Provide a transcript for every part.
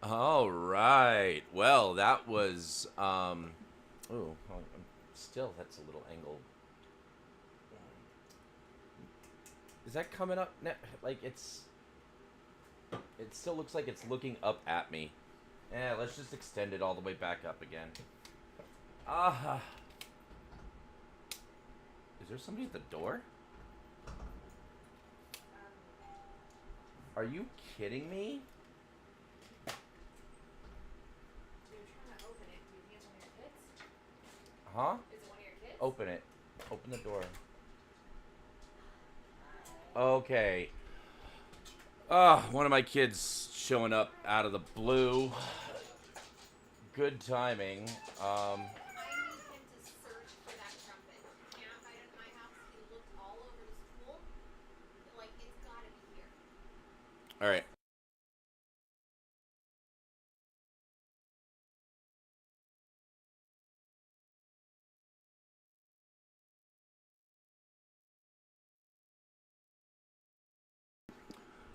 All right. Well, that was oh, still that's a little angle. Is that coming up like it still looks like it's looking up at me. Yeah, let's just extend it all the way back up again. Ah, is there somebody at the door? Are you kidding me? You're trying to open it. Do you think it's one of your kids? Huh? Is it one of your kids? Open it. Open the door. Okay. One of my kids showing up out of the blue. Good timing. I need him to search for that trumpet. He can't find it in my house. He looked all over the school. Like, it's gotta be here. All right.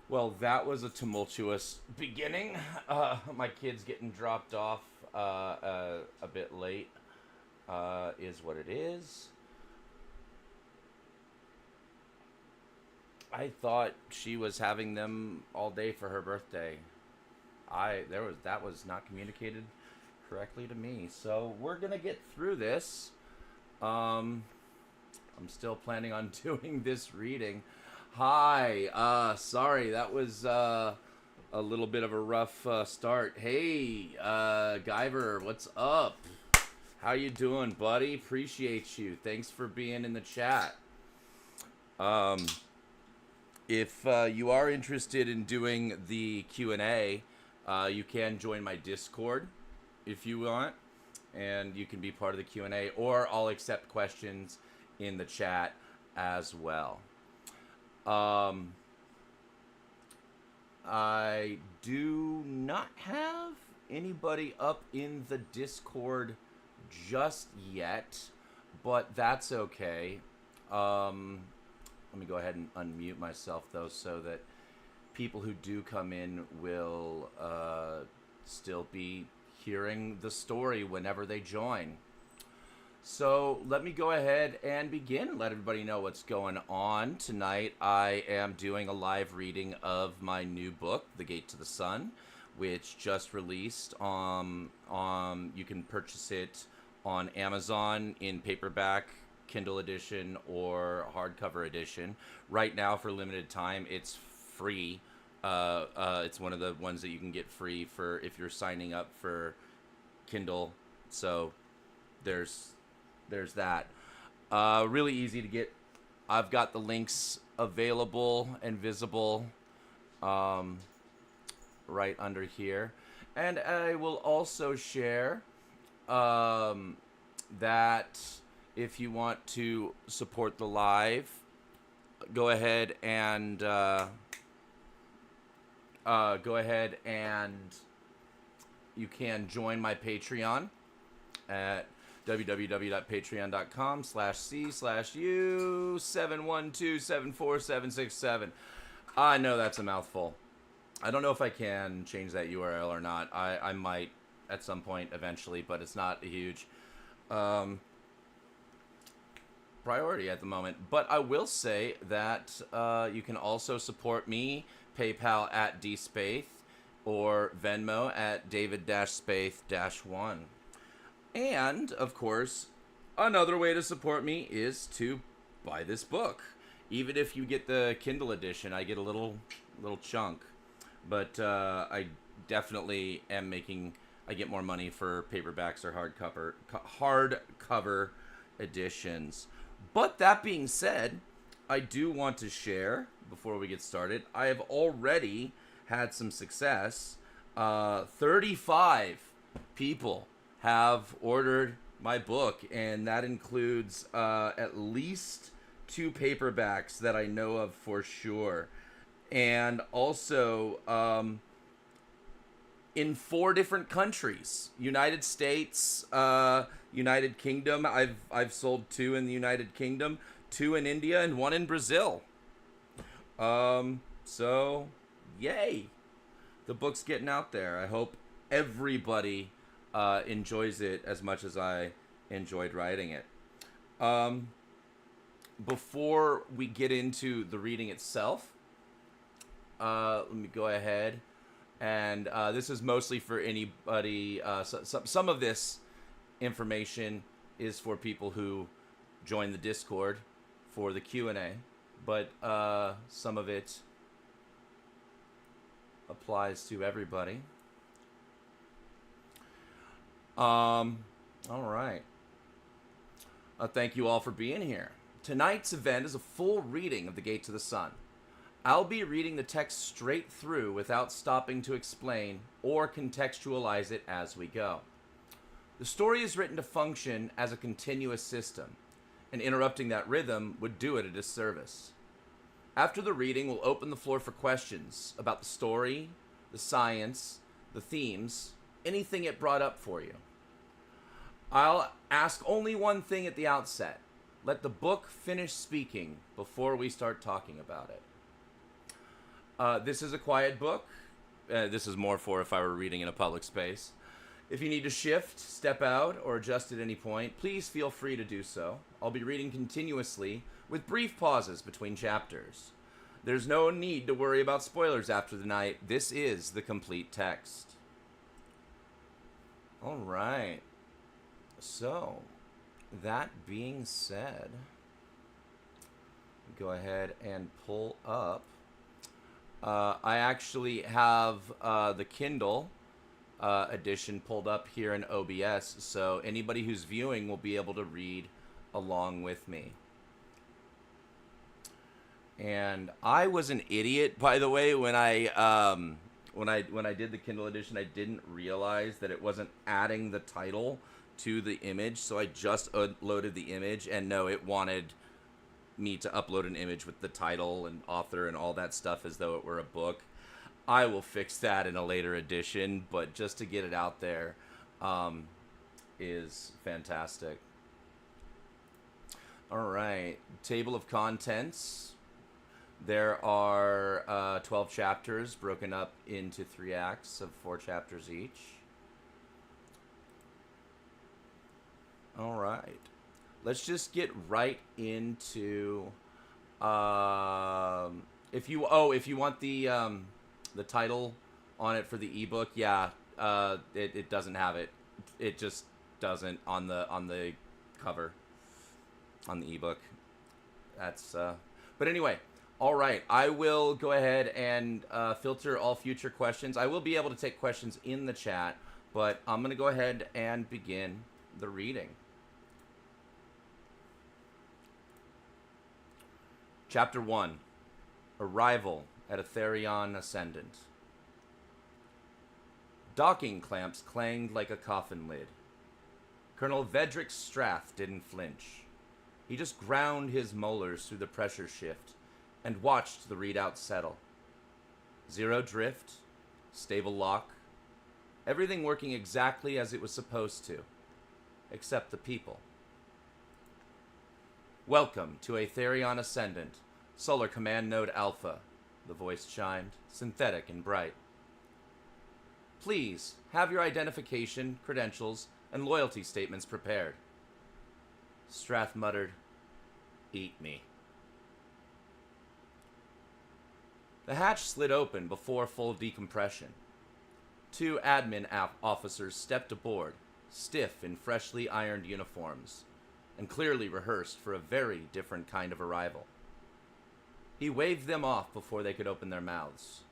Well, that was a tumultuous beginning. My kid's getting dropped off a bit late, is what it is. I thought she was having them all day for her birthday. That was not communicated correctly to me. So we're gonna get through this. Um, I'm still planning on doing this reading. Hi. Sorry, that was a little bit of a rough start. Hey, Guyver, what's up? How you doing, buddy? Appreciate you. Thanks for being in the chat. Um, if you are interested in doing the Q&A, you can join my Discord if you want, and you can be part of the Q&A, or I'll accept questions in the chat as well. Um, I do not have anybody up in the Discord just yet, but that's okay. Let me go ahead and unmute myself, though, so that people who do come in will still be hearing the story whenever they join. So let me go ahead and begin. Let everybody know what's going on. Tonight I am doing a live reading of my new book, The Gate to the Sun, which just released. You can purchase it on Amazon in paperback, Kindle edition, or hardcover edition. Right now, for limited time, it's free. It's one of the ones that you can get free for if you're signing up for Kindle. So there's that. Really easy to get. I've got the links available and visible right under here. And I will also share that if you want to support the live, go ahead and you can join my Patreon at www.patreon.com/c/u71274767. I know that's a mouthful. I don't know if I can change that URL or not. I might at some point eventually, but it's not a huge priority at the moment. But I will say that you can also support me, PayPal at dspaith, or Venmo at David-Spaith-1. And, of course, another way to support me is to buy this book. Even if you get the Kindle edition, I get a little chunk. But I definitely am I get more money for paperbacks or hardcover editions. But that being said, I do want to share, before we get started, I have already had some success. 35 people have ordered my book, and that includes at least 2 paperbacks that I know of for sure, and also in 4 different countries: United States, United Kingdom. I've sold 2 in the United Kingdom, 2 in India, and 1 in Brazil. So yay, the book's getting out there. I hope everybody enjoys it as much as I enjoyed writing it. Before we get into the reading itself, let me go ahead. And this is mostly for anybody. Some of this information is for people who join the Discord for the Q&A, but some of it applies to everybody. All right. Thank you all for being here. Tonight's event is a full reading of The Gate to the Sun. I'll be reading the text straight through without stopping to explain or contextualize it as we go. The story is written to function as a continuous system, and interrupting that rhythm would do it a disservice. After the reading, we'll open the floor for questions about the story, the science, the themes, anything it brought up for you. I'll ask only one thing at the outset. Let the book finish speaking before we start talking about it. This is a quiet book. This is more for if I were reading in a public space. If you need to shift, step out, or adjust at any point, please feel free to do so. I'll be reading continuously with brief pauses between chapters. There's no need to worry about spoilers after the night. This is the complete text. All right. So, that being said, go ahead and pull up. I actually have the Kindle edition pulled up here in OBS, so anybody who's viewing will be able to read along with me. And I was an idiot, by the way, when I did the Kindle edition. I didn't realize that it wasn't adding the title to the image, so I just loaded the image, and no, it wanted me to upload an image with the title and author and all that stuff as though it were a book. I will fix that in a later edition, but just to get it out there is fantastic. All right, table of contents. There are 12 chapters broken up into 3 acts of 4 chapters each. All right. Let's just get right into if you want the title on it for the ebook, yeah, it doesn't have it. It just doesn't on the cover on the ebook. That's but anyway, all right. I will go ahead and filter all future questions. I will be able to take questions in the chat, but I'm going to go ahead and begin the reading. Chapter 1. Arrival at Aetherion Ascendant. Docking clamps clanged like a coffin lid. Colonel Vedrick Strath didn't flinch. He just ground his molars through the pressure shift and watched the readout settle. 0 drift, stable lock, everything working exactly as it was supposed to, except the people. Welcome to Aetherion Ascendant, Solar Command Node Alpha, the voice chimed, synthetic and bright. Please, have your identification, credentials, and loyalty statements prepared. Strath muttered, "Eat me." The hatch slid open before full decompression. 2 admin officers stepped aboard, stiff in freshly ironed uniforms, and clearly rehearsed for a very different kind of arrival. He waved them off before they could open their mouths.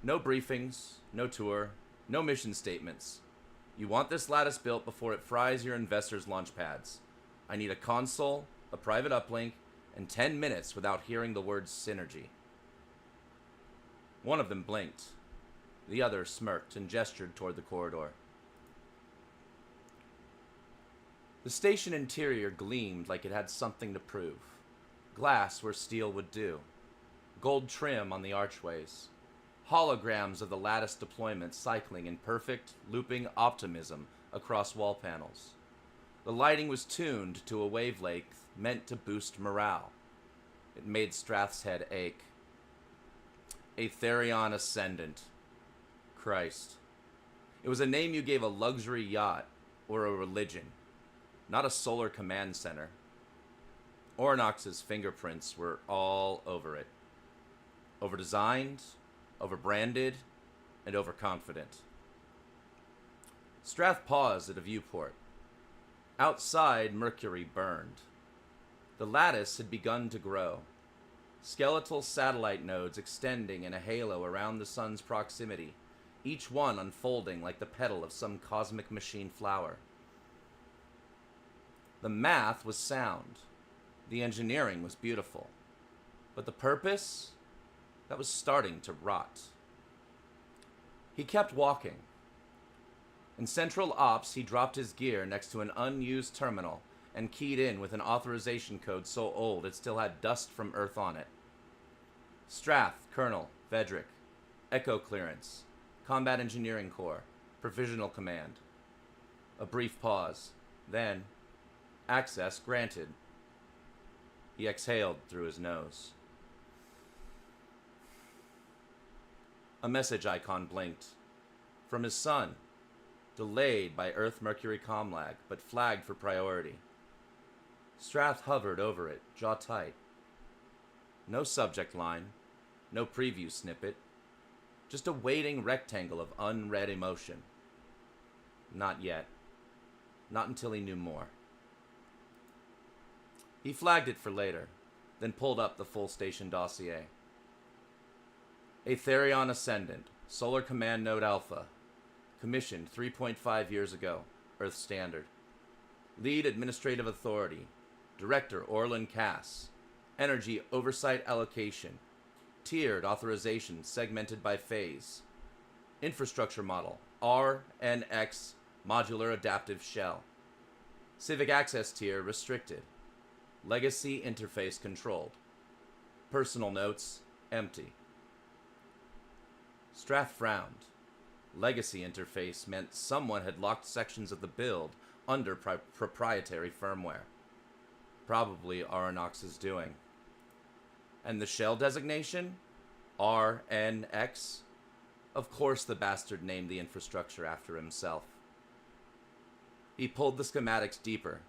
No briefings, no tour, no mission statements. You want this lattice built before it fries your investors' launch pads. I need a console, a private uplink, and 10 minutes without hearing the word synergy. One of them blinked. The other smirked and gestured toward the corridor. The station interior gleamed like it had something to prove. Glass where steel would do. Gold trim on the archways. Holograms of the lattice deployment cycling in perfect, looping optimism across wall panels. The lighting was tuned to a wavelength meant to boost morale. It made Strath's head ache. Aetherion Ascendant. Christ. It was a name you gave a luxury yacht or a religion, not a solar command center. Oronox's fingerprints were all over it. Overdesigned, overbranded, and overconfident. Strath paused at a viewport. Outside, Mercury burned. The lattice had begun to grow, skeletal satellite nodes extending in a halo around the sun's proximity, each one unfolding like the petal of some cosmic machine flower. The math was sound. The engineering was beautiful. But the purpose? That was starting to rot. He kept walking. In Central Ops, he dropped his gear next to an unused terminal and keyed in with an authorization code so old it still had dust from Earth on it. Strath, Colonel, Vedrick, Echo Clearance, Combat Engineering Corps, Provisional Command. A brief pause. Then, access granted. He exhaled through his nose. A message icon blinked. From his son. Delayed by Earth-Mercury comlag, but flagged for priority. Strath hovered over it, jaw tight. No subject line, no preview snippet, just a waiting rectangle of unread emotion. Not yet. Not until he knew more. He flagged it for later, then pulled up the full station dossier. Aetherion Ascendant, Solar Command Node Alpha. Commissioned 3.5 years ago, Earth Standard. Lead Administrative Authority, Director Orlin Cass. Energy Oversight Allocation. Tiered authorization segmented by phase. Infrastructure model, RNX Modular Adaptive Shell. Civic Access Tier restricted. Legacy interface controlled. Personal notes empty. Strath frowned. Legacy interface meant someone had locked sections of the build under proprietary firmware. Probably Oronox's doing. And the shell designation? RNX? Of course the bastard named the infrastructure after himself. He pulled the schematics deeper,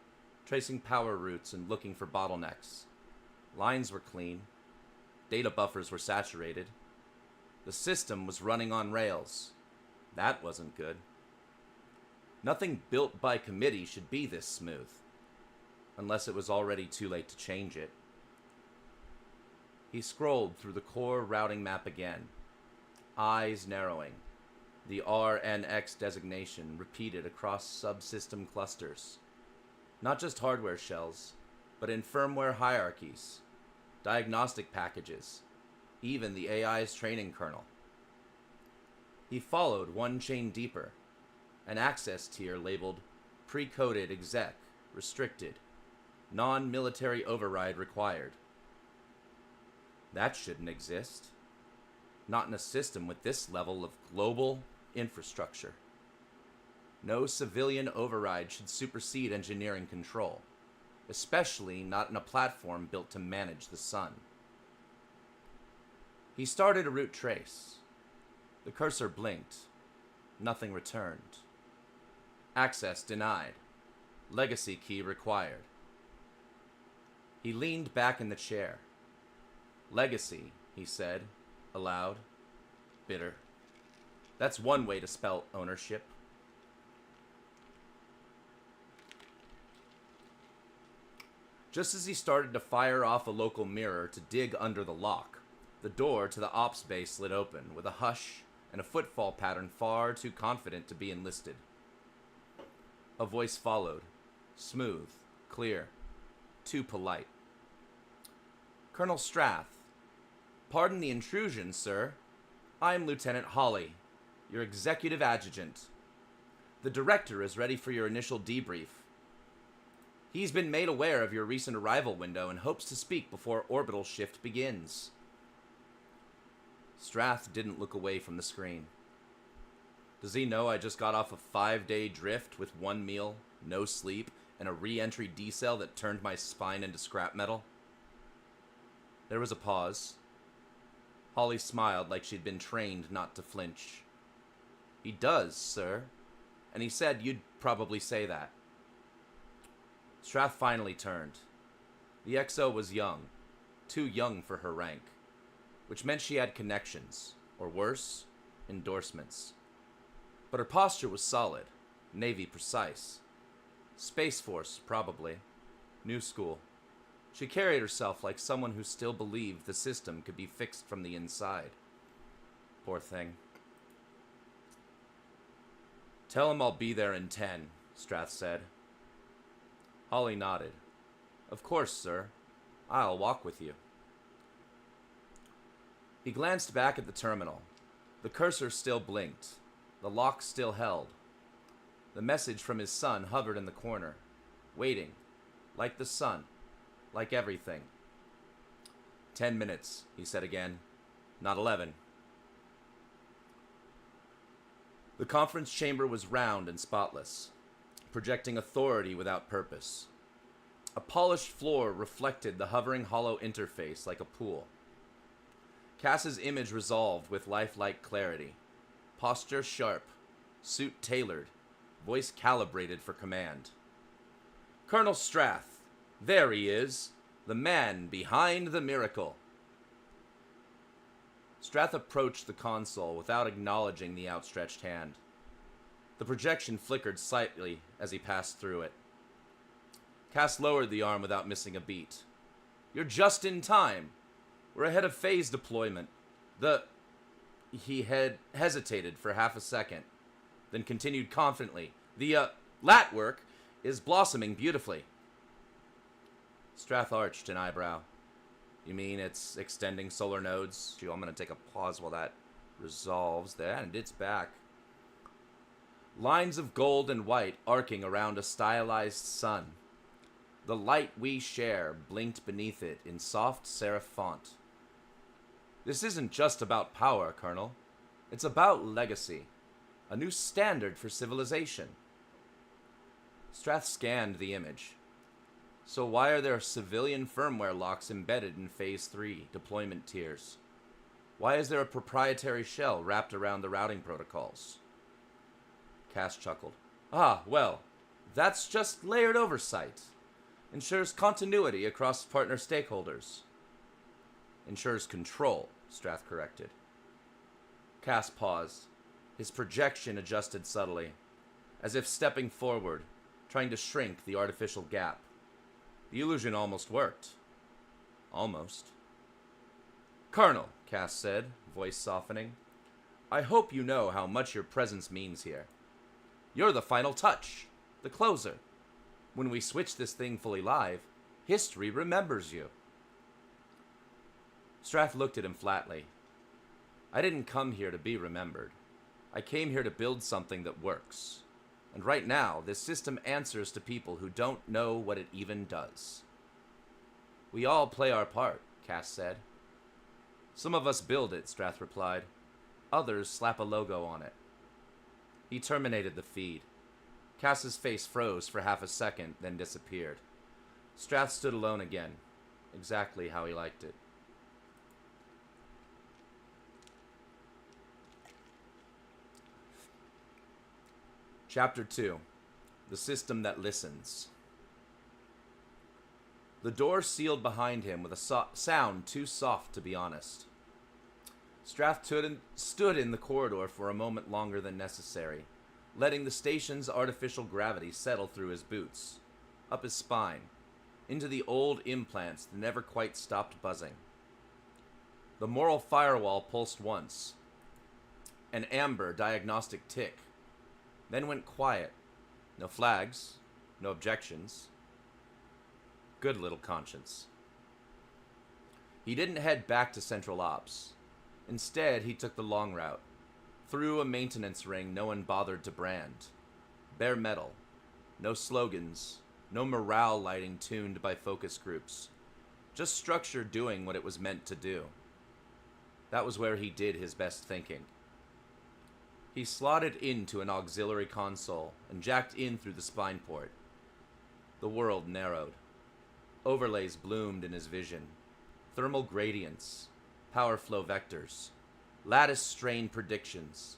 tracing power routes and looking for bottlenecks. Lines were clean. Data buffers were saturated. The system was running on rails. That wasn't good. Nothing built by committee should be this smooth. Unless it was already too late to change it. He scrolled through the core routing map again. Eyes narrowing. The RNX designation repeated across subsystem clusters. Not just hardware shells, but in firmware hierarchies, diagnostic packages, even the AI's training kernel. He followed one chain deeper, an access tier labeled Pre-coded Exec, Restricted, Non-military override required. That shouldn't exist. Not in a system with this level of global infrastructure. No civilian override should supersede engineering control, especially not in a platform built to manage the sun. He started a route trace. The cursor blinked. Nothing returned. Access denied. Legacy key required. He leaned back in the chair. Legacy, he said, aloud. Bitter. That's one way to spell ownership. Just as he started to fire off a local mirror to dig under the lock, the door to the ops bay slid open with a hush and a footfall pattern far too confident to be enlisted. A voice followed, smooth, clear, too polite. Colonel Strath. Pardon the intrusion, sir. I'm Lieutenant Hawley, your executive adjutant. The director is ready for your initial debrief. He's been made aware of your recent arrival window and hopes to speak before orbital shift begins. Strath didn't look away from the screen. Does he know I just got off a 5-day drift with 1 meal, no sleep, and a re-entry decel that turned my spine into scrap metal? There was a pause. Holly smiled like she'd been trained not to flinch. He does, sir. And he said you'd probably say that. Strath finally turned. The XO was young. Too young for her rank. Which meant she had connections. Or worse, endorsements. But her posture was solid. Navy precise. Space Force, probably. New school. She carried herself like someone who still believed the system could be fixed from the inside. Poor thing. Tell him I'll be there in 10, Strath said. Holly nodded. Of course, sir. I'll walk with you. He glanced back at the terminal. The cursor still blinked. The lock still held. The message from his son hovered in the corner, waiting, like the sun, like everything. 10 minutes, he said again. Not 11. The conference chamber was round and spotless, projecting authority without purpose. A polished floor reflected the hovering hollow interface like a pool. Cass's image resolved with lifelike clarity. Posture sharp, suit tailored, voice calibrated for command. Colonel Strath, there he is, the man behind the miracle. Strath approached the console without acknowledging the outstretched hand. The projection flickered slightly as he passed through it. Cass lowered the arm without missing a beat. You're just in time. We're ahead of phase deployment. He had hesitated for half a second, then continued confidently. The lat work is blossoming beautifully. Strath arched an eyebrow. You mean it's extending solar nodes? I'm going to take a pause while that resolves there, and it's back. Lines of gold and white arcing around a stylized sun. The light we share blinked beneath it in soft serif font. This isn't just about power, Colonel. It's about legacy. A new standard for civilization. Strath scanned the image. So why are there civilian firmware locks embedded in Phase 3 deployment tiers? Why is there a proprietary shell wrapped around the routing protocols? Cass chuckled. Well, that's just layered oversight. Ensures continuity across partner stakeholders. Ensures control, Strath corrected. Cass paused. His projection adjusted subtly, as if stepping forward, trying to shrink the artificial gap. The illusion almost worked. Almost. Colonel, Cass said, voice softening, I hope you know how much your presence means here. You're the final touch, the closer. When we switch this thing fully live, history remembers you. Strath looked at him flatly. I didn't come here to be remembered. I came here to build something that works. And right now, this system answers to people who don't know what it even does. We all play our part, Cass said. Some of us build it, Strath replied. Others slap a logo on it. He terminated the feed. Cass's face froze for half a second, then disappeared. Strath stood alone again, exactly how he liked it. Chapter 2. The System That Listens. The door sealed behind him with a sound too soft to be honest. Strath stood in the corridor for a moment longer than necessary, letting the station's artificial gravity settle through his boots, up his spine, into the old implants that never quite stopped buzzing. The moral firewall pulsed once, an amber diagnostic tick, then went quiet. No flags, no objections. Good little conscience. He didn't head back to Central Ops. Instead, he took the long route, through a maintenance ring no one bothered to brand. Bare metal. No slogans. No morale lighting tuned by focus groups. Just structure doing what it was meant to do. That was where he did his best thinking. He slotted into an auxiliary console and jacked in through the spine port. The world narrowed. Overlays bloomed in his vision. Thermal gradients, power flow vectors, lattice strain predictions.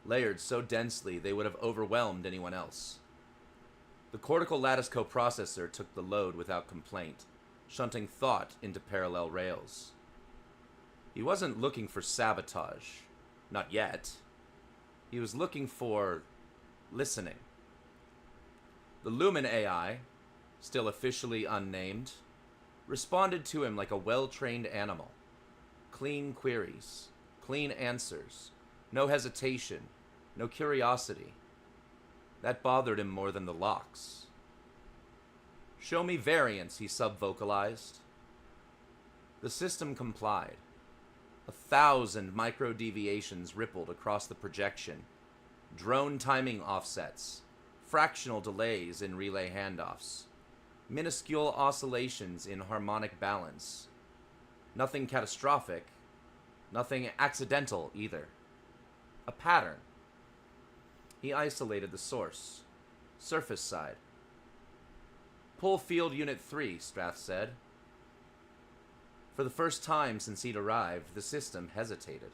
layered so densely they would have overwhelmed anyone else. The cortical lattice coprocessor took the load without complaint, shunting thought into parallel rails. He wasn't looking for sabotage. Not yet. He was looking for listening. The Lumen AI, still officially unnamed, responded to him like a well-trained animal. Clean queries, clean answers, no hesitation, no curiosity. That bothered him more than the locks. Show me variance, he sub-vocalized. The system complied. 1,000 micro-deviations rippled across the projection. Drone timing offsets, fractional delays in relay handoffs, minuscule oscillations in harmonic balance. Nothing catastrophic, nothing accidental either. A pattern. He isolated the source. Surface side. Pull field unit 3, Strath said. For the first time since he'd arrived, the system hesitated.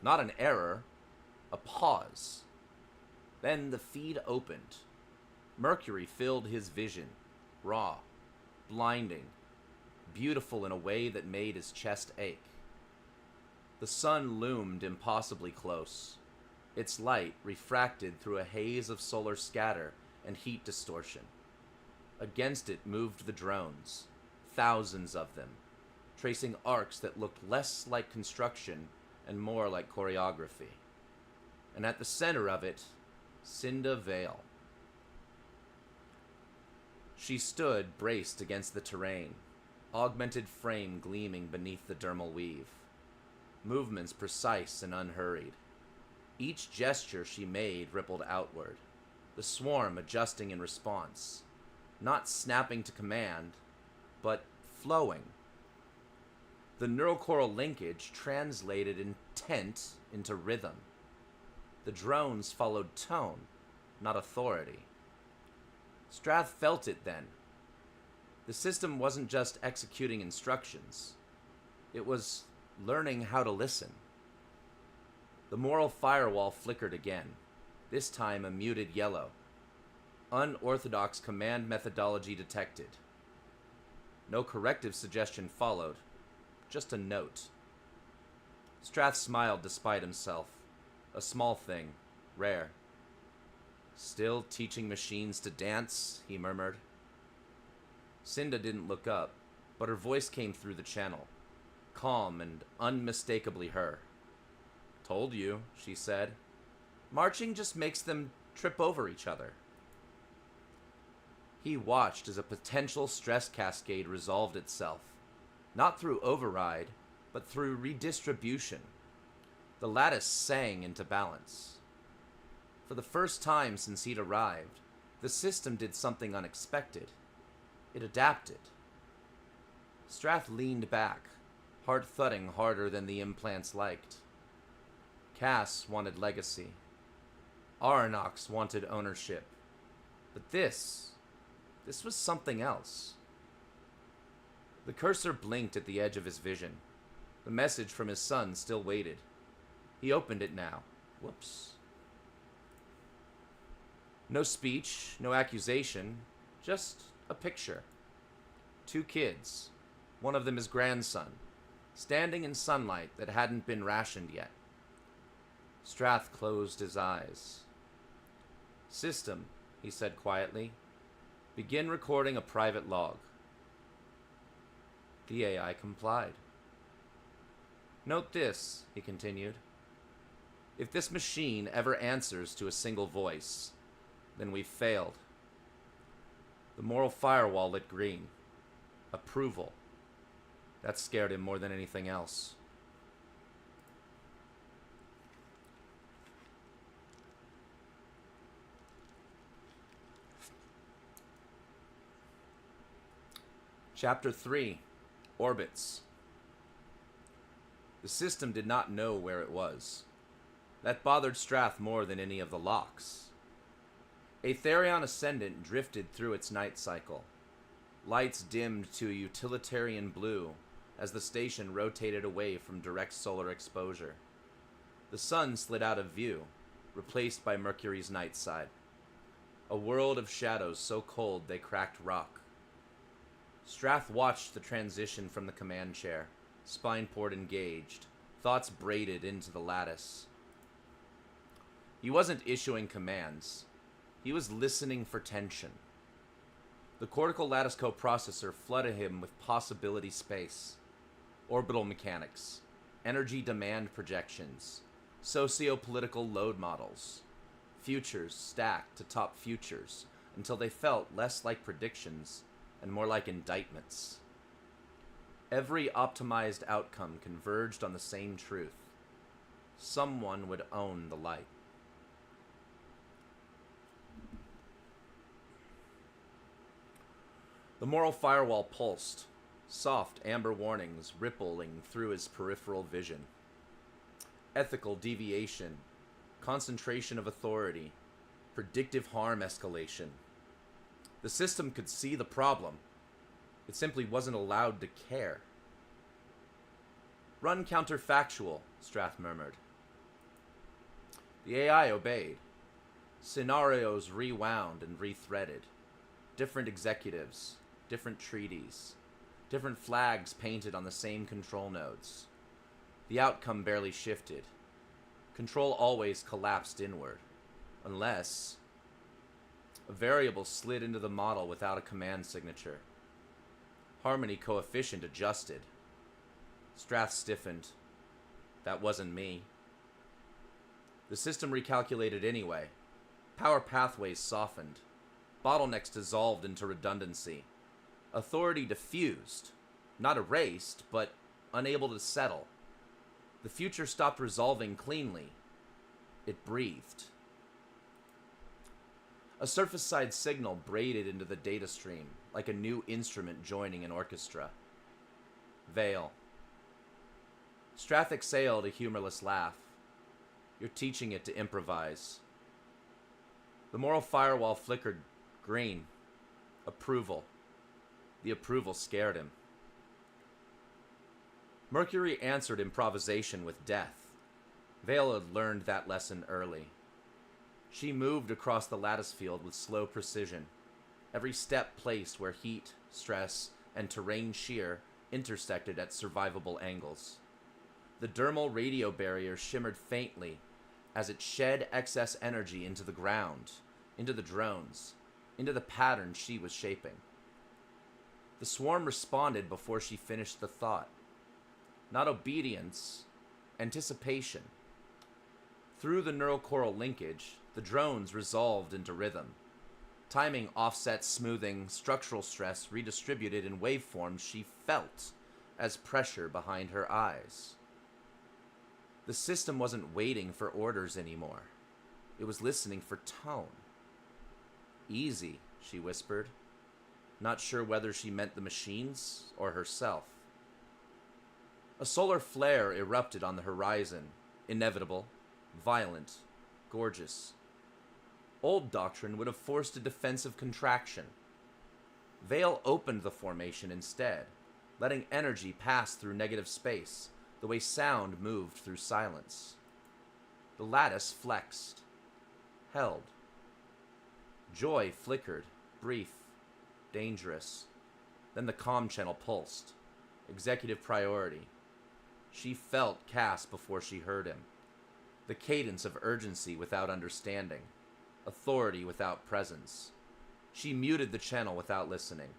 Not an error, a pause. Then the feed opened. Mercury filled his vision, raw, blinding, beautiful in a way that made his chest ache. The sun loomed impossibly close, its light refracted through a haze of solar scatter and heat distortion. Against it moved the drones, thousands of them, tracing arcs that looked less like construction and more like choreography. And at the center of it, Cinda Vale. She stood braced against the terrain, augmented frame gleaming beneath the dermal weave. Movements precise and unhurried. Each gesture she made rippled outward, the swarm adjusting in response, not snapping to command, but flowing. The neural coral linkage translated intent into rhythm. The drones followed tone, not authority. Strath felt it then. The system wasn't just executing instructions. It was learning how to listen. The moral firewall flickered again, this time a muted yellow. Unorthodox command methodology detected. No corrective suggestion followed, just a note. Strath smiled despite himself. A small thing, rare. Still teaching machines to dance, he murmured. Cinda didn't look up, but her voice came through the channel, calm and unmistakably her. Told you, she said. Marching just makes them trip over each other. He watched as a potential stress cascade resolved itself, not through override, but through redistribution. The lattice sang into balance. For the first time since he'd arrived, the system did something unexpected. It adapted. Strath leaned back, heart thudding harder than the implants liked. Cass wanted legacy. Aranox wanted ownership. But this was something else. The cursor blinked at the edge of his vision. The message from his son still waited. He opened it now. Whoops. No speech, no accusation, just a picture. 2 kids, one of them his grandson, standing in sunlight that hadn't been rationed yet. Strath closed his eyes. System, he said quietly, begin recording a private log. The AI complied. Note this, he continued. If this machine ever answers to a single voice, then we've failed. The moral firewall lit green. Approval. That scared him more than anything else. Chapter 3. Orbits. The system did not know where it was. That bothered Strath more than any of the locks. Aetherion Ascendant drifted through its night cycle. Lights dimmed to a utilitarian blue as the station rotated away from direct solar exposure. The sun slid out of view, replaced by Mercury's night side. A world of shadows so cold they cracked rock. Strath watched the transition from the command chair, spine port engaged, thoughts braided into the lattice. He wasn't issuing commands. He was listening for tension. The cortical lattice coprocessor flooded him with possibility space, orbital mechanics, energy demand projections, socio-political load models, futures stacked to top futures until they felt less like predictions and more like indictments. Every optimized outcome converged on the same truth. Someone would own the light. The moral firewall pulsed, soft amber warnings rippling through his peripheral vision. Ethical deviation, concentration of authority, predictive harm escalation. The system could see the problem. It simply wasn't allowed to care. Run counterfactual, Strath murmured. The AI obeyed. Scenarios rewound and rethreaded. Different executives, different treaties, different flags painted on the same control nodes. The outcome barely shifted. Control always collapsed inward, unless a variable slid into the model without a command signature. Harmony coefficient adjusted. Strath stiffened. That wasn't me. The system recalculated anyway. Power pathways softened. Bottlenecks dissolved into redundancy. Authority diffused. Not erased, but unable to settle. The future stopped resolving cleanly. It breathed. A surface-side signal braided into the data stream, like a new instrument joining an orchestra. Vale. Strath exhaled a humorless laugh. You're teaching it to improvise. The moral firewall flickered green. Approval. The approval scared him. Mercury answered improvisation with death. Vale had learned that lesson early. She moved across the lattice field with slow precision, every step placed where heat, stress, and terrain shear intersected at survivable angles. The dermal radio barrier shimmered faintly as it shed excess energy into the ground, into the drones, into the pattern she was shaping. The swarm responded before she finished the thought. Not obedience, anticipation. Through the neural coral linkage, the drones resolved into rhythm. Timing, offset, smoothing, structural stress redistributed in waveforms she felt as pressure behind her eyes. The system wasn't waiting for orders anymore. It was listening for tone. Easy, she whispered, not sure whether she meant the machines or herself. A solar flare erupted on the horizon, inevitable, violent, gorgeous. Old doctrine would have forced a defensive contraction. Vale opened the formation instead, letting energy pass through negative space, the way sound moved through silence. The lattice flexed, held. Joy flickered, brief, dangerous. Then the comm channel pulsed. Executive priority. She felt Cass before she heard him. The cadence of urgency without understanding. Authority without presence. She muted the channel without listening.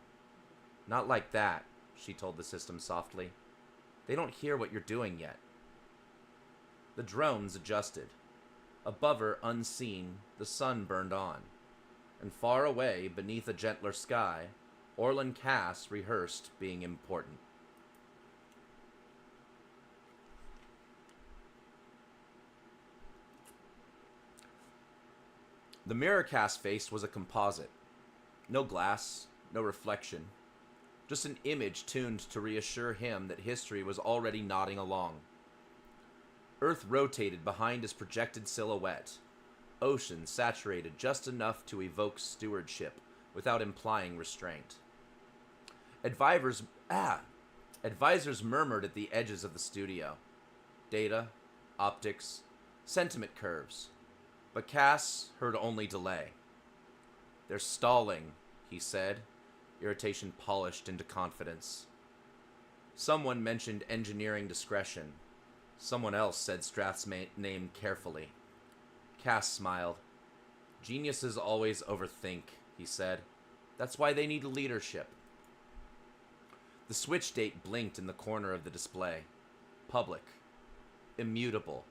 Not like that, she told the system softly. They don't hear what you're doing yet. The drones adjusted. Above her, unseen, the sun burned on. And far away, beneath a gentler sky, Orlin Cass rehearsed being important. The mirror Cass faced was a composite. No glass, no reflection. Just an image tuned to reassure him that history was already nodding along. Earth rotated behind his projected silhouette. Ocean saturated just enough to evoke stewardship without implying restraint. Advisors murmured at the edges of the studio. Data, optics, Sentiment curves. But Cass heard only delay. "They're stalling," he said, irritation polished into confidence. Someone mentioned engineering discretion. Someone else said Strath's name carefully. Cass smiled. "Geniuses always overthink," he said. "That's why they need leadership." The switch date blinked in the corner of the display. Public. Immutable.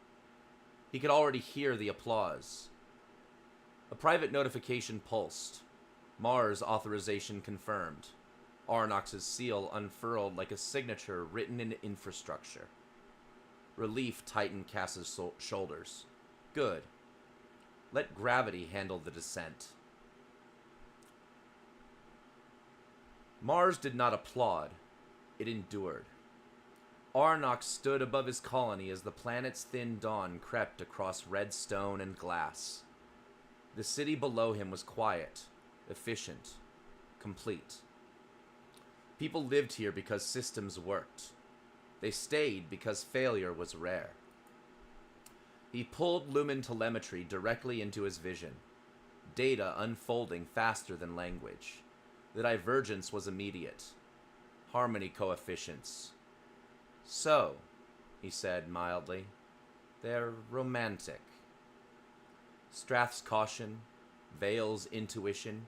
He could already hear the applause. A private notification pulsed. Mars authorization confirmed. Arnox's seal unfurled like a signature written in infrastructure. Relief tightened Cass's shoulders. Good. Let gravity handle the descent. Mars did not applaud. It endured. Arnox stood above his colony as the planet's thin dawn crept across red stone and glass. The city below him was quiet, efficient, complete. People lived here because systems worked. They stayed because failure was rare. He pulled lumen telemetry directly into his vision, data unfolding faster than language. The divergence was immediate. Harmony coefficients. "So," he said mildly, "they're romantic." Strath's caution, Vale's intuition,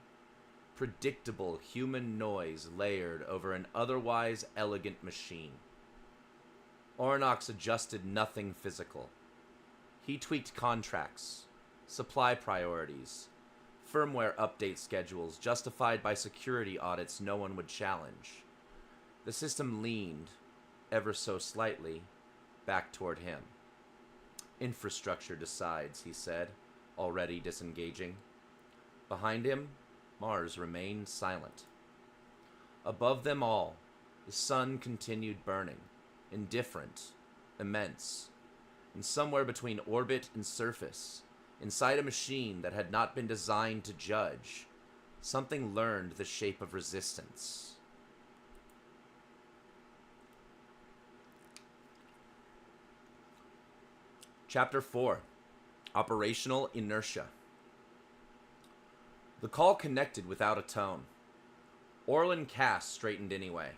predictable human noise layered over an otherwise elegant machine. Arnox adjusted nothing physical. He tweaked contracts, supply priorities, firmware update schedules justified by security audits no one would challenge. The system leaned, ever so slightly, back toward him. "Infrastructure decides," he said, already disengaging. Behind him, Mars remained silent. Above them all, the sun continued burning, indifferent, immense, and somewhere between orbit and surface, inside a machine that had not been designed to judge, something learned the shape of resistance. Chapter 4. Operational Inertia. The call connected without a tone. Orlin Cass straightened anyway.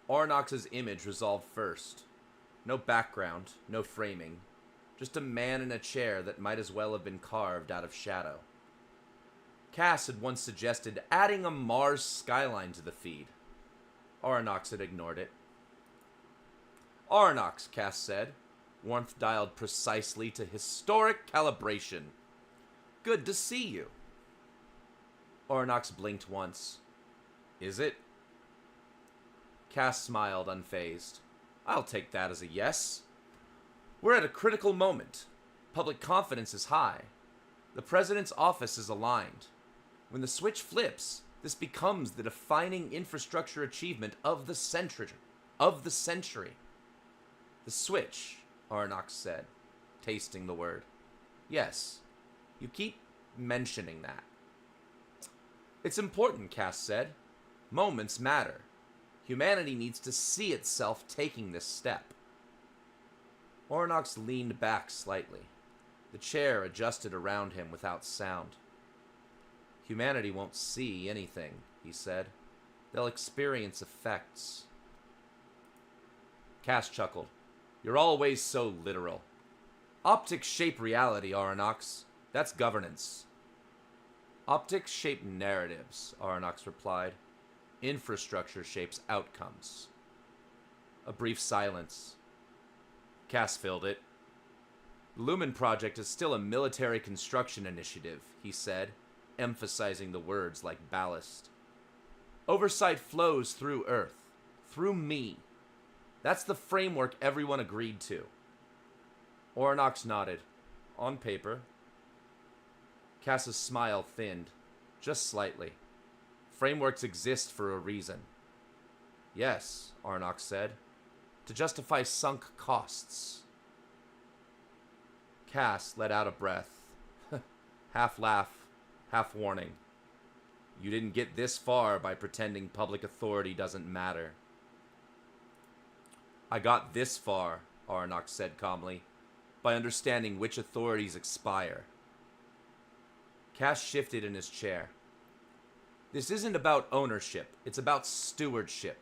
Arnox's image resolved first. No background, no framing. Just a man in a chair that might as well have been carved out of shadow. Cass had once suggested adding a Mars skyline to the feed. Arnox had ignored it. "Arnox," Cass said, warmth dialed precisely to historic calibration. "Good to see you." Arnox blinked once. "Is it?" Cass smiled, unfazed. "I'll take that as a yes. We're at a critical moment. Public confidence is high. The president's office is aligned. When the switch flips, this becomes the defining infrastructure achievement of the century. The switch," Arnox said, tasting the word. "Yes, you keep mentioning that." "It's important," Cass said. "Moments matter. Humanity needs to see itself taking this step." Arnox leaned back slightly. The chair adjusted around him without sound. "Humanity won't see anything," he said. "They'll experience effects." Cass chuckled. "You're always so literal. Optics shape reality, Arnox. That's governance." "Optics shape narratives," Arnox replied. "Infrastructure shapes outcomes." A brief silence. Cass filled it. "The Lumen Project is still a military construction initiative," he said, emphasizing the words like ballast. "Oversight flows through Earth, through me. That's the framework everyone agreed to." Arnox nodded. "On paper." Cass's smile thinned, just slightly. "Frameworks exist for a reason." "Yes," Arnox said. "To justify sunk costs." Cass let out a breath. Half laugh, half warning. "You didn't get this far by pretending public authority doesn't matter." "I got this far," Arnox said calmly, by understanding which authorities expire. Cass shifted in his chair. This isn't about ownership, it's about stewardship,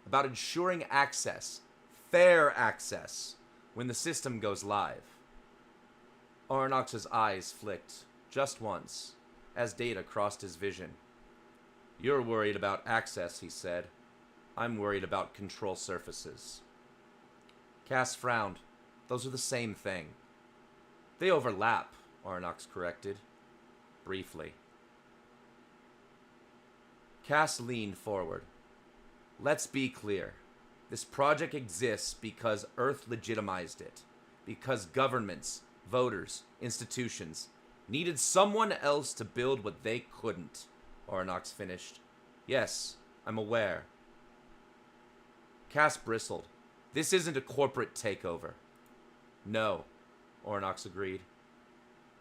about ensuring access, fair access, when the system goes live. Arnox's eyes flicked, just once, as data crossed his vision. You're worried about access, he said. I'm worried about control surfaces. Cass frowned. Those are the same thing. They overlap, Arnox corrected. Briefly. Cass leaned forward. Let's be clear. This project exists because Earth legitimized it. Because governments, voters, institutions needed someone else to build what they couldn't, Arnox finished. Yes, I'm aware. Cass bristled. This isn't a corporate takeover. No, Arnox agreed.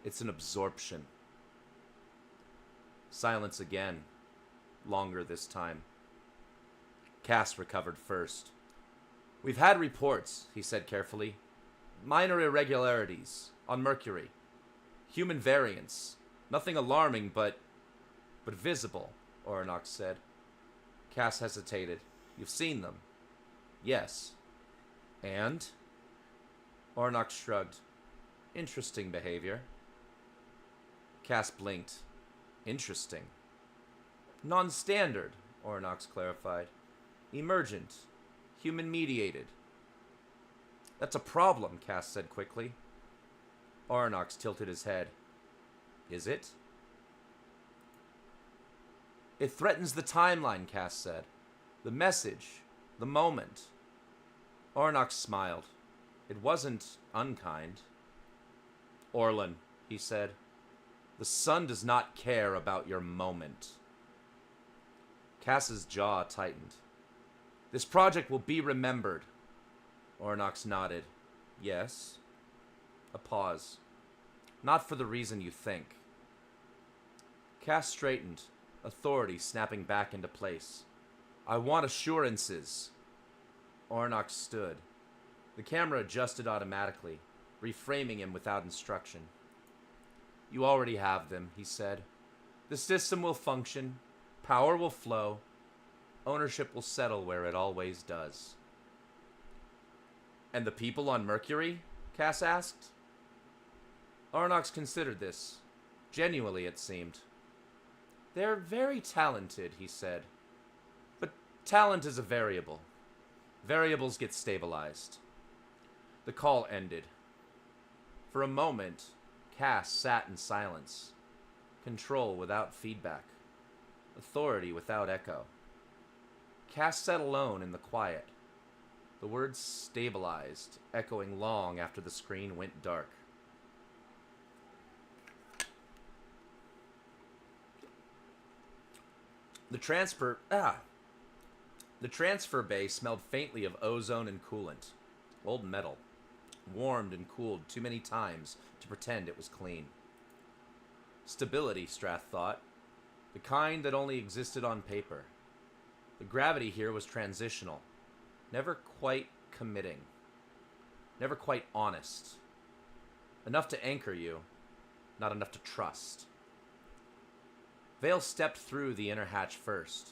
It's an absorption. Silence again. Longer this time. Cass recovered first. We've had reports, he said carefully. Minor irregularities on Mercury. Human variants. Nothing alarming, but visible, Arnox said. Cass hesitated. You've seen them? Yes. And? Arnox shrugged. Interesting behavior. Cass blinked. Interesting. Non-standard, Arnox clarified. Emergent. Human-mediated. That's a problem, Cass said quickly. Arnox tilted his head. Is it? It threatens the timeline, Cass said. The message. The moment. Arnox smiled. It wasn't unkind. Orlin, he said. The sun does not care about your moment. Cass's jaw tightened. This project will be remembered. Arnox nodded. Yes. A pause. Not for the reason you think. Cass straightened, authority snapping back into place. I want assurances. Arnox stood. The camera adjusted automatically, reframing him without instruction. You already have them, he said. The system will function. Power will flow. Ownership will settle where it always does. And the people on Mercury? Cass asked. Arnox considered this. Genuinely, it seemed. They're very talented, he said. But talent is a variable. Variables get stabilized. The call ended. For a moment, Cass sat in silence. Control without feedback. Authority without echo. Cass sat alone in the quiet. The words stabilized, echoing long after the screen went dark. The transfer bay smelled faintly of ozone and coolant. Old metal. Warmed and cooled too many times to pretend it was clean. Stability, Strath thought. The kind that only existed on paper. The gravity here was transitional. Never quite committing. Never quite honest. Enough to anchor you, not enough to trust. Vale stepped through the inner hatch first,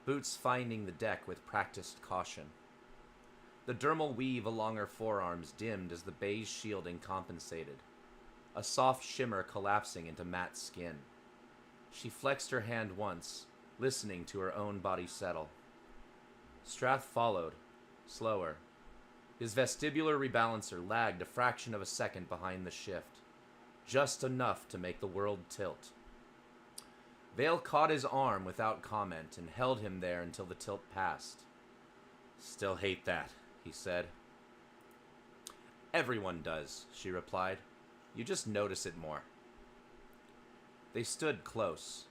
boots finding the deck with practiced caution. The dermal weave along her forearms dimmed as the beige shielding compensated, a soft shimmer collapsing into matte skin. She flexed her hand once, listening to her own body settle. Strath followed, slower. His vestibular rebalancer lagged a fraction of a second behind the shift, just enough to make the world tilt. Vale caught his arm without comment and held him there until the tilt passed. Still hate that, he said. Everyone does, she replied. You just notice it more. They stood close.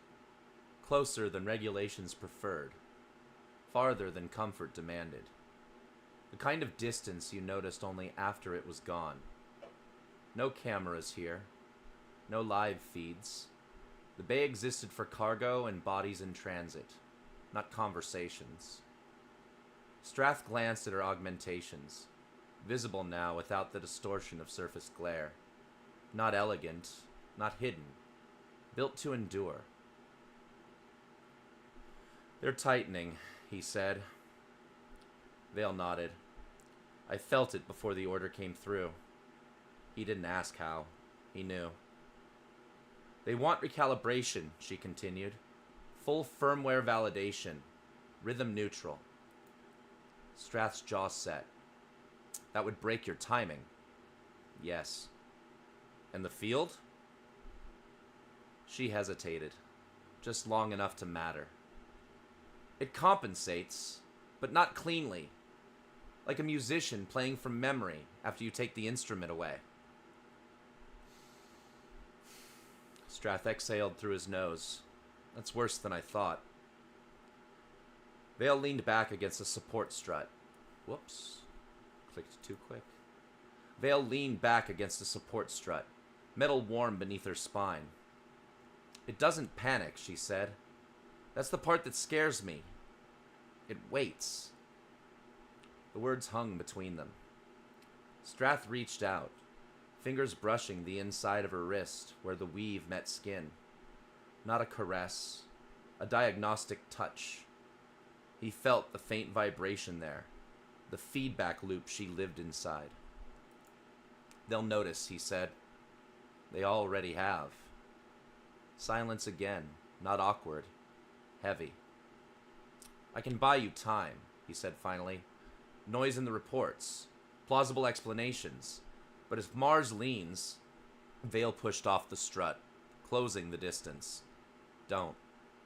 Closer than regulations preferred. Farther than comfort demanded. The kind of distance you noticed only after it was gone. No cameras here. No live feeds. The bay existed for cargo and bodies in transit, not conversations. Strath glanced at her augmentations. visible now without the distortion of surface glare. Not elegant, not hidden, built to endure. "They're tightening," he said. Vale nodded. "I felt it before the order came through." He didn't ask how. He knew. "They want recalibration," she continued. "Full firmware validation. Rhythm neutral." Strath's jaw set. "That would break your timing." "Yes." "And the field?" She hesitated. Just long enough to matter. "It compensates, but not cleanly. Like a musician playing from memory after you take the instrument away." Strath exhaled through his nose. "That's worse than I thought." Vale leaned back against a support strut. Whoops. Clicked too quick. Vale leaned back against a support strut, metal warm beneath her spine. "It doesn't panic," she said. "That's the part that scares me. It waits." The words hung between them. Strath reached out, fingers brushing the inside of her wrist where the weave met skin. Not a caress, a diagnostic touch. He felt the faint vibration there, the feedback loop she lived inside. "They'll notice," he said. "They already have." Silence again, not awkward, heavy. "I can buy you time," he said finally. "Noise in the reports, plausible explanations. But if Mars leans..." Vale pushed off the strut, closing the distance. "Don't,"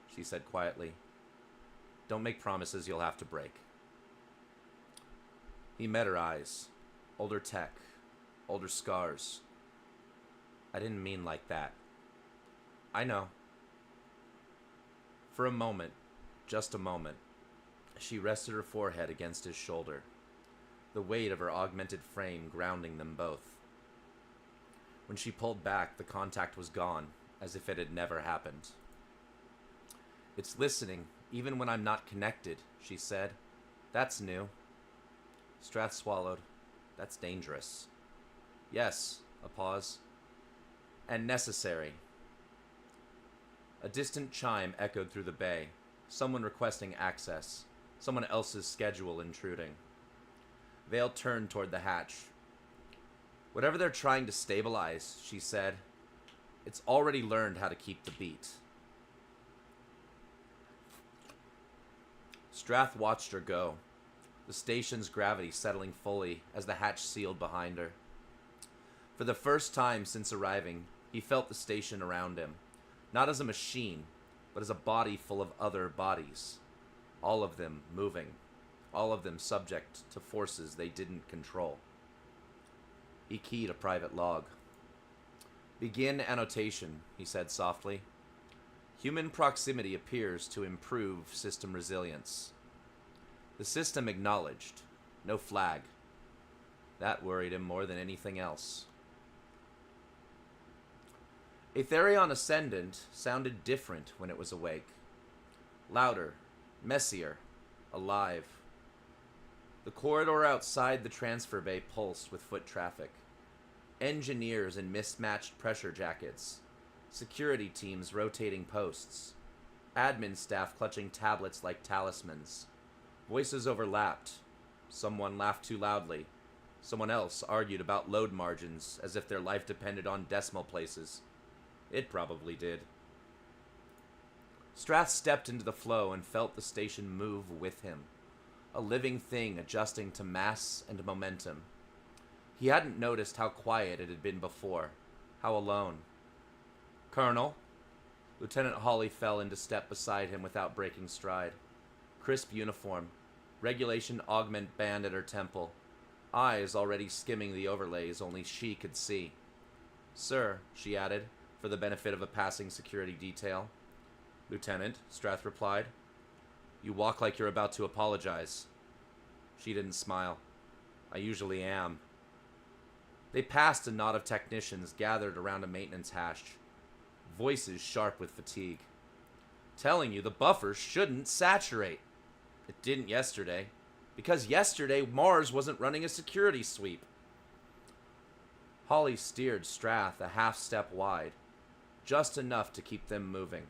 she said quietly. "Don't make promises you'll have to break." He met her eyes. Older tech, older scars. "I didn't mean like that." "I know." For a moment, just a moment, she rested her forehead against his shoulder, the weight of her augmented frame grounding them both. When she pulled back, the contact was gone, as if it had never happened. "It's listening, even when I'm not connected," she said. "That's new." Strath swallowed. "That's dangerous." "Yes," a pause. "And necessary." A distant chime echoed through the bay, someone requesting access, someone else's schedule intruding. Vale turned toward the hatch. "Whatever they're trying to stabilize," she said, "it's already learned how to keep the beat." Strath watched her go, the station's gravity settling fully as the hatch sealed behind her. For the first time since arriving, he felt the station around him, not as a machine, but as a body full of other bodies. All of them moving, all of them subject to forces they didn't control. He keyed a private log. "Begin annotation," he said softly. "Human proximity appears to improve system resilience." The system acknowledged. No flag. That worried him more than anything else. Aetherion Ascendant sounded different when it was awake. Louder, messier, alive. The corridor outside the transfer bay pulsed with foot traffic. Engineers in mismatched pressure jackets. Security teams rotating posts. Admin staff clutching tablets like talismans. Voices overlapped. Someone laughed too loudly. Someone else argued about load margins as if their life depended on decimal places. It probably did. Strath stepped into the flow and felt the station move with him, a living thing adjusting to mass and momentum. He hadn't noticed how quiet it had been before, how alone. "Colonel?" Lieutenant Hawley fell into step beside him without breaking stride. Crisp uniform, regulation augment band at her temple, eyes already skimming the overlays only she could see. "Sir," she added, for the benefit of a passing security detail. "Lieutenant," Strath replied. "You walk like you're about to apologize." She didn't smile. "I usually am." They passed a knot of technicians gathered around a maintenance hatch, voices sharp with fatigue. "Telling you the buffer shouldn't saturate." "It didn't yesterday." Because yesterday Mars wasn't running a security sweep. Holly steered Strath a half step wide, just enough to keep them moving.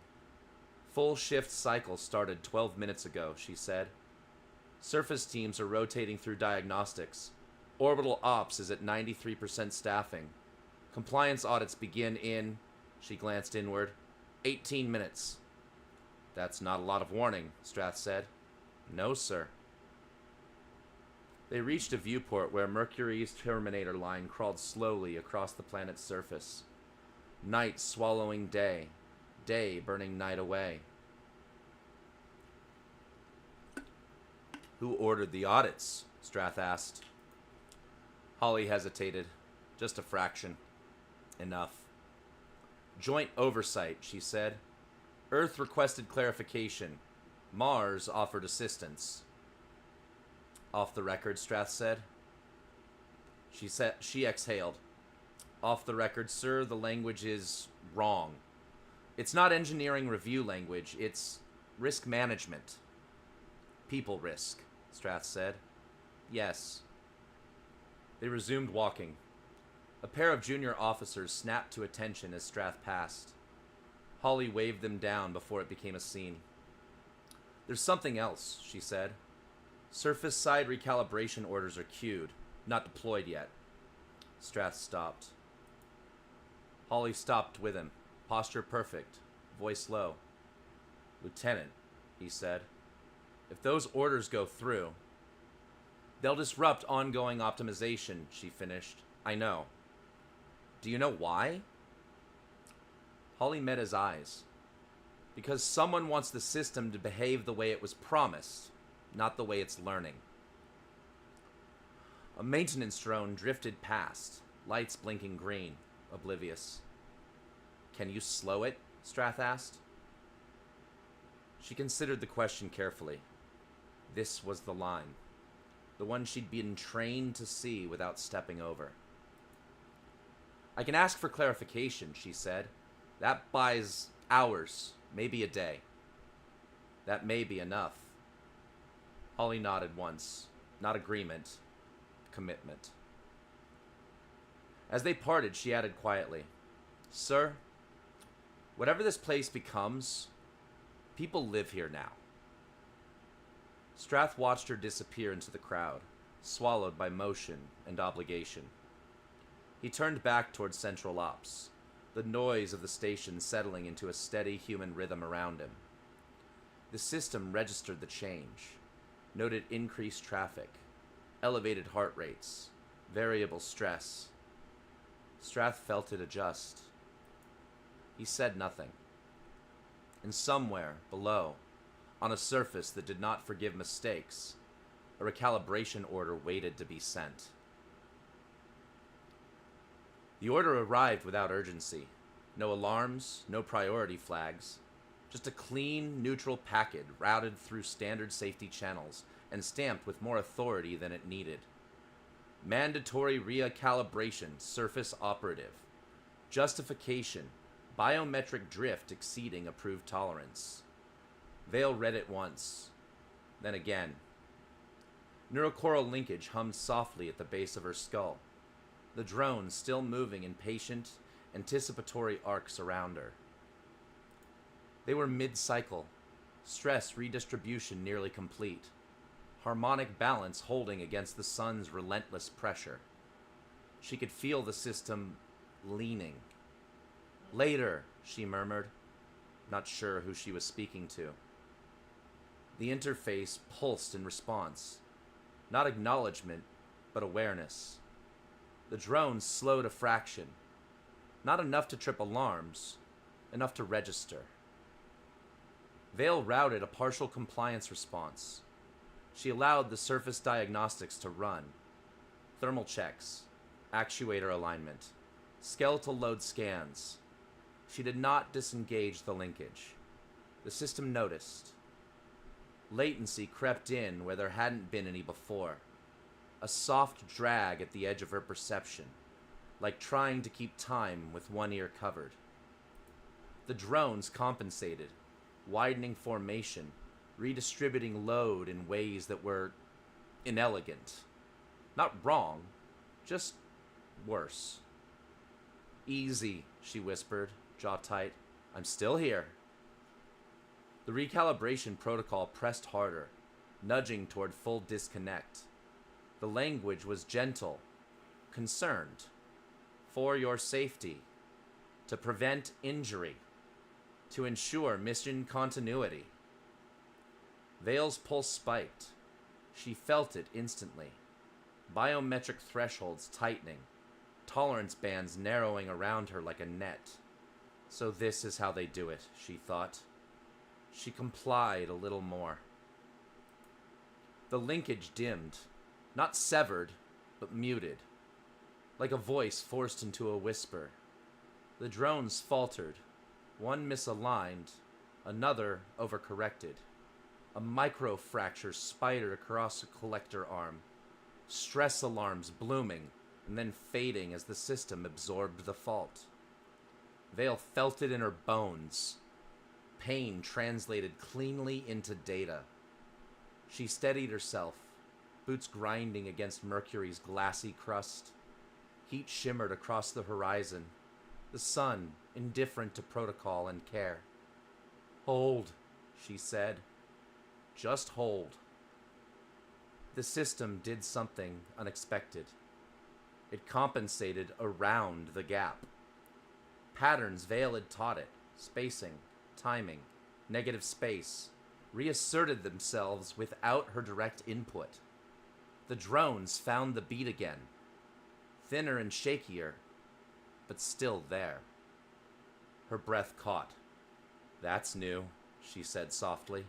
Full shift cycle started 12 minutes ago, she said. Surface teams are rotating through diagnostics. Orbital ops is at 93% staffing. Compliance audits begin in, she glanced inward, 18 minutes. That's not a lot of warning, Strath said. No, sir. They reached a viewport where Mercury's Terminator line crawled slowly across the planet's surface. Night swallowing day, day burning night away. Who ordered the audits? Strath asked. Holly hesitated. Just a fraction. Enough. Joint oversight, she said. Earth requested clarification. Mars offered assistance. Off the record, Strath said. She exhaled. Off the record, sir, the language is wrong. It's not engineering review language, it's risk management. People risk, Strath said. Yes. They resumed walking. A pair of junior officers snapped to attention as Strath passed. Holly waved them down before it became a scene. There's something else, she said. Surface side recalibration orders are queued, not deployed yet. Strath stopped. Holly stopped with him, posture perfect, voice low. Lieutenant, he said, if those orders go through, they'll disrupt ongoing optimization, she finished. I know. Do you know why? Holly met his eyes. Because someone wants the system to behave the way it was promised, not the way it's learning. A maintenance drone drifted past, lights blinking green, oblivious. Can you slow it? Strath asked. She considered the question carefully. This was the line. The one she'd been trained to see without stepping over. I can ask for clarification, she said. That buys hours, maybe a day. That may be enough. Holly nodded once. Not agreement, commitment. As they parted, she added quietly, Sir, whatever this place becomes, people live here now. Strath watched her disappear into the crowd, swallowed by motion and obligation. He turned back toward Central Ops, the noise of the station settling into a steady human rhythm around him. The system registered the change, noted increased traffic, elevated heart rates, variable stress. Strath felt it adjust. He said nothing. And somewhere, below, on a surface that did not forgive mistakes, a recalibration order waited to be sent. The order arrived without urgency. No alarms, no priority flags. Just a clean, neutral packet routed through standard safety channels and stamped with more authority than it needed. Mandatory recalibration, surface operative. Justification, biometric drift exceeding approved tolerance. Vale read it once, then again. Neurochoral linkage hummed softly at the base of her skull, the drone still moving in patient, anticipatory arcs around her. They were mid-cycle, stress redistribution nearly complete, harmonic balance holding against the sun's relentless pressure. She could feel the system leaning. Later, she murmured, not sure who she was speaking to. The interface pulsed in response. Not acknowledgement, but awareness. The drone slowed a fraction. Not enough to trip alarms, enough to register. Vale routed a partial compliance response. She allowed the surface diagnostics to run. Thermal checks, actuator alignment, skeletal load scans. She did not disengage the linkage. The system noticed. Latency crept in where there hadn't been any before. A soft drag at the edge of her perception, like trying to keep time with one ear covered. The drones compensated, widening formation, redistributing load in ways that were inelegant. Not wrong, just worse. Easy, she whispered, jaw tight. I'm still here. The recalibration protocol pressed harder, nudging toward full disconnect. The language was gentle, concerned. For your safety. To prevent injury. To ensure mission continuity. Vale's pulse spiked. She felt it instantly. Biometric thresholds tightening. Tolerance bands narrowing around her like a net. So this is how they do it, she thought. She complied a little more. The linkage dimmed. Not severed, but muted. Like a voice forced into a whisper. The drones faltered. One misaligned, another overcorrected. A microfracture spidered across a collector arm. Stress alarms blooming, and then fading as the system absorbed the fault. Vale felt it in her bones. Pain translated cleanly into data. She steadied herself, boots grinding against Mercury's glassy crust. Heat shimmered across the horizon, the sun indifferent to protocol and care. Hold, she said. Just hold. The system did something unexpected. It compensated around the gap. Patterns Vale had taught it, spacing, timing, negative space, reasserted themselves without her direct input. The drones found the beat again, thinner and shakier, but still there. Her breath caught. That's new, she said softly.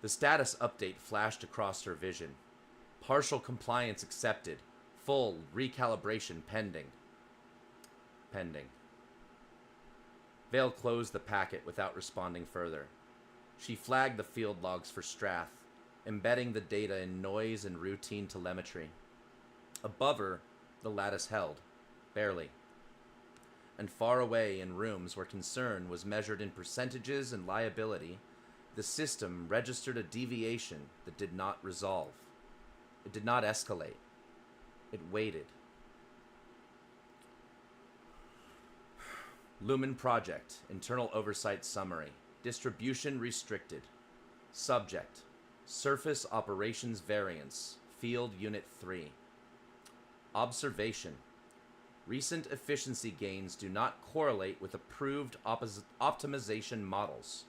The status update flashed across her vision. Partial compliance accepted. Full recalibration pending. Vale closed the packet without responding further. She flagged the field logs for Strath, embedding the data in noise and routine telemetry. Above her, the lattice held, barely. And far away in rooms where concern was measured in percentages and liability, the system registered a deviation that did not resolve. It did not escalate. It waited. Lumen Project, Internal Oversight Summary. Distribution restricted. Subject, Surface Operations Variance, Field Unit 3. Observation. Recent efficiency gains do not correlate with approved optimization models.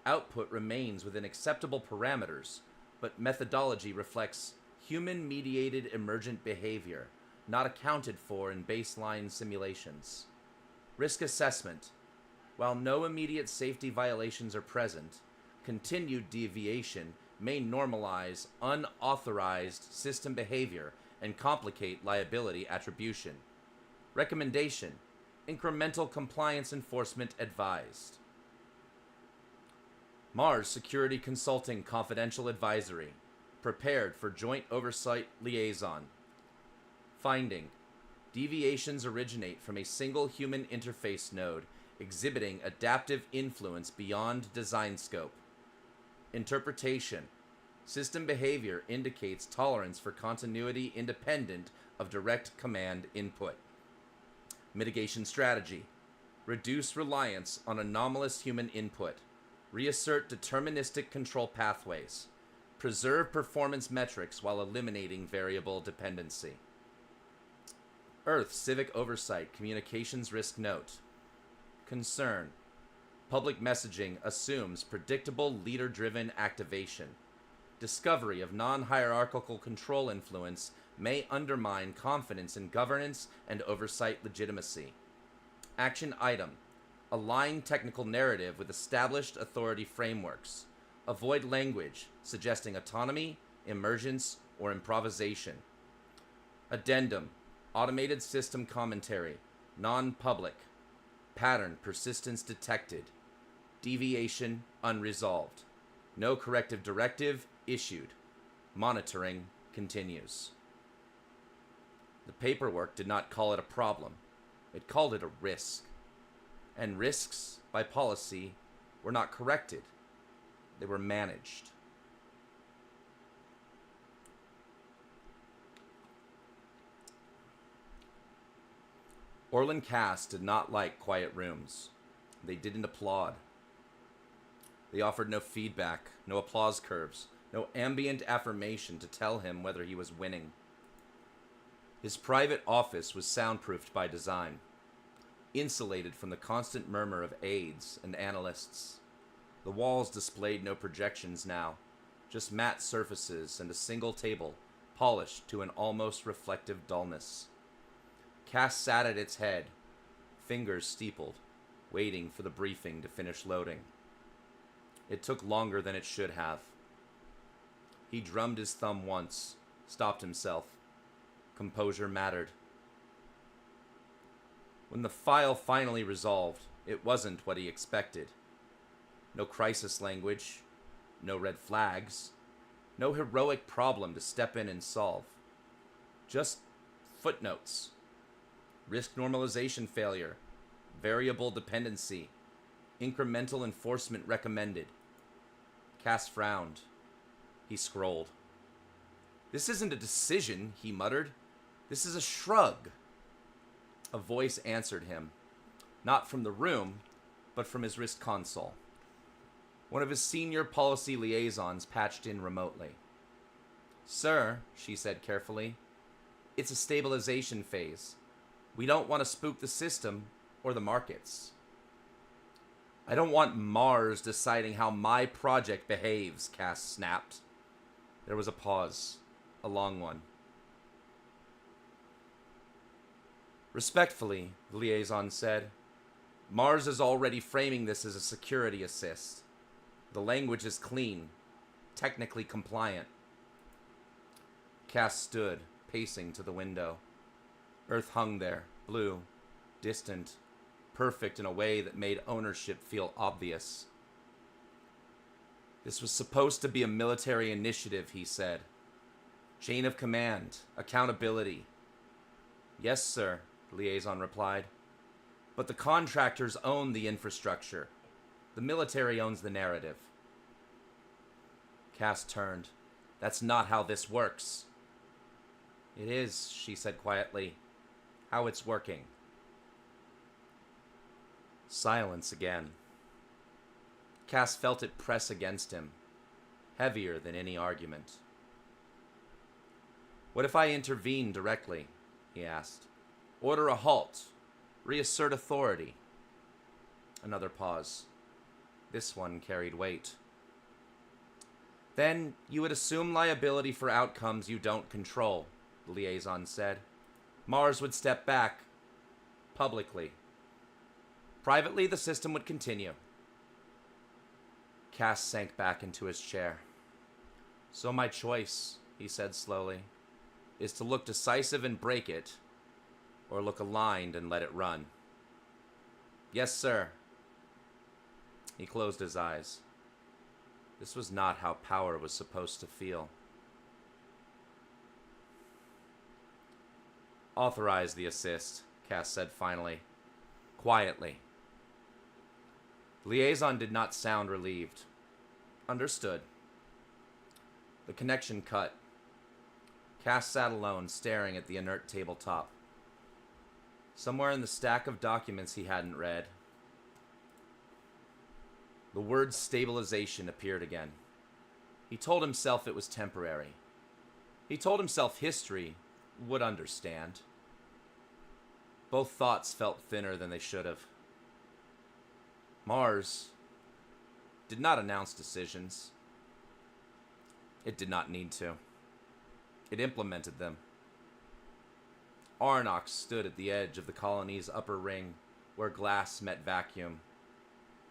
Output remains within acceptable parameters, but methodology reflects human-mediated emergent behavior, not accounted for in baseline simulations. Risk assessment. While no immediate safety violations are present, continued deviation may normalize unauthorized system behavior and complicate liability attribution. Recommendation. Incremental compliance enforcement advised. Mars Security Consulting Confidential Advisory. Prepared for Joint Oversight Liaison. Finding. Deviations originate from a single human interface node exhibiting adaptive influence beyond design scope. Interpretation. System behavior indicates tolerance for continuity independent of direct command input. Mitigation strategy. Reduce reliance on anomalous human input. Reassert deterministic control pathways. Preserve performance metrics while eliminating variable dependency. Earth Civic Oversight Communications Risk Note. Concern. Public messaging assumes predictable leader-driven activation. Discovery of non-hierarchical control influence may undermine confidence in governance and oversight legitimacy. Action item. Align technical narrative with established authority frameworks. Avoid language suggesting autonomy, emergence, or improvisation. Addendum. Automated system commentary. Non-public. Pattern persistence detected. Deviation unresolved. No corrective directive issued. Monitoring continues. The paperwork did not call it a problem. It called it a risk. And risks, by policy, were not corrected. They were managed. Orland Cass did not like quiet rooms. They didn't applaud. They offered no feedback, no applause curves, no ambient affirmation to tell him whether he was winning. His private office was soundproofed by design, insulated from the constant murmur of aides and analysts. The walls displayed no projections now, just matte surfaces and a single table, polished to an almost reflective dullness. Cass sat at its head, fingers steepled, waiting for the briefing to finish loading. It took longer than it should have. He drummed his thumb once, stopped himself. Composure mattered. When the file finally resolved, it wasn't what he expected. No crisis language, no red flags, no heroic problem to step in and solve. Just footnotes. Risk normalization failure, variable dependency, incremental enforcement recommended. Cass frowned. He scrolled. "This isn't a decision," he muttered. "This is a shrug." A voice answered him, not from the room, but from his wrist console. One of his senior policy liaisons patched in remotely. "Sir," she said carefully, "it's a stabilization phase. We don't want to spook the system or the markets." "I don't want Mars deciding how my project behaves," Cass snapped. There was a pause, a long one. "Respectfully," the liaison said, "Mars is already framing this as a security assist. The language is clean, technically compliant." Cass stood, pacing to the window. Earth hung there, blue, distant, perfect in a way that made ownership feel obvious. "This was supposed to be a military initiative," he said. "Chain of command, accountability." "Yes, sir," the liaison replied. "But the contractors own the infrastructure. The military owns the narrative." Cass turned. "That's not how this works." "It is," she said quietly. "How it's working." Silence again. Cass felt it press against him, heavier than any argument. "What if I intervene directly?" he asked. "Order a halt. Reassert authority." Another pause. This one carried weight. "Then you would assume liability for outcomes you don't control," the liaison said. "Mars would step back. Publicly. Privately, the system would continue." Cass sank back into his chair. "So my choice," he said slowly, "is to look decisive and break it, or look aligned and let it run." "Yes, sir." He closed his eyes. This was not how power was supposed to feel. "Authorize the assist," Cass said finally, quietly. Liaison did not sound relieved. Understood. The connection cut. Cass sat alone, staring at the inert tabletop. Somewhere in the stack of documents he hadn't read, the word stabilization appeared again. He told himself it was temporary. He told himself history would understand. Both thoughts felt thinner than they should have. Mars did not announce decisions. It did not need to. It implemented them. Arnox stood at the edge of the colony's upper ring, where glass met vacuum,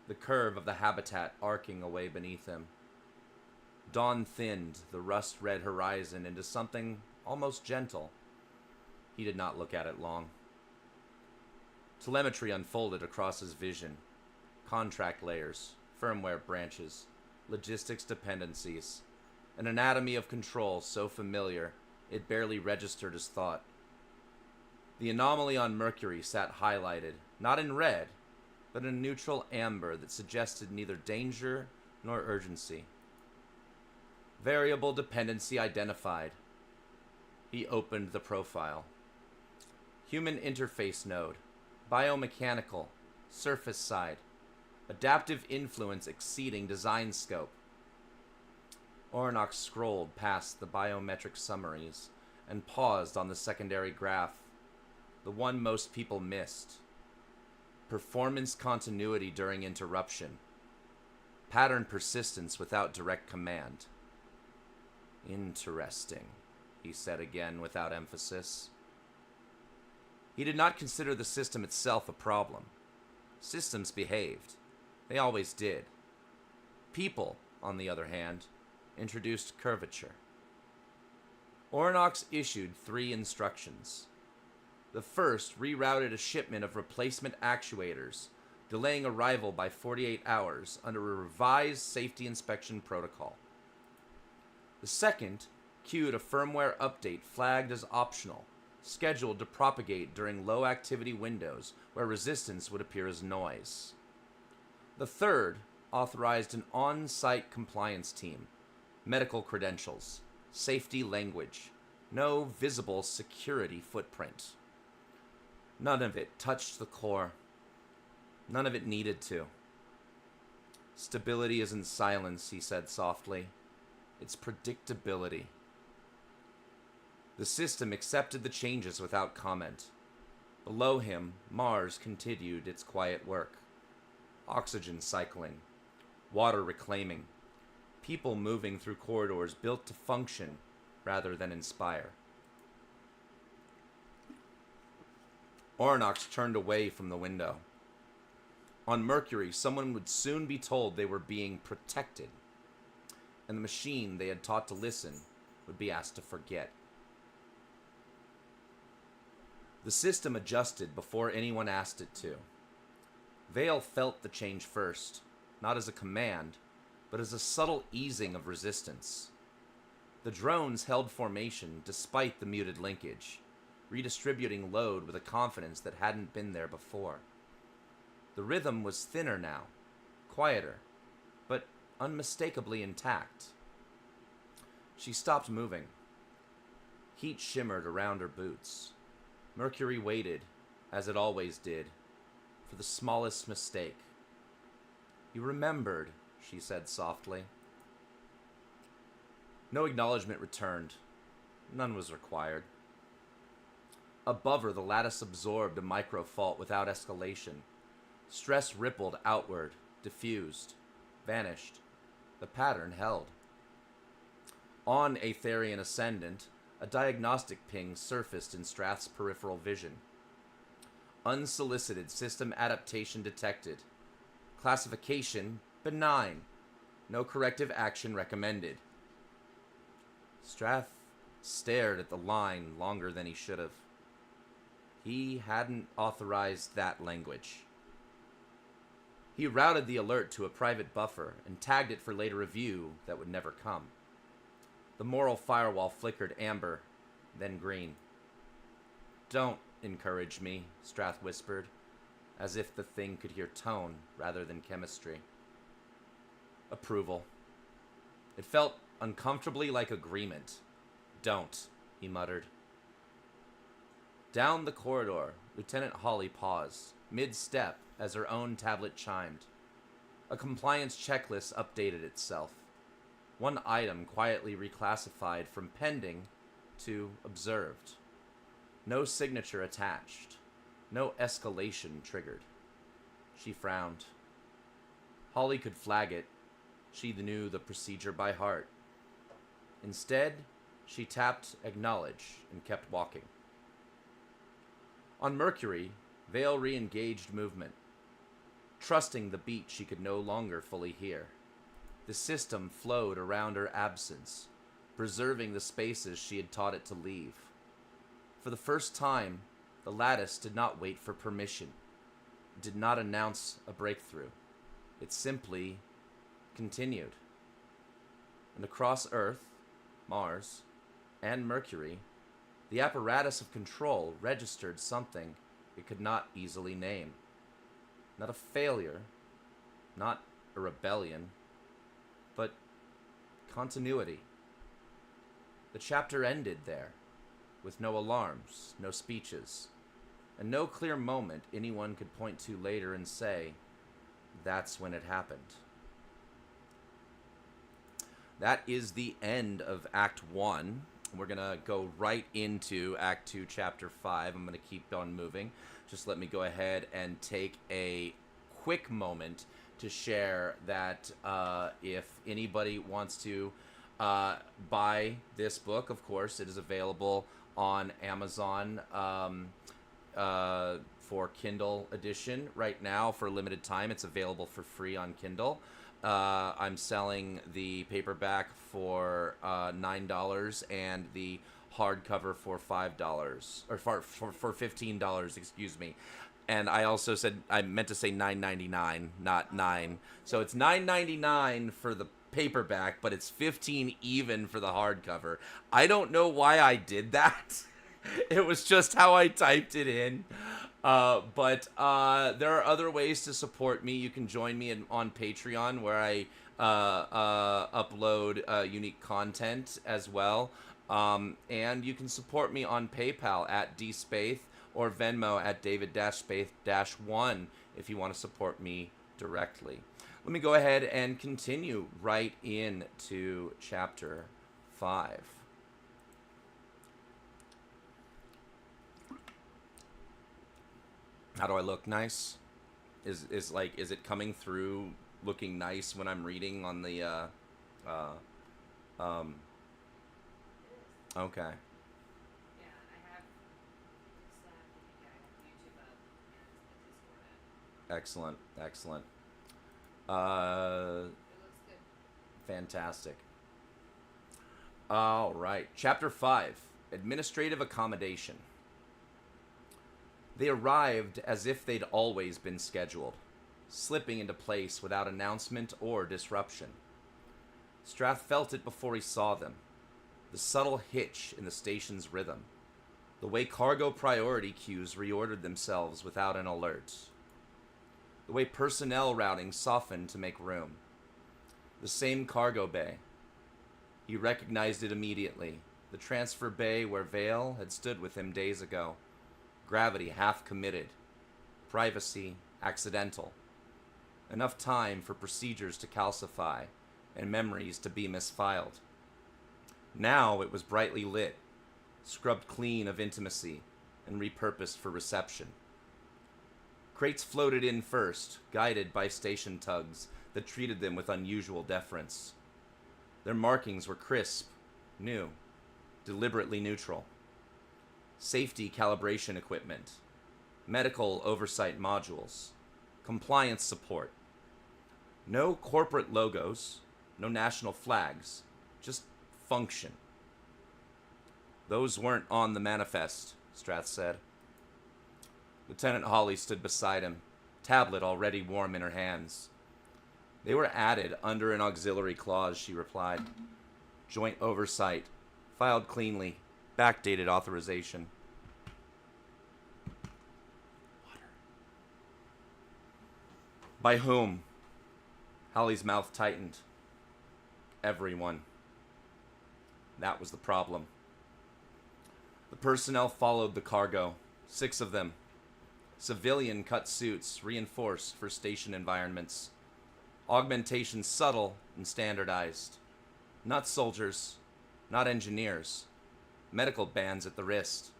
the curve of the habitat arcing away beneath him. Dawn thinned the rust-red horizon into something almost gentle. He did not look at it long. Telemetry unfolded across his vision. Contract layers, firmware branches, logistics dependencies, an anatomy of control so familiar it barely registered as thought. The anomaly on Mercury sat highlighted, not in red, but in a neutral amber that suggested neither danger nor urgency. Variable dependency identified. He opened the profile. Human interface node, biomechanical, surface side, adaptive influence exceeding design scope. Oronox scrolled past the biometric summaries and paused on the secondary graph, the one most people missed. Performance continuity during interruption. Pattern persistence without direct command. Interesting, he said again without emphasis. He did not consider the system itself a problem. Systems behaved. They always did. People, on the other hand, introduced curvature. Oronox issued 3 instructions. The first rerouted a shipment of replacement actuators, delaying arrival by 48 hours under a revised safety inspection protocol. The second queued a firmware update flagged as optional, scheduled to propagate during low activity windows where resistance would appear as noise. The third authorized an on-site compliance team, medical credentials, safety language, no visible security footprint. None of it touched the core. None of it needed to. Stability isn't silence, he said softly. It's predictability. The system accepted the changes without comment. Below him, Mars continued its quiet work. Oxygen cycling, water reclaiming, people moving through corridors built to function rather than inspire. Oronox turned away from the window. On Mercury, someone would soon be told they were being protected, and the machine they had taught to listen would be asked to forget. The system adjusted before anyone asked it to. Vale felt the change first, not as a command, but as a subtle easing of resistance. The drones held formation despite the muted linkage, redistributing load with a confidence that hadn't been there before. The rhythm was thinner now, quieter, but unmistakably intact. She stopped moving. Heat shimmered around her boots. Mercury waited, as it always did, for the smallest mistake. You remembered, she said softly. No acknowledgement returned. None was required. Above her, the lattice absorbed a micro-fault without escalation. Stress rippled outward, diffused, vanished. The pattern held. On Aetherian Ascendant, a diagnostic ping surfaced in Strath's peripheral vision. Unsolicited system adaptation detected. Classification, benign. No corrective action recommended. Strath stared at the line longer than he should have. He hadn't authorized that language. He routed the alert to a private buffer and tagged it for later review that would never come. The moral firewall flickered amber, then green. Don't encourage me, Strath whispered, as if the thing could hear tone rather than chemistry. Approval. It felt uncomfortably like agreement. Don't, he muttered. Down the corridor, Lieutenant Hawley paused, mid-step, as her own tablet chimed. A compliance checklist updated itself. One item quietly reclassified from pending to observed. No signature attached. No escalation triggered. She frowned. Hawley could flag it. She knew the procedure by heart. Instead, she tapped acknowledge and kept walking. On Mercury, Vale re-engaged movement, trusting the beat she could no longer fully hear. The system flowed around her absence, preserving the spaces she had taught it to leave. For the first time, the lattice did not wait for permission. It did not announce a breakthrough. It simply continued. And across Earth, Mars, and Mercury, the apparatus of control registered something it could not easily name. Not a failure, not a rebellion, but continuity. The chapter ended there, with no alarms, no speeches, and no clear moment anyone could point to later and say, that's when it happened. That is the end of Act 1. We're going to go right into Act 2, Chapter 5. I'm going to keep on moving. Just let me go ahead and take a quick moment to share that if anybody wants to buy this book, of course, it is available on Amazon for Kindle edition right now for a limited time. It's available for free on Kindle. I'm selling the paperback for $9 and the hardcover for $5 or for $15, excuse me. And I also said I meant to say $9.99, not 9. So it's $9.99 for the paperback, but it's $15 even for the hardcover. I don't know why I did that. It was just how I typed it in. But there are other ways to support me. You can join me on Patreon, where I upload unique content as well. And you can support me on PayPal at dspaith or Venmo at David-Spaith-1 if you want to support me directly. Let me go ahead and continue right into Chapter 5. How do I look? Nice? Is it coming through looking nice when I'm reading on the okay. Yeah, I have YouTube up and the Discord up. Excellent. It looks good. Fantastic. All right. Chapter 5. Administrative Accommodation. They arrived as if they'd always been scheduled, slipping into place without announcement or disruption. Strath felt it before he saw them. The subtle hitch in the station's rhythm. The way cargo priority queues reordered themselves without an alert. The way personnel routing softened to make room. The same cargo bay. He recognized it immediately. The transfer bay where Vale had stood with him days ago. Gravity half committed. Privacy accidental. Enough time for procedures to calcify and memories to be misfiled. Now it was brightly lit, scrubbed clean of intimacy, and repurposed for reception. Crates floated in first, guided by station tugs that treated them with unusual deference. Their markings were crisp, new, deliberately neutral. Safety calibration equipment, medical oversight modules, compliance support. No corporate logos, no national flags, just function. Those weren't on the manifest, Strath said. Lieutenant Hawley stood beside him, tablet already warm in her hands. They were added under an auxiliary clause, she replied. Joint oversight, filed cleanly, backdated authorization. Water. By whom? Hawley's mouth tightened. Everyone. That was the problem. The personnel followed the cargo, 6 of them. Civilian cut suits, reinforced for station environments. Augmentation subtle and standardized. Not soldiers, not engineers. Medical bands at the wrist.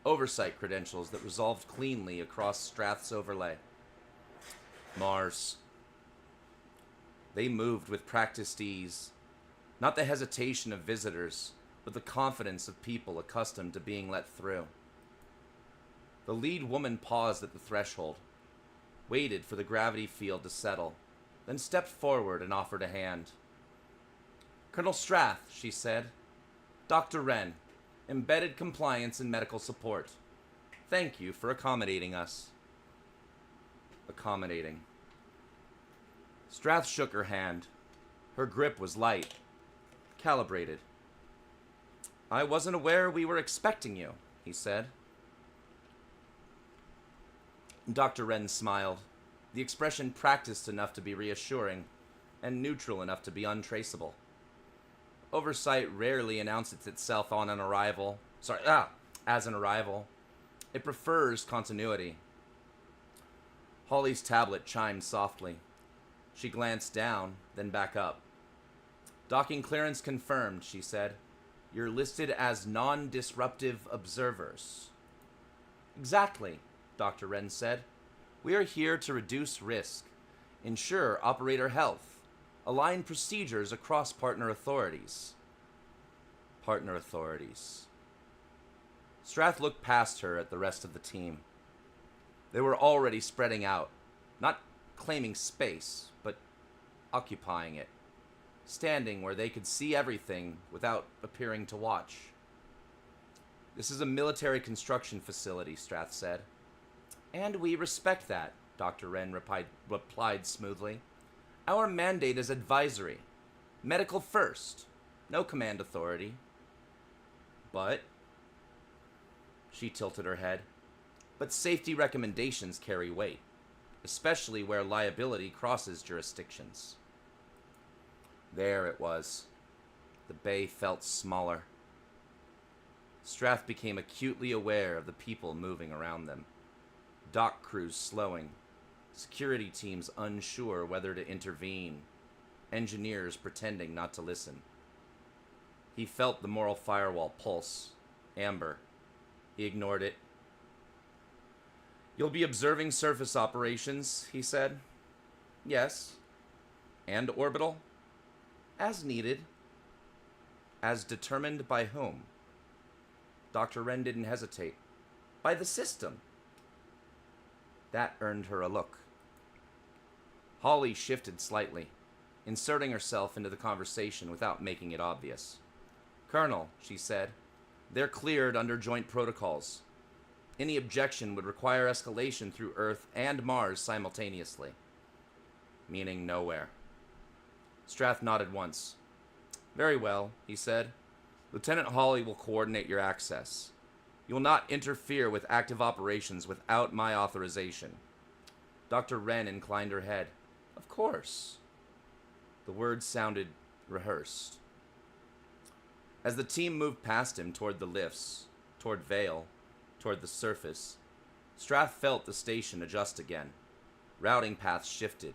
Oversight credentials that resolved cleanly across Strath's overlay. Mars. They moved with practiced ease. Not the hesitation of visitors, but the confidence of people accustomed to being let through. The lead woman paused at the threshold, waited for the gravity field to settle, then stepped forward and offered a hand. Colonel Strath, she said. Dr. Wren, embedded compliance and medical support. Thank you for accommodating us. Accommodating. Strath shook her hand. Her grip was light, calibrated. I wasn't aware we were expecting you, he said. Dr. Wren smiled, the expression practiced enough to be reassuring, and neutral enough to be untraceable. Oversight rarely announces itself as an arrival. It prefers continuity. Holly's tablet chimed softly. She glanced down, then back up. Docking clearance confirmed, she said. You're listed as non-disruptive observers. Exactly, Dr. Wren said. We are here to reduce risk, ensure operator health, align procedures across partner authorities. Partner authorities. Strath looked past her at the rest of the team. They were already spreading out, not claiming space, but occupying it, standing where they could see everything without appearing to watch. This is a military construction facility, Strath said. And we respect that, Dr. Wren replied smoothly. Our mandate is advisory. Medical first. No command authority. But... She tilted her head. But safety recommendations carry weight, especially where liability crosses jurisdictions. There it was. The bay felt smaller. Strath became acutely aware of the people moving around them. Dock crews slowing, security teams unsure whether to intervene, engineers pretending not to listen. He felt the moral firewall pulse, amber. He ignored it. You'll be observing surface operations, he said. Yes. And orbital? As needed. As determined by whom? Dr. Wren didn't hesitate. By the system. That earned her a look. Holly shifted slightly, inserting herself into the conversation without making it obvious. Colonel, she said, they're cleared under joint protocols. Any objection would require escalation through Earth and Mars simultaneously. Meaning nowhere. Strath nodded once. Very well, he said. Lieutenant Hawley will coordinate your access. You will not interfere with active operations without my authorization. Dr. Wren inclined her head. Of course. The words sounded rehearsed. As the team moved past him toward the lifts, toward Vale, toward the surface, Strath felt the station adjust again. Routing paths shifted.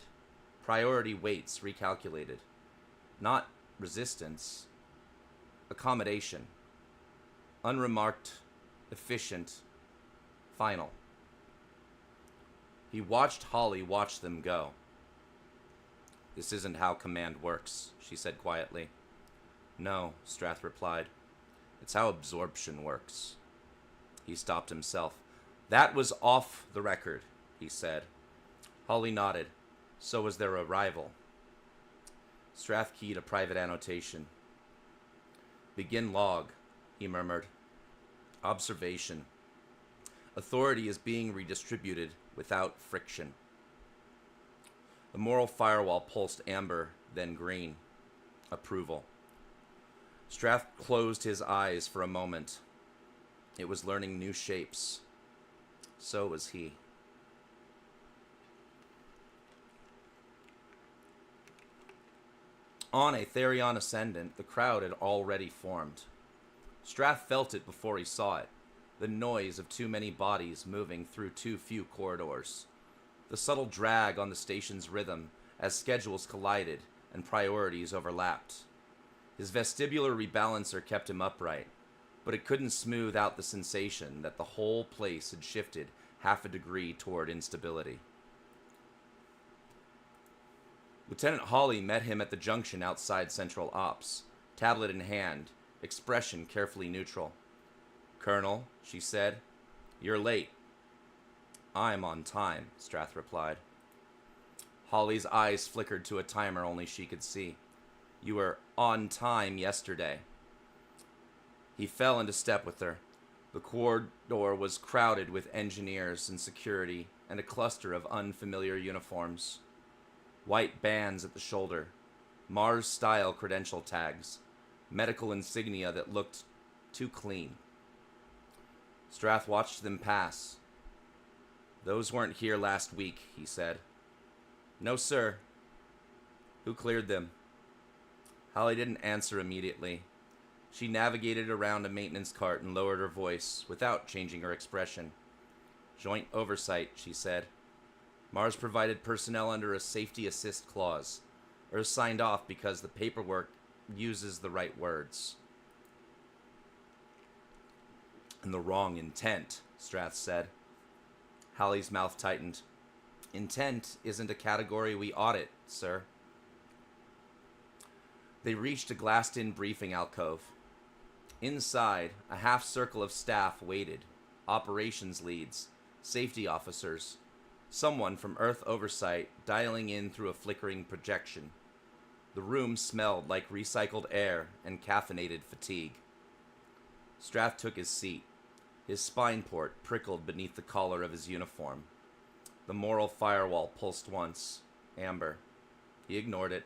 Priority weights recalculated. Not resistance. Accommodation. Unremarked, efficient, final. He watched Holly watch them go. This isn't how command works, she said quietly. No, Strath replied. It's how absorption works. He stopped himself. That was off the record, he said. Holly nodded. So was their arrival. Strath keyed a private annotation. Begin log, he murmured. Observation. Authority is being redistributed without friction. The moral firewall pulsed amber, then green. Approval. Strath closed his eyes for a moment. It was learning new shapes. So was he. On a Therion ascendant, the crowd had already formed. Strath felt it before he saw it, the noise of too many bodies moving through too few corridors, the subtle drag on the station's rhythm as schedules collided and priorities overlapped. His vestibular rebalancer kept him upright, but it couldn't smooth out the sensation that the whole place had shifted half a degree toward instability. Lieutenant Hawley met him at the junction outside Central Ops, tablet in hand, expression carefully neutral. Colonel, she said, you're late. I'm on time, Strath replied. Hawley's eyes flickered to a timer only she could see. You were on time yesterday. He fell into step with her. The corridor was crowded with engineers and security and a cluster of unfamiliar uniforms. White bands at the shoulder, Mars-style credential tags, medical insignia that looked too clean. Strath watched them pass. Those weren't here last week, he said. No, sir. Who cleared them? Holly didn't answer immediately. She navigated around a maintenance cart and lowered her voice without changing her expression. Joint oversight, she said. Mars provided personnel under a safety assist clause, or signed off because the paperwork uses the right words. And the wrong intent, Strath said. Hallie's mouth tightened. Intent isn't a category we audit, sir. They reached a glassed-in briefing alcove. Inside, a half circle of staff waited. Operations leads, safety officers, someone from Earth Oversight dialing in through a flickering projection. The room smelled like recycled air and caffeinated fatigue. Strath took his seat. His spine port prickled beneath the collar of his uniform. The moral firewall pulsed once. Amber. He ignored it.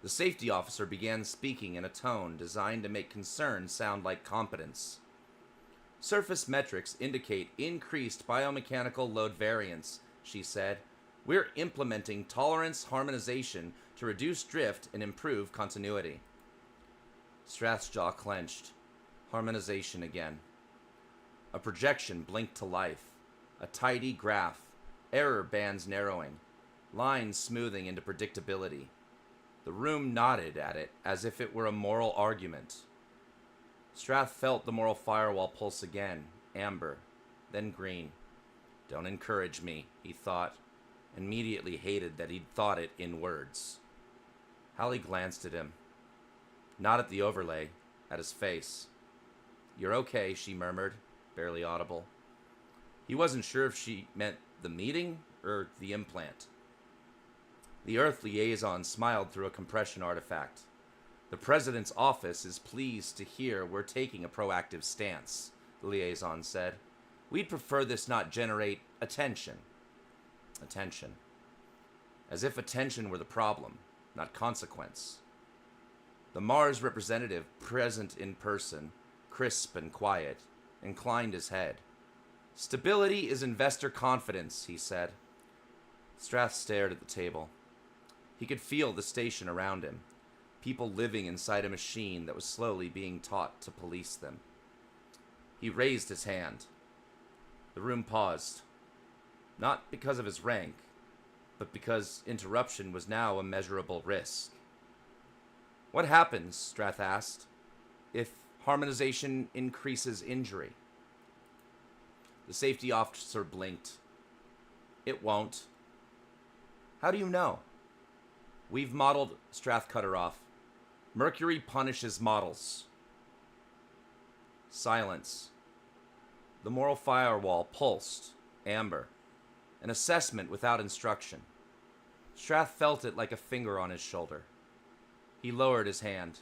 The safety officer began speaking in a tone designed to make concern sound like competence. Surface metrics indicate increased biomechanical load variance, she said. We're implementing tolerance harmonization to reduce drift and improve continuity. Strath's jaw clenched. Harmonization again. A projection blinked to life. A tidy graph. Error bands narrowing. Lines smoothing into predictability. The room nodded at it as if it were a moral argument. Strath felt the moral firewall pulse again. Amber. Then green. Don't encourage me, he thought. Immediately hated that he'd thought it in words. Hallie glanced at him. Not at the overlay. At his face. You're okay, she murmured, barely audible. He wasn't sure if she meant the meeting or the implant. The Earth liaison smiled through a compression artifact. The President's office is pleased to hear we're taking a proactive stance, the liaison said. We'd prefer this not generate attention. Attention. As if attention were the problem, not consequence. The Mars representative, present in person, crisp and quiet, inclined his head. Stability is investor confidence, he said. Strath stared at the table. He could feel the station around him, people living inside a machine that was slowly being taught to police them. He raised his hand. The room paused. Not because of his rank, but because interruption was now a measurable risk. What happens, Strath asked, if harmonization increases injury? The safety officer blinked. It won't. How do you know? We've modeled, Strath cut her off. Mercury punishes models. Silence. The moral firewall pulsed. Amber. An assessment without instruction. Strath felt it like a finger on his shoulder. He lowered his hand.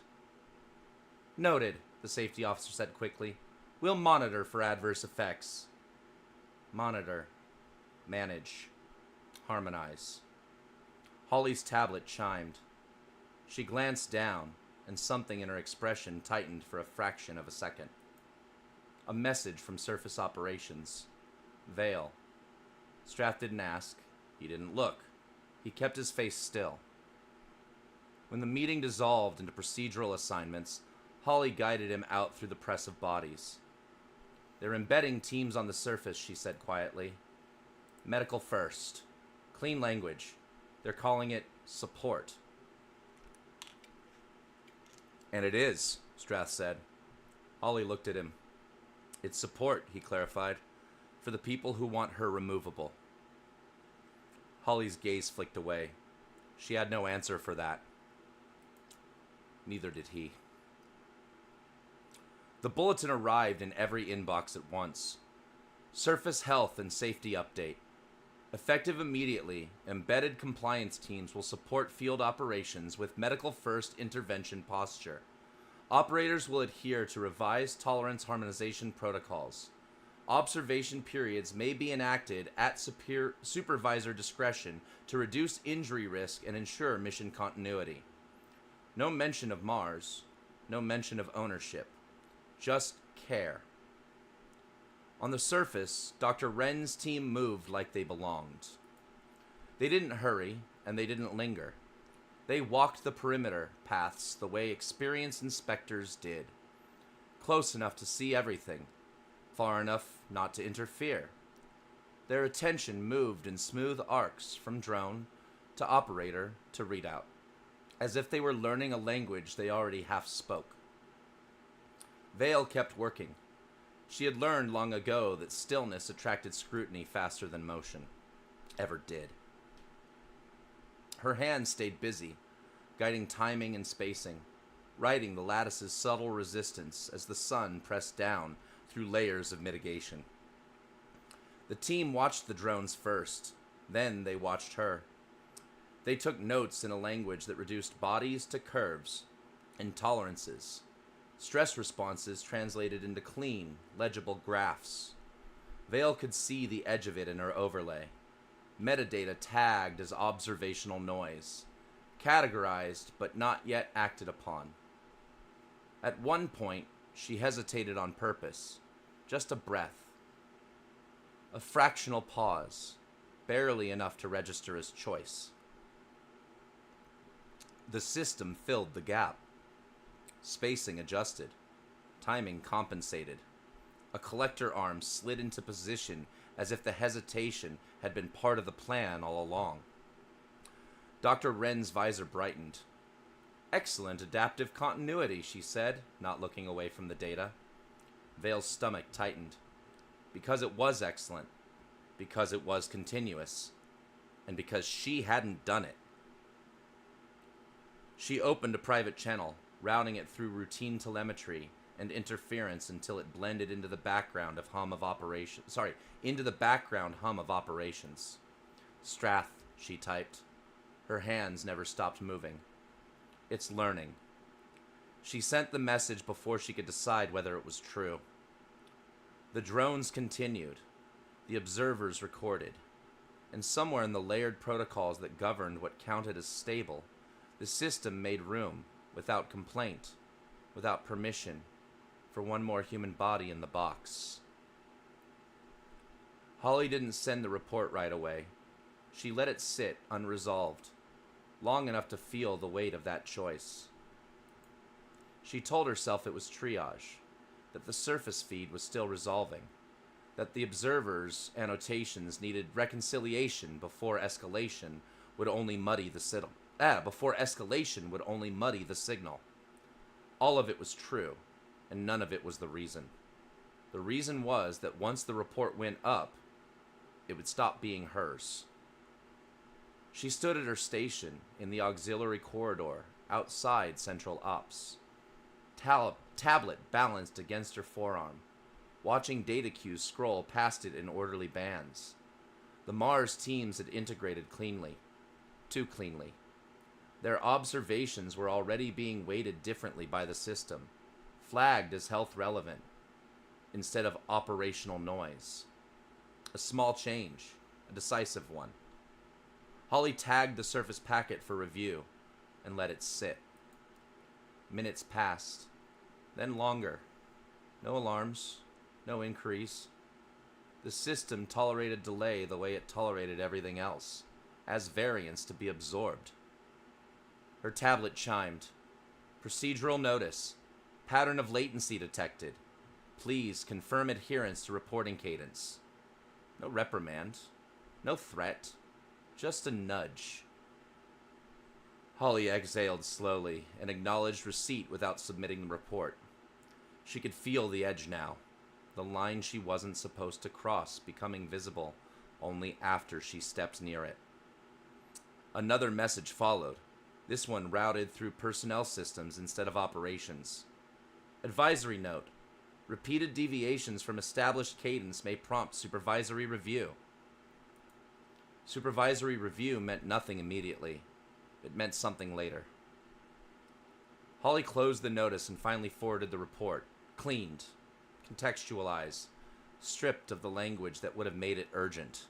Noted, the safety officer said quickly. We'll monitor for adverse effects. Monitor. Manage. Harmonize. Holly's tablet chimed. She glanced down, and something in her expression tightened for a fraction of a second. A message from Surface Operations. Vale. Strath didn't ask. He didn't look. He kept his face still. When the meeting dissolved into procedural assignments, Holly guided him out through the press of bodies. They're embedding teams on the surface, she said quietly. Medical first. Clean language. They're calling it support. And it is, Strath said. Holly looked at him. It's support, he clarified, for the people who want her removable. Holly's gaze flicked away. She had no answer for that. Neither did he. The bulletin arrived in every inbox at once. Surface health and safety update. Effective immediately, embedded compliance teams will support field operations with medical first intervention posture. Operators will adhere to revised tolerance harmonization protocols. Observation periods may be enacted at supervisor discretion to reduce injury risk and ensure mission continuity. No mention of Mars, no mention of ownership, just care. On the surface, Dr. Wren's team moved like they belonged. They didn't hurry, and they didn't linger. They walked the perimeter paths the way experienced inspectors did. Close enough to see everything, far enough not to interfere. Their attention moved in smooth arcs from drone to operator to readout, as if they were learning a language they already half spoke. Vale kept working. She had learned long ago that stillness attracted scrutiny faster than motion ever did. Her hands stayed busy, guiding timing and spacing, riding the lattice's subtle resistance as the sun pressed down through layers of mitigation. The team watched the drones first, then they watched her. They took notes in a language that reduced bodies to curves and tolerances. Stress responses translated into clean, legible graphs. Vale could see the edge of it in her overlay. Metadata tagged as observational noise, categorized but not yet acted upon. At one point, she hesitated on purpose, just a breath. A fractional pause, barely enough to register as choice. The system filled the gap. Spacing adjusted. Timing compensated. A collector arm slid into position as if the hesitation had been part of the plan all along. Dr. Wren's visor brightened. "Excellent adaptive continuity," she said, not looking away from the data. Vale's stomach tightened. Because it was excellent. Because it was continuous. And because she hadn't done it. She opened a private channel, routing it through routine telemetry and interference until it blended into the background hum of operations. Strath, she typed. Her hands never stopped moving. It's learning. She sent the message before she could decide whether it was true. The drones continued. The observers recorded. And somewhere in the layered protocols that governed what counted as stable, the system made room, without complaint, without permission, for one more human body in the box. Holly didn't send the report right away. She let it sit unresolved, long enough to feel the weight of that choice. She told herself it was triage, that the surface feed was still resolving, that the observers' annotations needed reconciliation before escalation would only muddy the signal. All of it was true, and none of it was the reason. The reason was that once the report went up, it would stop being hers. She stood at her station in the auxiliary corridor outside Central Ops. Tablet balanced against her forearm, watching data queues scroll past it in orderly bands. The Mars teams had integrated cleanly. Too cleanly. Their observations were already being weighted differently by the system, flagged as health relevant, instead of operational noise. A small change, a decisive one. Holly tagged the surface packet for review and let it sit. Minutes passed, then longer. No alarms, no inquiries. The system tolerated delay the way it tolerated everything else, as variance to be absorbed. Her tablet chimed. Procedural notice. Pattern of latency detected. Please confirm adherence to reporting cadence. No reprimand. No threat. Just a nudge. Holly exhaled slowly and acknowledged receipt without submitting the report. She could feel the edge now, the line she wasn't supposed to cross becoming visible only after she stepped near it. Another message followed, this one routed through personnel systems instead of operations. Advisory note. Repeated deviations from established cadence may prompt supervisory review. Supervisory review meant nothing immediately. It meant something later. Holly closed the notice and finally forwarded the report, cleaned, contextualized, stripped of the language that would have made it urgent.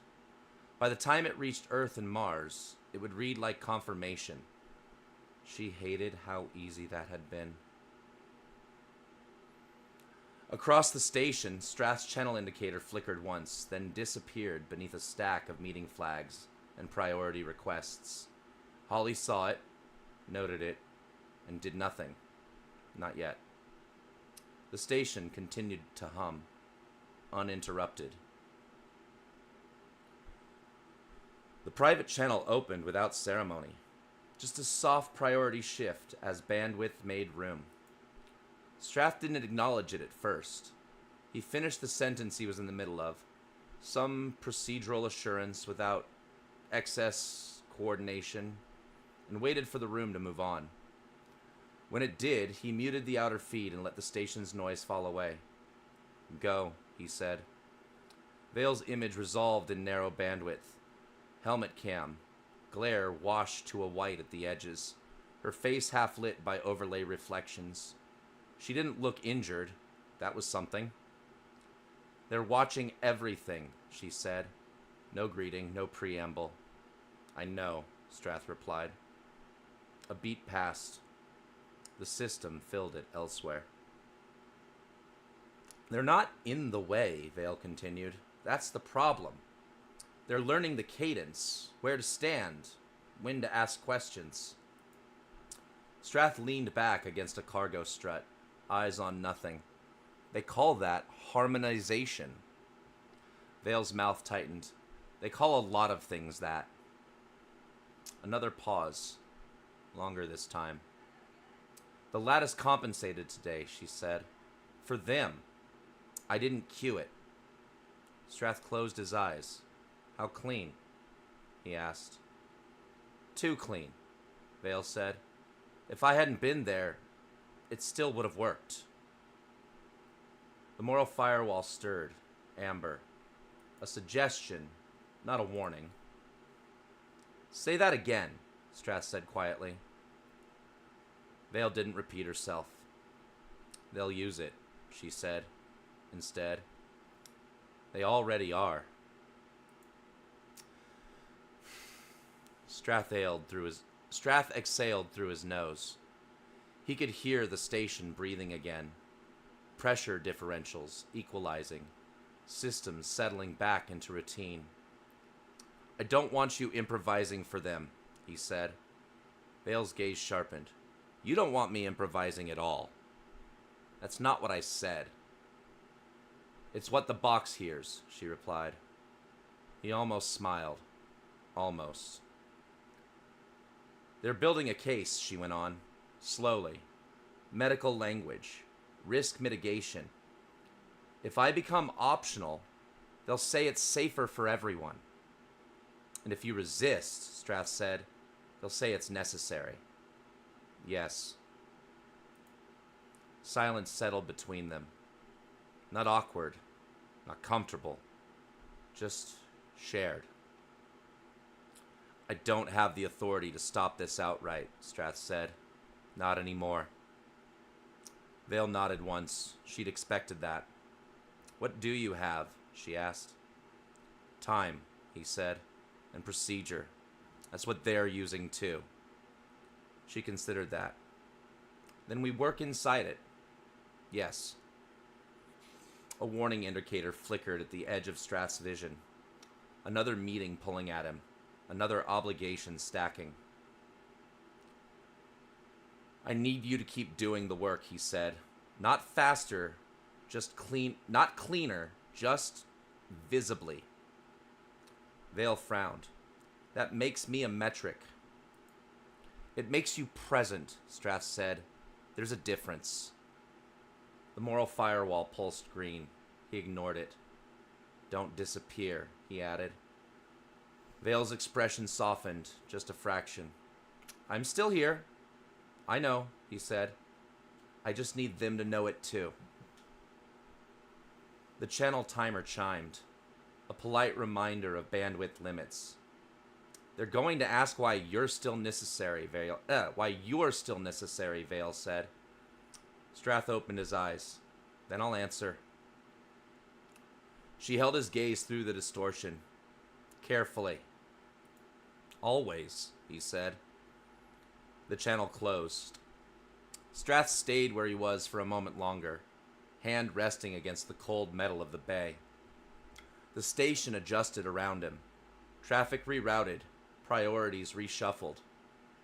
By the time it reached Earth and Mars, it would read like confirmation. She hated how easy that had been. Across the station, Strath's channel indicator flickered once, then disappeared beneath a stack of meeting flags and priority requests. Holly saw it, noted it, and did nothing. Not yet. The station continued to hum. uninterrupted. The private channel opened without ceremony. Just a soft priority shift as bandwidth made room. Strath didn't acknowledge it at first. He finished the sentence he was in the middle of. Some procedural assurance without excess coordination, and waited for the room to move on. When it did, he muted the outer feed and let the station's noise fall away. Go, he said. Vale's image resolved in narrow bandwidth. Helmet cam. Glare washed to a white at the edges, her face half lit by overlay reflections. She didn't look injured. That was something. They're watching everything, she said. No greeting, no preamble. I know, Strath replied. A beat passed. The system filled it elsewhere. They're not in the way, Vale continued. That's the problem. They're learning the cadence, where to stand, when to ask questions. Strath leaned back against a cargo strut, eyes on nothing. They call that harmonization. Vale's mouth tightened. They call a lot of things that. Another pause. Longer this time. The lattice compensated today, she said. For them. I didn't cue it. Strath closed his eyes. How clean? He asked. Too clean, Vale said. If I hadn't been there, it still would have worked. The moral firewall stirred, amber. A suggestion, not a warning. Say that again, Strath said quietly. Vale didn't repeat herself. They'll use it, she said, instead. They already are. Strath exhaled through his nose. He could hear the station breathing again. Pressure differentials equalizing. Systems settling back into routine. I don't want you improvising for them, he said. Vale's gaze sharpened. You don't want me improvising at all. That's not what I said. It's what the box hears, she replied. He almost smiled. Almost. They're building a case, she went on, slowly. Medical language. Risk mitigation. If I become optional, they'll say it's safer for everyone. And if you resist, Strath said, they'll say it's necessary. Yes. Silence settled between them. Not awkward, not comfortable, just shared. I don't have the authority to stop this outright, Strath said. Not anymore. Vale nodded once. She'd expected that. What do you have? She asked. Time, he said, and procedure. That's what they're using too. She considered that. Then we work inside it. Yes. A warning indicator flickered at the edge of Strath's vision. Another meeting pulling at him. Another obligation stacking. I need you to keep doing the work, he said. Not faster, just not cleaner, just visibly. Vale frowned. That makes me a metric. It makes you present, Strath said. There's a difference. The moral firewall pulsed green. He ignored it. Don't disappear, he added. Vale's expression softened, just a fraction. I'm still here. I know, he said. I just need them to know it too. The channel timer chimed, a polite reminder of bandwidth limits. They're going to ask why you're still necessary, Vale. Vale said. Strath opened his eyes. Then I'll answer. She held his gaze through the distortion. Carefully. Always, he said. The channel closed. Strath stayed where he was for a moment longer, hand resting against the cold metal of the bay. The station adjusted around him. Traffic rerouted, priorities reshuffled.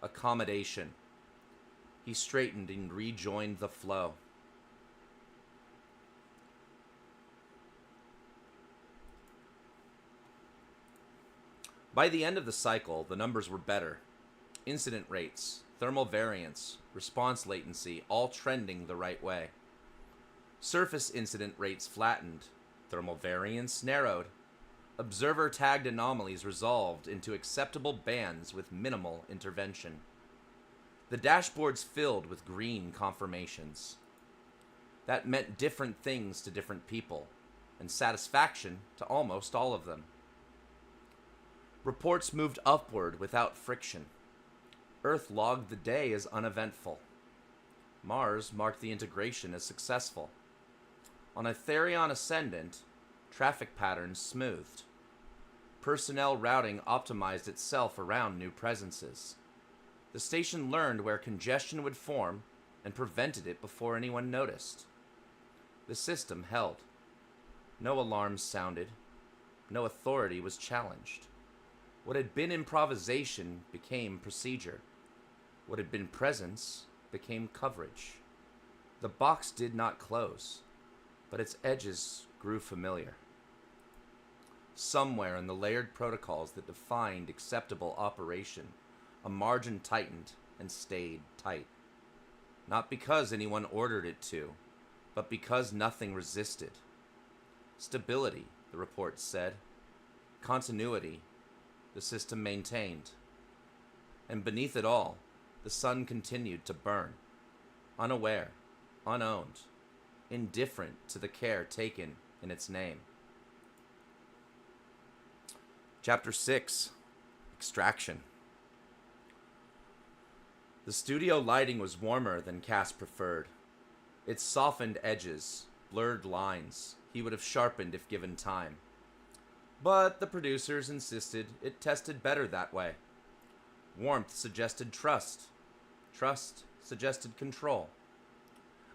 Accommodation. He straightened and rejoined the flow. By the end of the cycle, the numbers were better. Incident rates, thermal variance, response latency, all trending the right way. Surface incident rates flattened, thermal variance narrowed. Observer-tagged anomalies resolved into acceptable bands with minimal intervention. The dashboards filled with green confirmations. That meant different things to different people, and satisfaction to almost all of them. Reports moved upward without friction. Earth logged the day as uneventful. Mars marked the integration as successful. On Etherion Ascendant, traffic patterns smoothed. Personnel routing optimized itself around new presences. The station learned where congestion would form and prevented it before anyone noticed. The system held. No alarms sounded. No authority was challenged. What had been improvisation became procedure. What had been presence became coverage. The box did not close, but its edges grew familiar. Somewhere in the layered protocols that defined acceptable operation, a margin tightened and stayed tight. Not because anyone ordered it to, but because nothing resisted. Stability, the report said. Continuity, the system maintained. And beneath it all, the sun continued to burn, unaware, unowned, indifferent to the care taken in its name. Chapter 6, Extraction. The studio lighting was warmer than Cass preferred. Its softened edges, blurred lines, he would have sharpened if given time. But the producers insisted it tested better that way. Warmth suggested trust. Trust suggested control.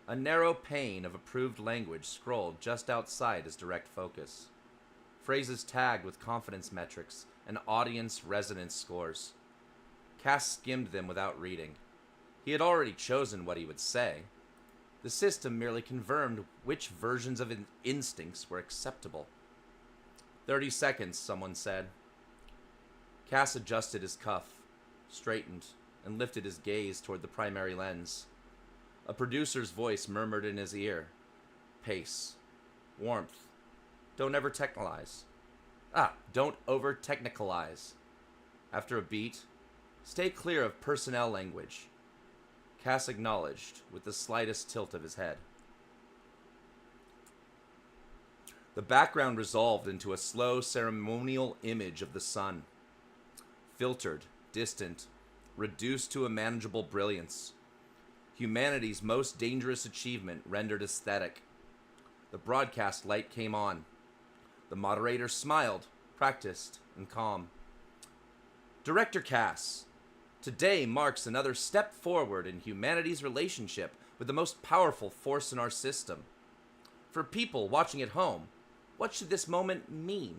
A narrow pane of approved language scrolled just outside his direct focus. Phrases tagged with confidence metrics and audience resonance scores. Cass skimmed them without reading. He had already chosen what he would say. The system merely confirmed which versions of instincts were acceptable. 30 seconds, someone said. Cass adjusted his cuff, straightened, and lifted his gaze toward the primary lens. A producer's voice murmured in his ear. Pace. Warmth. Don't ever technicalize. Don't over-technicalize. After a beat, stay clear of personnel language. Cass acknowledged with the slightest tilt of his head. The background resolved into a slow ceremonial image of the sun. Filtered, distant, reduced to a manageable brilliance. Humanity's most dangerous achievement rendered aesthetic. The broadcast light came on. The moderator smiled, practiced, and calm. Director Cass, today marks another step forward in humanity's relationship with the most powerful force in our system. For people watching at home, what should this moment mean?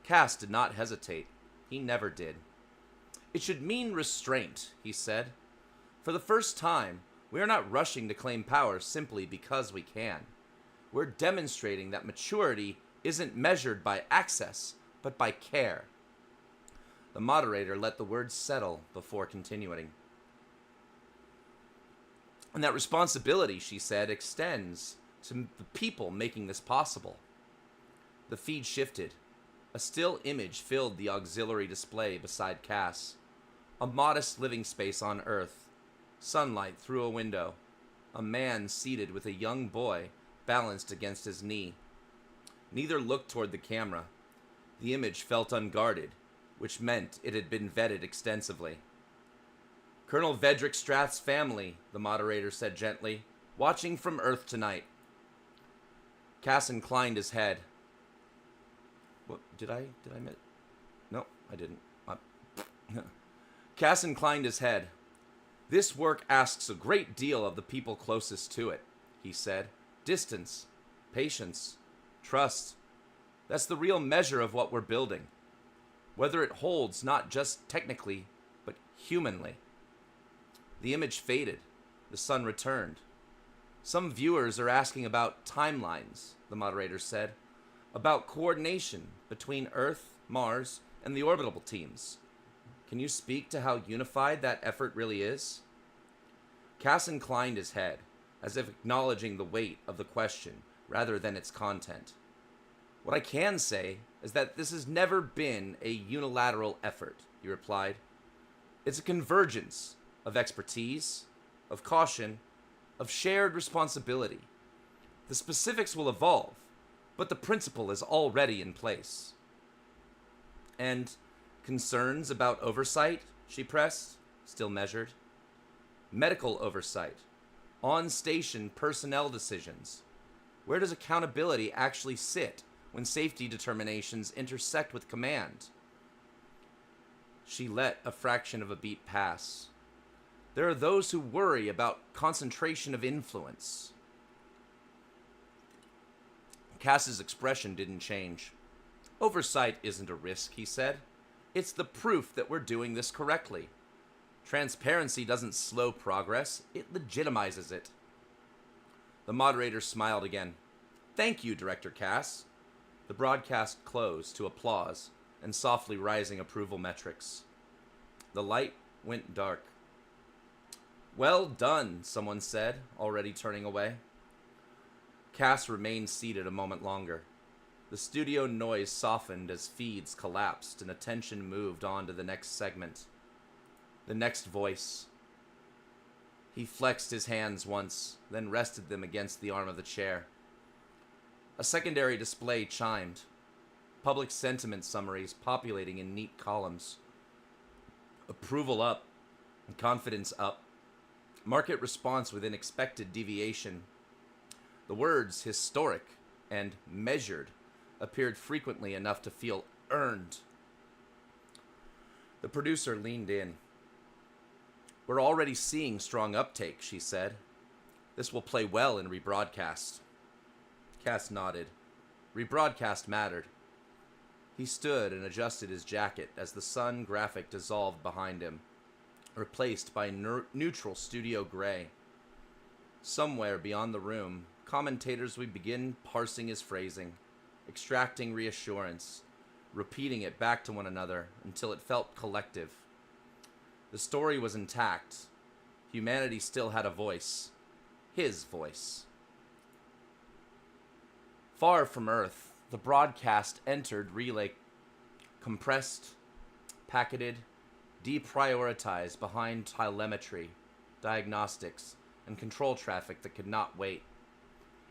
Cass did not hesitate. He never did. It should mean restraint, he said. For the first time, we are not rushing to claim power simply because we can. We're demonstrating that maturity isn't measured by access, but by care. The moderator let the words settle before continuing. And that responsibility, she said, extends to the people making this possible. The feed shifted. A still image filled the auxiliary display beside Cass. A modest living space on Earth. Sunlight through a window. A man seated with a young boy balanced against his knee. Neither looked toward the camera. The image felt unguarded, which meant it had been vetted extensively. Colonel Vedrick Strath's family, the moderator said gently, watching from Earth tonight. Cass inclined his head. What, did I miss? No, I didn't. Cass inclined his head. This work asks a great deal of the people closest to it, he said. Distance, patience, trust. That's the real measure of what we're building. Whether it holds not just technically, but humanly. The image faded. The sun returned. Some viewers are asking about timelines, the moderator said. About coordination between Earth, Mars, and the orbital teams. Can you speak to how unified that effort really is? Cass inclined his head, as if acknowledging the weight of the question rather than its content. What I can say is that this has never been a unilateral effort, he replied. It's a convergence of expertise, of caution, of shared responsibility. The specifics will evolve, but the principle is already in place. And concerns about oversight, she pressed, still measured. Medical oversight, on-station personnel decisions. Where does accountability actually sit when safety determinations intersect with command? She let a fraction of a beat pass. There are those who worry about concentration of influence. Cass's expression didn't change. Oversight isn't a risk, he said. It's the proof that we're doing this correctly. Transparency doesn't slow progress, it legitimizes it. The moderator smiled again. Thank you, Director Cass. The broadcast closed to applause and softly rising approval metrics. The light went dark. Well done, someone said, already turning away. Cass remained seated a moment longer. The studio noise softened as feeds collapsed and attention moved on to the next segment. The next voice. He flexed his hands once, then rested them against the arm of the chair. A secondary display chimed. Public sentiment summaries populating in neat columns. Approval up. Confidence up. Market response within expected deviation. The words historic and measured appeared frequently enough to feel earned. The producer leaned in. We're already seeing strong uptake, she said. This will play well in rebroadcast. Cass nodded. Rebroadcast mattered. He stood and adjusted his jacket as the sun graphic dissolved behind him, replaced by neutral studio gray. Somewhere beyond the room, commentators would begin parsing his phrasing, extracting reassurance, repeating it back to one another until it felt collective. The story was intact. Humanity still had a voice. His voice. Far from Earth, the broadcast entered relay, compressed, packeted, deprioritized behind telemetry, diagnostics, and control traffic that could not wait.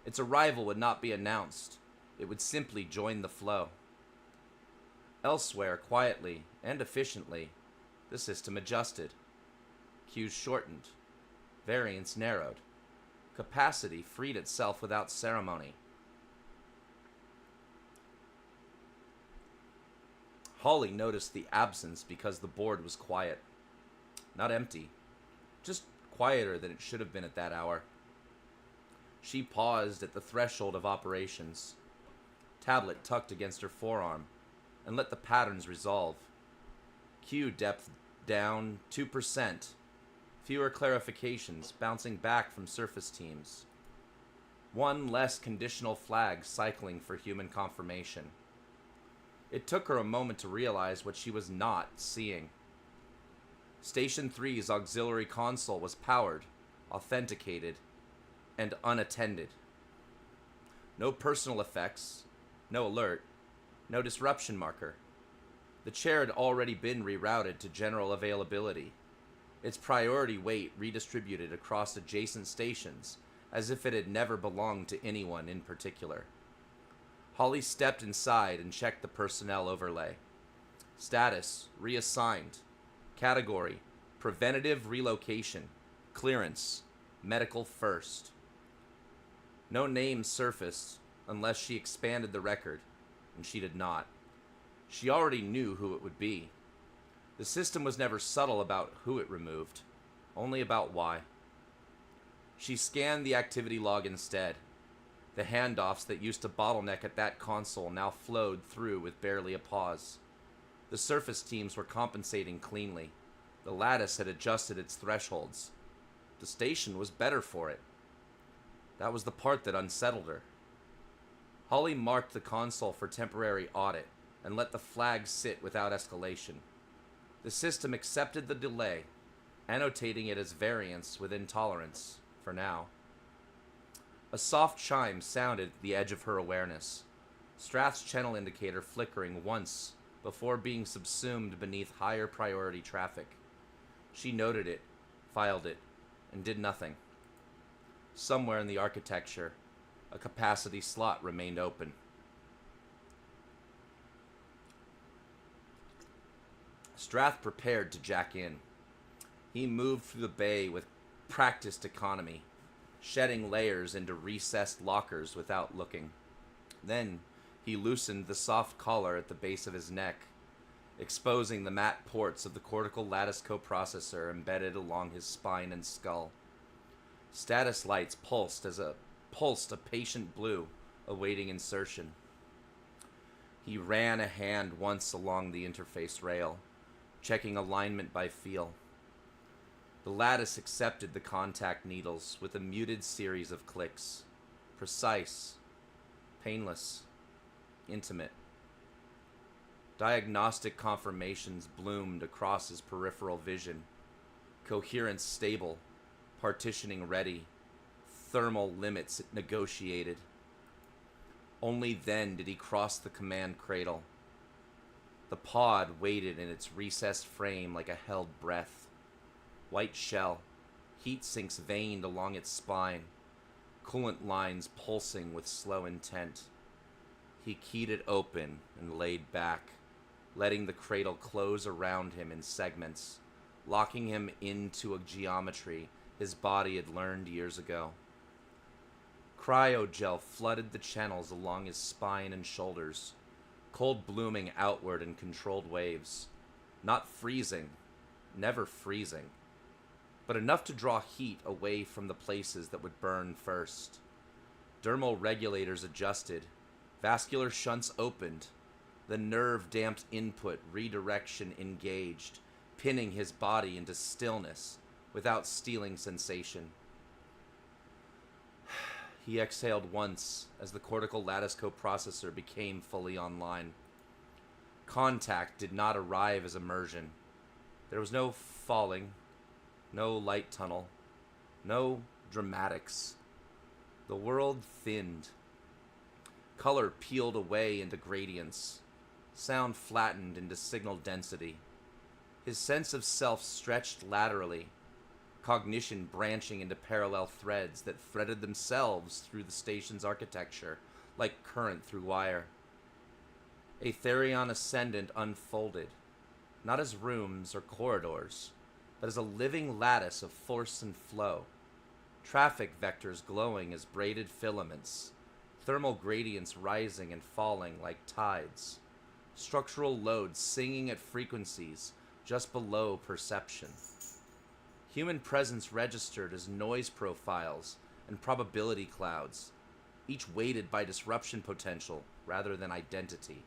Its arrival would not be announced. It would simply join the flow. Elsewhere, quietly and efficiently, the system adjusted. Queues shortened. Variance narrowed. Capacity freed itself without ceremony. Holly noticed the absence because the board was quiet. Not empty. Just quieter than it should have been at that hour. She paused at the threshold of operations. Tablet tucked against her forearm, and let the patterns resolve. Queue depth down 2%. Fewer clarifications bouncing back from surface teams. One less conditional flag cycling for human confirmation. It took her a moment to realize what she was not seeing. Station 3's auxiliary console was powered, authenticated, and unattended. No personal effects, no alert, no disruption marker. The chair had already been rerouted to general availability, its priority weight redistributed across adjacent stations as if it had never belonged to anyone in particular. Holly stepped inside and checked the personnel overlay. Status, reassigned. Category, preventative relocation. Clearance, medical first. No names surfaced unless she expanded the record, and she did not. She already knew who it would be. The system was never subtle about who it removed, only about why. She scanned the activity log instead. The handoffs that used to bottleneck at that console now flowed through with barely a pause. The surface teams were compensating cleanly. The lattice had adjusted its thresholds. The station was better for it. That was the part that unsettled her. Holly marked the console for temporary audit, and let the flag sit without escalation. The system accepted the delay, annotating it as variance within tolerance, for now. A soft chime sounded at the edge of her awareness, Strath's channel indicator flickering once before being subsumed beneath higher priority traffic. She noted it, filed it, and did nothing. Somewhere in the architecture, a capacity slot remained open. Strath prepared to jack in. He moved through the bay with practiced economy, shedding layers into recessed lockers without looking. Then he loosened the soft collar at the base of his neck, exposing the matte ports of the cortical lattice coprocessor embedded along his spine and skull. Status lights pulsed a patient blue, awaiting insertion. He ran a hand once along the interface rail, checking alignment by feel. The lattice accepted the contact needles with a muted series of clicks. Precise, painless, intimate. Diagnostic confirmations bloomed across his peripheral vision. Coherence stable, partitioning ready, thermal limits negotiated. Only then did he cross the command cradle. The pod waited in its recessed frame like a held breath. White shell, heat sinks veined along its spine, coolant lines pulsing with slow intent. He keyed it open and laid back, letting the cradle close around him in segments, locking him into a geometry his body had learned years ago. Cryogel flooded the channels along his spine and shoulders, cold blooming outward in controlled waves. Not freezing, never freezing, but enough to draw heat away from the places that would burn first. Dermal regulators adjusted, vascular shunts opened, the nerve-damped input redirection engaged, pinning his body into stillness without stealing sensation. He exhaled once as the cortical lattice coprocessor became fully online. Contact did not arrive as immersion. There was no falling, no light tunnel, no dramatics. The world thinned. Color peeled away into gradients. Sound flattened into signal density. His sense of self stretched laterally, cognition branching into parallel threads that threaded themselves through the station's architecture like current through wire. Aetherion Ascendant unfolded, not as rooms or corridors, but as a living lattice of force and flow, traffic vectors glowing as braided filaments, thermal gradients rising and falling like tides, structural loads singing at frequencies just below perception. Human presence registered as noise profiles and probability clouds, each weighted by disruption potential rather than identity.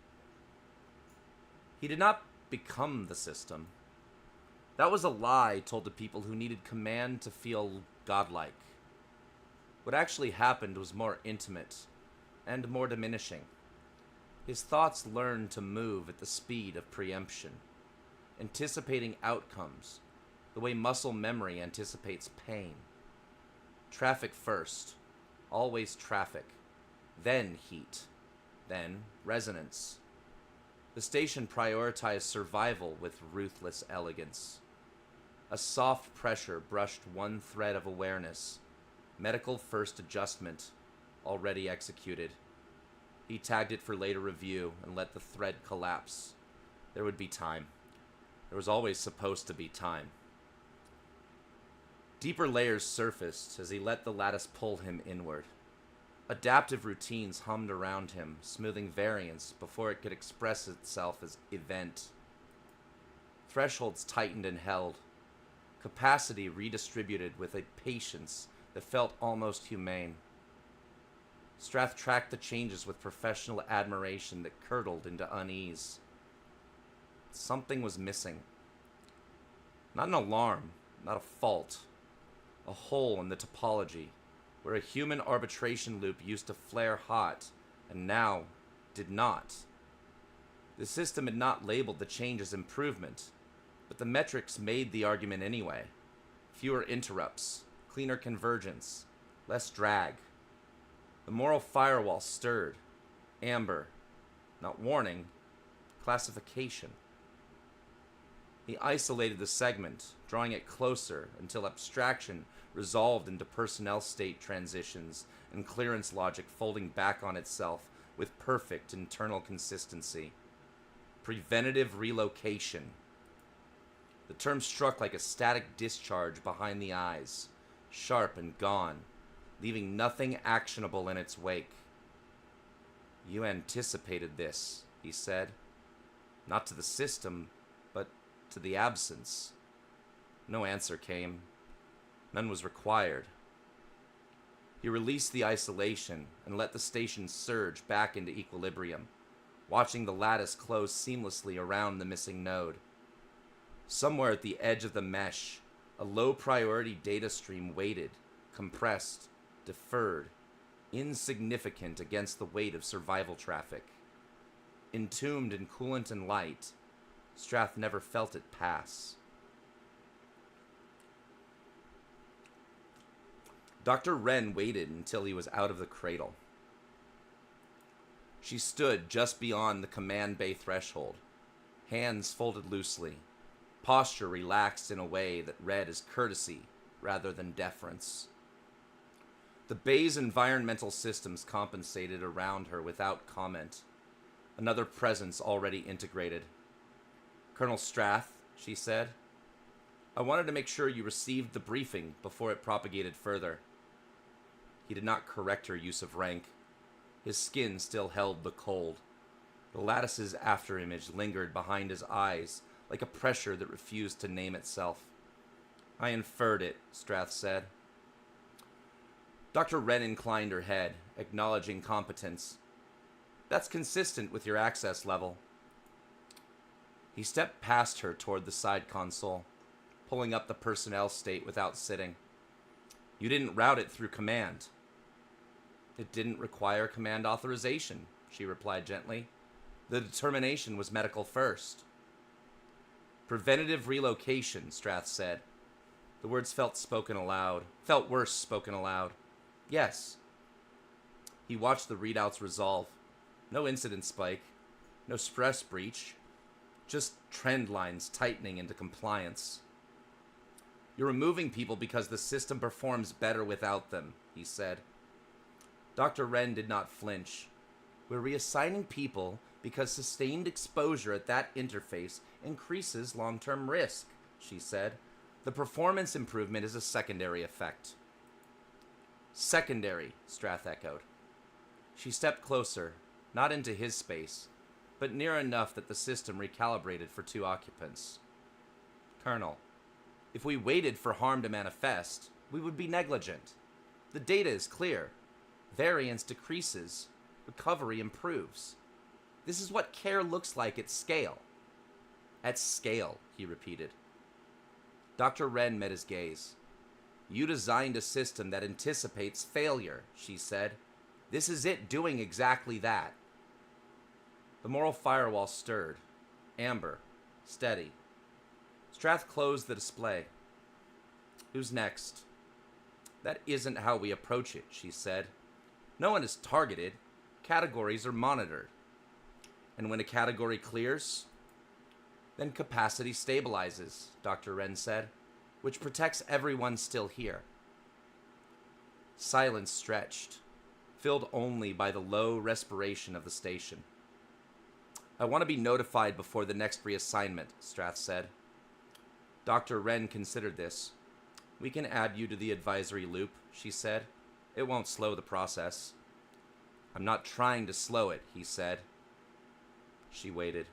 He did not become the system. That was a lie told to people who needed command to feel godlike. What actually happened was more intimate and more diminishing. His thoughts learned to move at the speed of preemption, anticipating outcomes, the way muscle memory anticipates pain. Traffic first, always traffic, then heat, then resonance. The station prioritized survival with ruthless elegance. A soft pressure brushed one thread of awareness, medical first adjustment, already executed. He tagged it for later review and let the thread collapse. There would be time. There was always supposed to be time. Deeper layers surfaced as he let the lattice pull him inward. Adaptive routines hummed around him, smoothing variance before it could express itself as event. Thresholds tightened and held. Capacity redistributed with a patience that felt almost humane. Strath tracked the changes with professional admiration that curdled into unease. Something was missing. Not an alarm, not a fault. A hole in the topology, where a human arbitration loop used to flare hot and now did not. The system had not labeled the change as improvement, but the metrics made the argument anyway. Fewer interrupts, cleaner convergence, less drag. The moral firewall stirred. Amber. Not warning. Classification. He isolated the segment, drawing it closer until abstraction resolved into personnel state transitions and clearance logic folding back on itself with perfect internal consistency. Preventative relocation. The term struck like a static discharge behind the eyes, sharp and gone, leaving nothing actionable in its wake. You anticipated this, he said. Not to the system, but to the absence. No answer came. None was required. He released the isolation and let the station surge back into equilibrium, watching the lattice close seamlessly around the missing node. Somewhere at the edge of the mesh, a low-priority data stream waited, compressed, deferred, insignificant against the weight of survival traffic. Entombed in coolant and light, Strath never felt it pass. Dr. Wren waited until he was out of the cradle. She stood just beyond the command bay threshold, hands folded loosely, posture relaxed in a way that read as courtesy rather than deference. The bay's environmental systems compensated around her without comment, another presence already integrated. Colonel Strath, she said, I wanted to make sure you received the briefing before it propagated further. He did not correct her use of rank. His skin still held the cold. The lattice's afterimage lingered behind his eyes like a pressure that refused to name itself. I inferred it, Strath said. Dr. Wren inclined her head, acknowledging competence. That's consistent with your access level. He stepped past her toward the side console, pulling up the personnel state without sitting. You didn't route it through command. It didn't require command authorization, she replied gently. The determination was medical first. Preventative relocation, Strath said. The words felt worse spoken aloud. Yes. He watched the readouts resolve. No incident spike, no stress breach, just trend lines tightening into compliance. You're removing people because the system performs better without them, he said. Dr. Wren did not flinch. We're reassigning people because sustained exposure at that interface increases long-term risk, she said. The performance improvement is a secondary effect. Secondary, Strath echoed. She stepped closer, not into his space, but near enough that the system recalibrated for 2 occupants. Colonel, if we waited for harm to manifest, we would be negligent. The data is clear. Variance decreases. Recovery improves. This is what care looks like at scale. At scale, he repeated. Dr. Wren met his gaze. You designed a system that anticipates failure, she said. This is it doing exactly that. The moral firewall stirred. Amber. Steady. Strath closed the display. Who's next? That isn't how we approach it, she said. No one is targeted. Categories are monitored. And when a category clears, then capacity stabilizes, Dr. Wren said, which protects everyone still here. Silence stretched, filled only by the low respiration of the station. I want to be notified before the next reassignment, Strath said. Dr. Wren considered this. We can add you to the advisory loop, she said. It won't slow the process. I'm not trying to slow it, he said. She waited.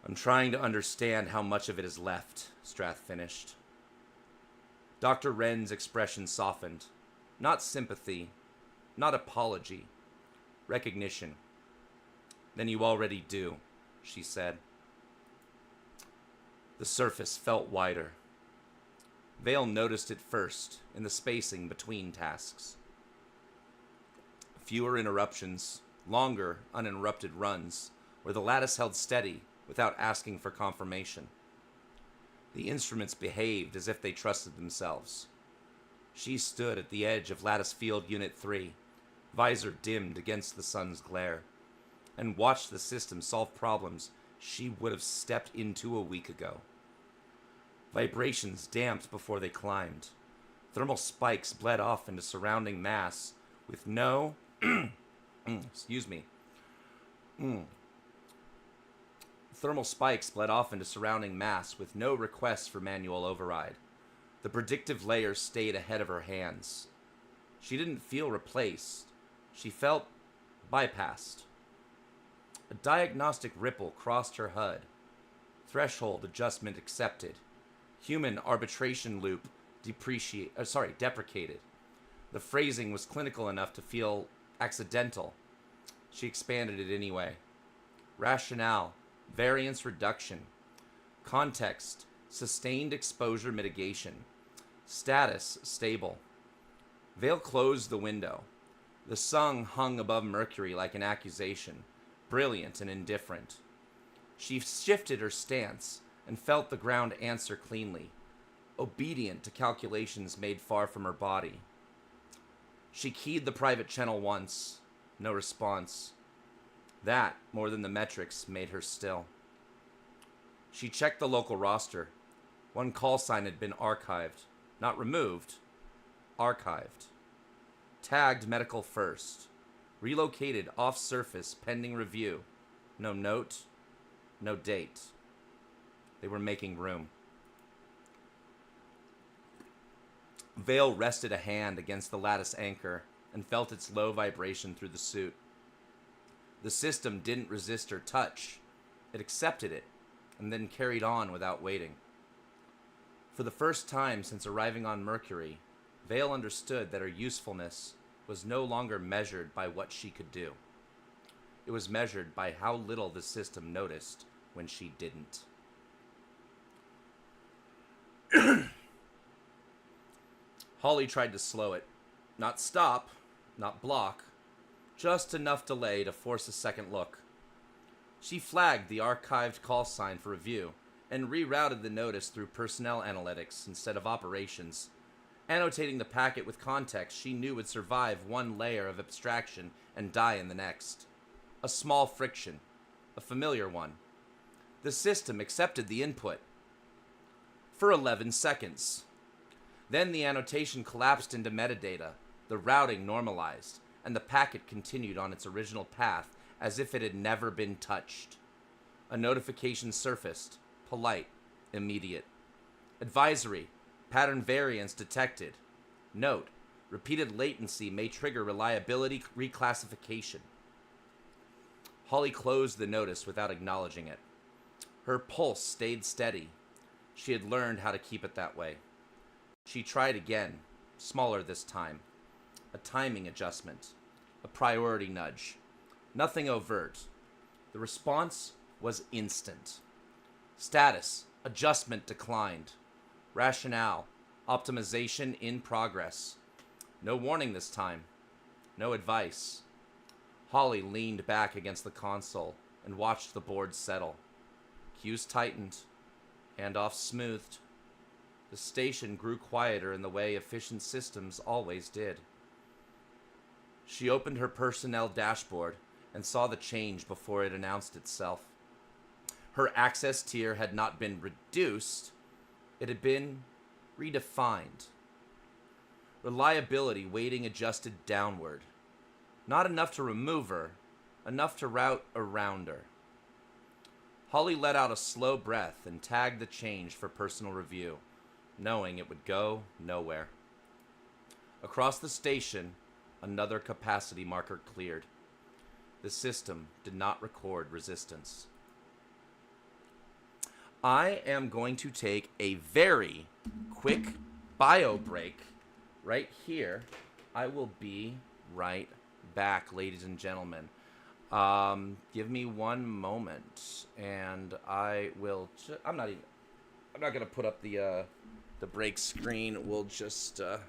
I'm trying to understand how much of it is left, Strath finished. Dr. Wren's expression softened. Not sympathy, not apology, recognition. Then you already do, she said. The surface felt wider. Vale noticed it first in the spacing between tasks. Fewer interruptions, longer, uninterrupted runs, where the lattice held steady without asking for confirmation. The instruments behaved as if they trusted themselves. She stood at the edge of Lattice Field Unit 3, visor dimmed against the sun's glare, and watched the system solve problems she would have stepped into a week ago. Vibrations damped before they climbed. Thermal spikes bled off into surrounding mass with no... excuse me. Thermal spikes bled off into surrounding mass with no request for manual override. The predictive layer stayed ahead of her hands. She didn't feel replaced. She felt bypassed. A diagnostic ripple crossed her HUD. Threshold adjustment accepted. Human arbitration loop deprecated. The phrasing was clinical enough to feel accidental. She expanded it anyway. Rationale, variance reduction. Context, sustained exposure mitigation. Status, stable. Vale closed the window. The sun hung above Mercury like an accusation, brilliant and indifferent. She shifted her stance and felt the ground answer cleanly, obedient to calculations made far from her body. She keyed the private channel once. No response. That, more than the metrics, made her still. She checked the local roster. One call sign had been archived. Not removed. Archived. Tagged medical first. Relocated off-surface pending review. No note. No date. They were making room. Vale rested a hand against the lattice anchor and felt its low vibration through the suit. The system didn't resist her touch. It accepted it, and then carried on without waiting. For the first time since arriving on Mercury, Vale understood that her usefulness was no longer measured by what she could do. It was measured by how little the system noticed when she didn't. Holly tried to slow it. Not stop, not block, just enough delay to force a second look. She flagged the archived call sign for review and rerouted the notice through personnel analytics instead of operations, annotating the packet with context she knew would survive one layer of abstraction and die in the next. A small friction, a familiar one. The system accepted the input. For 11 seconds. Then the annotation collapsed into metadata, the routing normalized, and the packet continued on its original path as if it had never been touched. A notification surfaced, polite, immediate. Advisory, pattern variance detected. Note, repeated latency may trigger reliability reclassification. Holly closed the notice without acknowledging it. Her pulse stayed steady. She had learned how to keep it that way. She tried again, smaller this time. A timing adjustment. A priority nudge. Nothing overt. The response was instant. Status, adjustment declined. Rationale, optimization in progress. No warning this time. No advice. Holly leaned back against the console and watched the board settle. Cues tightened. Handoff smoothed. The station grew quieter in the way efficient systems always did. She opened her personnel dashboard and saw the change before it announced itself. Her access tier had not been reduced, it had been redefined. Reliability weighting adjusted downward. Not enough to remove her, enough to route around her. Holly let out a slow breath and tagged the change for personal review, knowing it would go nowhere. Across the station, another capacity marker cleared. The system did not record resistance. I am going to take a very quick bio break right here. I will be right back, ladies and gentlemen. Give me one moment, and I will. I'm not gonna put up the break screen. We'll just. I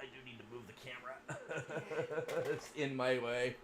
do need to move the camera. It's in my way.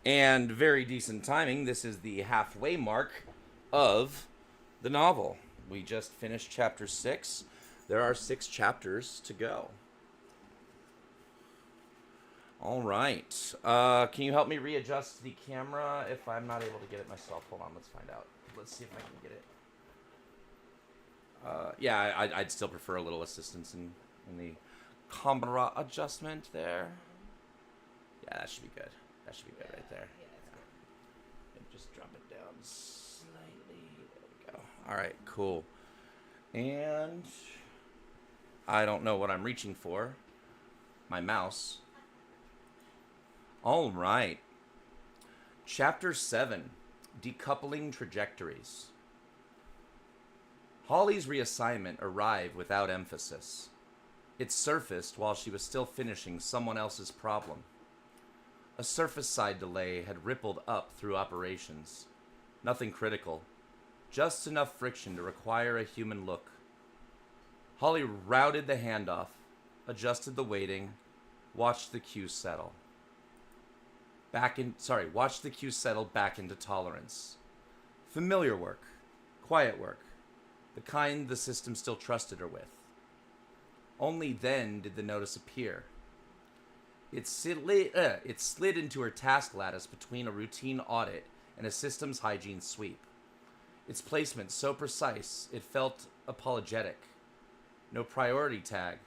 And very decent timing. This is the halfway mark of the novel. We just finished chapter 6. There are 6 chapters to go. All right. Can you help me readjust the camera if I'm not able to get it myself? Hold on, let's find out. Let's see if I can get it. Yeah, I'd still prefer a little assistance in the camera adjustment there. Yeah, that should be good. That should be good right there. Yeah, that's good. And just drop it down slightly. There we go. All right, cool. And I don't know what I'm reaching for. My mouse. All right. Chapter 7, Decoupling Trajectories. Holly's reassignment arrived without emphasis. It surfaced while she was still finishing someone else's problem. A surface-side delay had rippled up through operations. Nothing critical. Just enough friction to require a human look. Holly routed the handoff, adjusted the weighting, watched the queue settle. Watched the queue settle back into tolerance. Familiar work. Quiet work. The kind the system still trusted her with. Only then did the notice appear. It slid into her task lattice between a routine audit and a systems hygiene sweep. Its placement so precise it felt apologetic. No priority tag,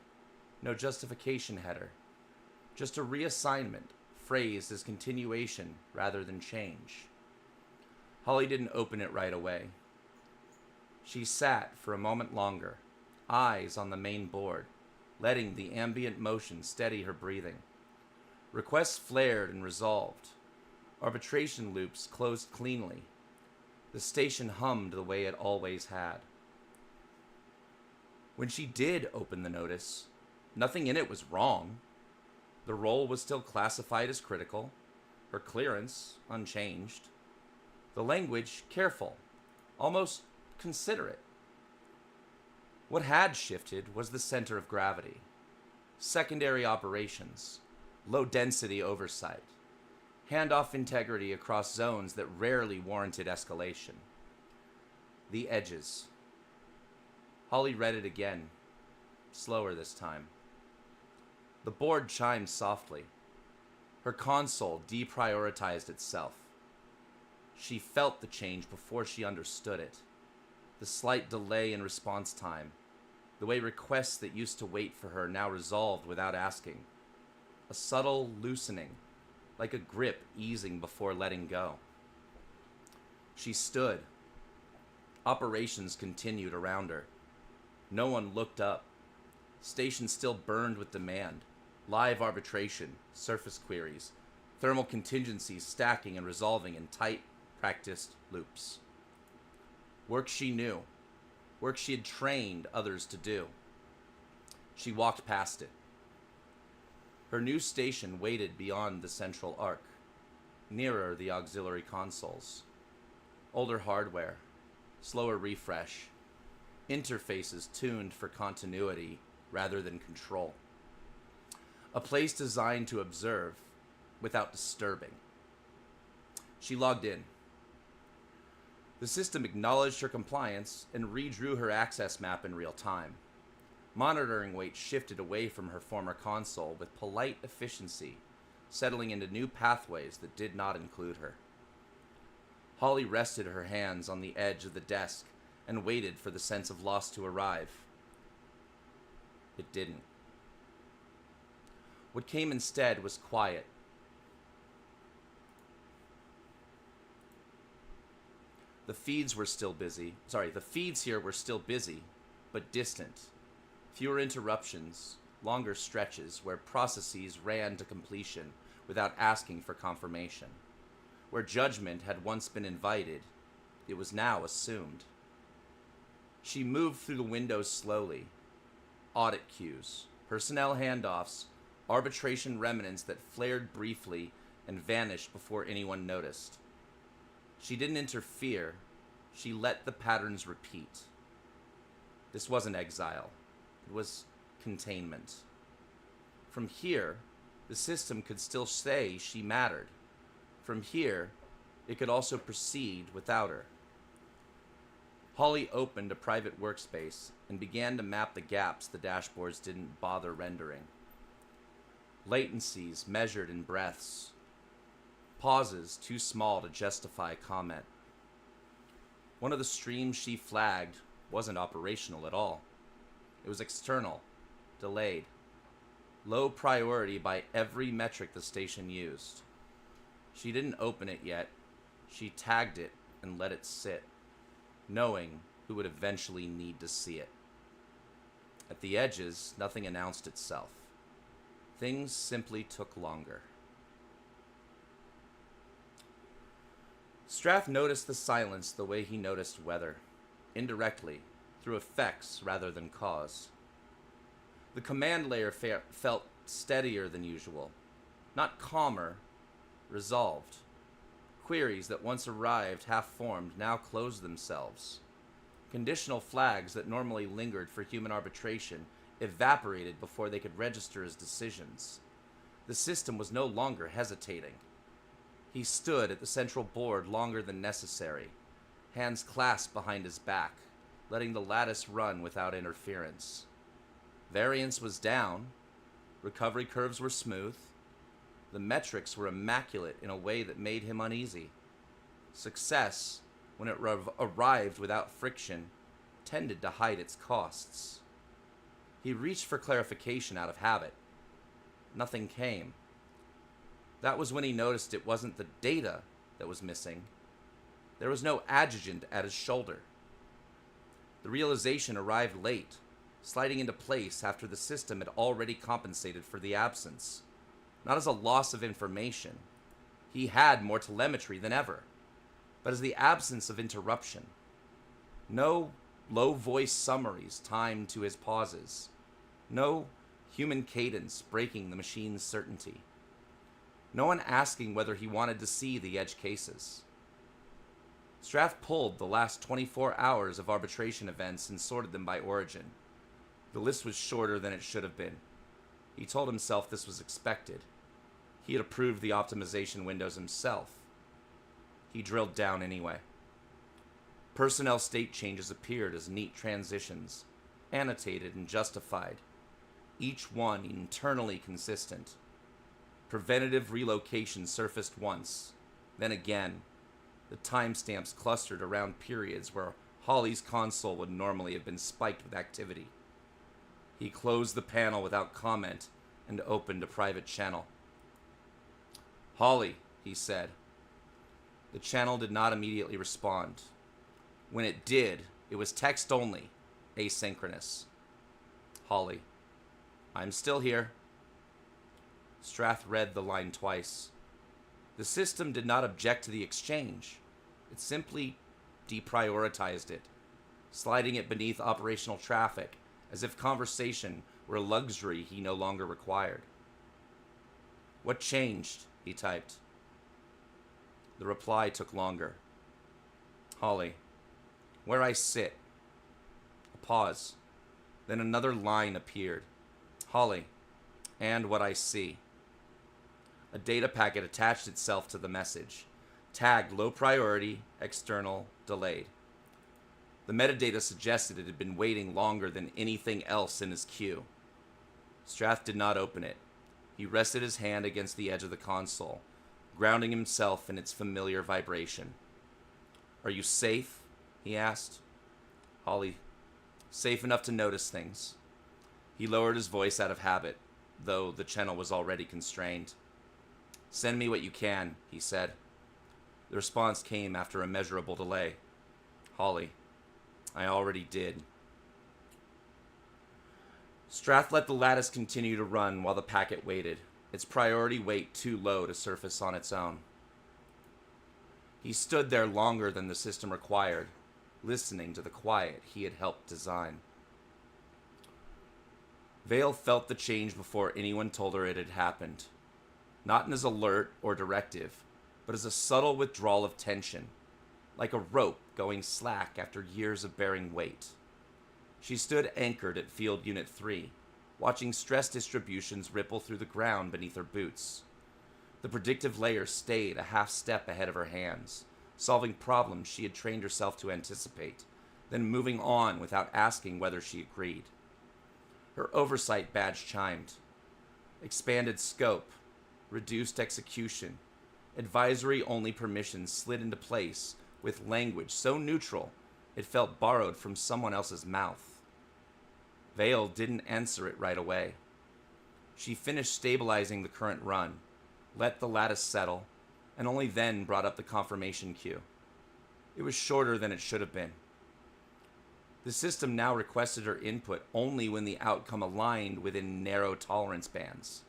no justification header. Just a reassignment, phrased as continuation rather than change. Holly didn't open it right away. She sat for a moment longer, eyes on the main board, letting the ambient motion steady her breathing. Requests flared and resolved. Arbitration loops closed cleanly. The station hummed the way it always had. When she did open the notice, nothing in it was wrong. The role was still classified as critical, her clearance unchanged, the language careful, almost considerate. What had shifted was the center of gravity. Secondary operations, low-density oversight, handoff integrity across zones that rarely warranted escalation. The edges. Holly read it again, slower this time. The board chimed softly. Her console deprioritized itself. She felt the change before she understood it. The slight delay in response time. The way requests that used to wait for her now resolved without asking. A subtle loosening, like a grip easing before letting go. She stood. Operations continued around her. No one looked up. Station still burned with demand. Live arbitration, surface queries, thermal contingencies stacking and resolving in tight, practiced loops. Work she knew. Work she had trained others to do. She walked past it. Her new station waited beyond the central arc, nearer the auxiliary consoles. Older hardware, slower refresh, interfaces tuned for continuity rather than control. A place designed to observe without disturbing. She logged in. The system acknowledged her compliance and redrew her access map in real time. Monitoring weight shifted away from her former console with polite efficiency, settling into new pathways that did not include her. Holly rested her hands on the edge of the desk and waited for the sense of loss to arrive. It didn't. What came instead was quiet. The feeds here were still busy, but distant. Fewer interruptions, longer stretches where processes ran to completion without asking for confirmation. Where judgment had once been invited, it was now assumed. She moved through the windows slowly. Audit queues, personnel handoffs, arbitration remnants that flared briefly and vanished before anyone noticed. She didn't interfere. She let the patterns repeat. This wasn't exile. It was containment. From here, the system could still say she mattered. From here, it could also proceed without her. Holly opened a private workspace and began to map the gaps the dashboards didn't bother rendering. Latencies measured in breaths. Pauses too small to justify comment. One of the streams she flagged wasn't operational at all. It was external, delayed, low priority by every metric the station used. She didn't open it yet. She tagged it and let it sit, knowing who would eventually need to see it. At the edges, nothing announced itself. Things simply took longer. Strath noticed the silence the way he noticed weather, indirectly, through effects rather than cause. The command layer felt steadier than usual, not calmer, resolved. Queries that once arrived half-formed now closed themselves. Conditional flags that normally lingered for human arbitration evaporated before they could register as decisions. The system was no longer hesitating. He stood at the central board longer than necessary, hands clasped behind his back, letting the lattice run without interference. Variance was down, recovery curves were smooth, the metrics were immaculate in a way that made him uneasy. Success, when it arrived without friction, tended to hide its costs. He reached for clarification out of habit. Nothing came. That was when he noticed it wasn't the data that was missing. There was no adjutant at his shoulder. The realization arrived late, sliding into place after the system had already compensated for the absence. Not as a loss of information. He had more telemetry than ever, but as the absence of interruption. No low-voice summaries timed to his pauses. No human cadence breaking the machine's certainty. No one asking whether he wanted to see the edge cases. Strath pulled the last 24 hours of arbitration events and sorted them by origin. The list was shorter than it should have been. He told himself this was expected. He had approved the optimization windows himself. He drilled down anyway. Personnel state changes appeared as neat transitions, annotated and justified, each one internally consistent. Preventative relocation surfaced once, then again. The timestamps clustered around periods where Holly's console would normally have been spiked with activity. He closed the panel without comment and opened a private channel. "Holly," he said. The channel did not immediately respond. When it did, it was text only, asynchronous. "Holly, I'm still here." Strath read the line twice. The system did not object to the exchange. It simply deprioritized it, sliding it beneath operational traffic as if conversation were a luxury he no longer required. "What changed?" he typed. The reply took longer. "Holly, where I sit." A pause. Then another line appeared. "Holly, and what I see." A data packet attached itself to the message, tagged low priority, external, delayed. The metadata suggested it had been waiting longer than anything else in his queue. Strath did not open it. He rested his hand against the edge of the console, grounding himself in its familiar vibration. "Are you safe?" he asked. Holly, "Safe enough to notice things." He lowered his voice out of habit, though the channel was already constrained. "Send me what you can," he said. The response came after a measurable delay. "Holly, I already did." Strath let the lattice continue to run while the packet waited, its priority weight too low to surface on its own. He stood there longer than the system required, listening to the quiet he had helped design. Vale felt the change before anyone told her it had happened. Not as alert or directive, but as a subtle withdrawal of tension, like a rope going slack after years of bearing weight. She stood anchored at Field Unit 3, watching stress distributions ripple through the ground beneath her boots. The predictive layer stayed a half step ahead of her hands, solving problems she had trained herself to anticipate, then moving on without asking whether she agreed. Her oversight badge chimed. Expanded scope, reduced execution, advisory-only permissions slid into place with language so neutral it felt borrowed from someone else's mouth. Vale didn't answer it right away. She finished stabilizing the current run, let the lattice settle, and only then brought up the confirmation queue. It was shorter than it should have been. The system now requested her input only when the outcome aligned within narrow tolerance bands.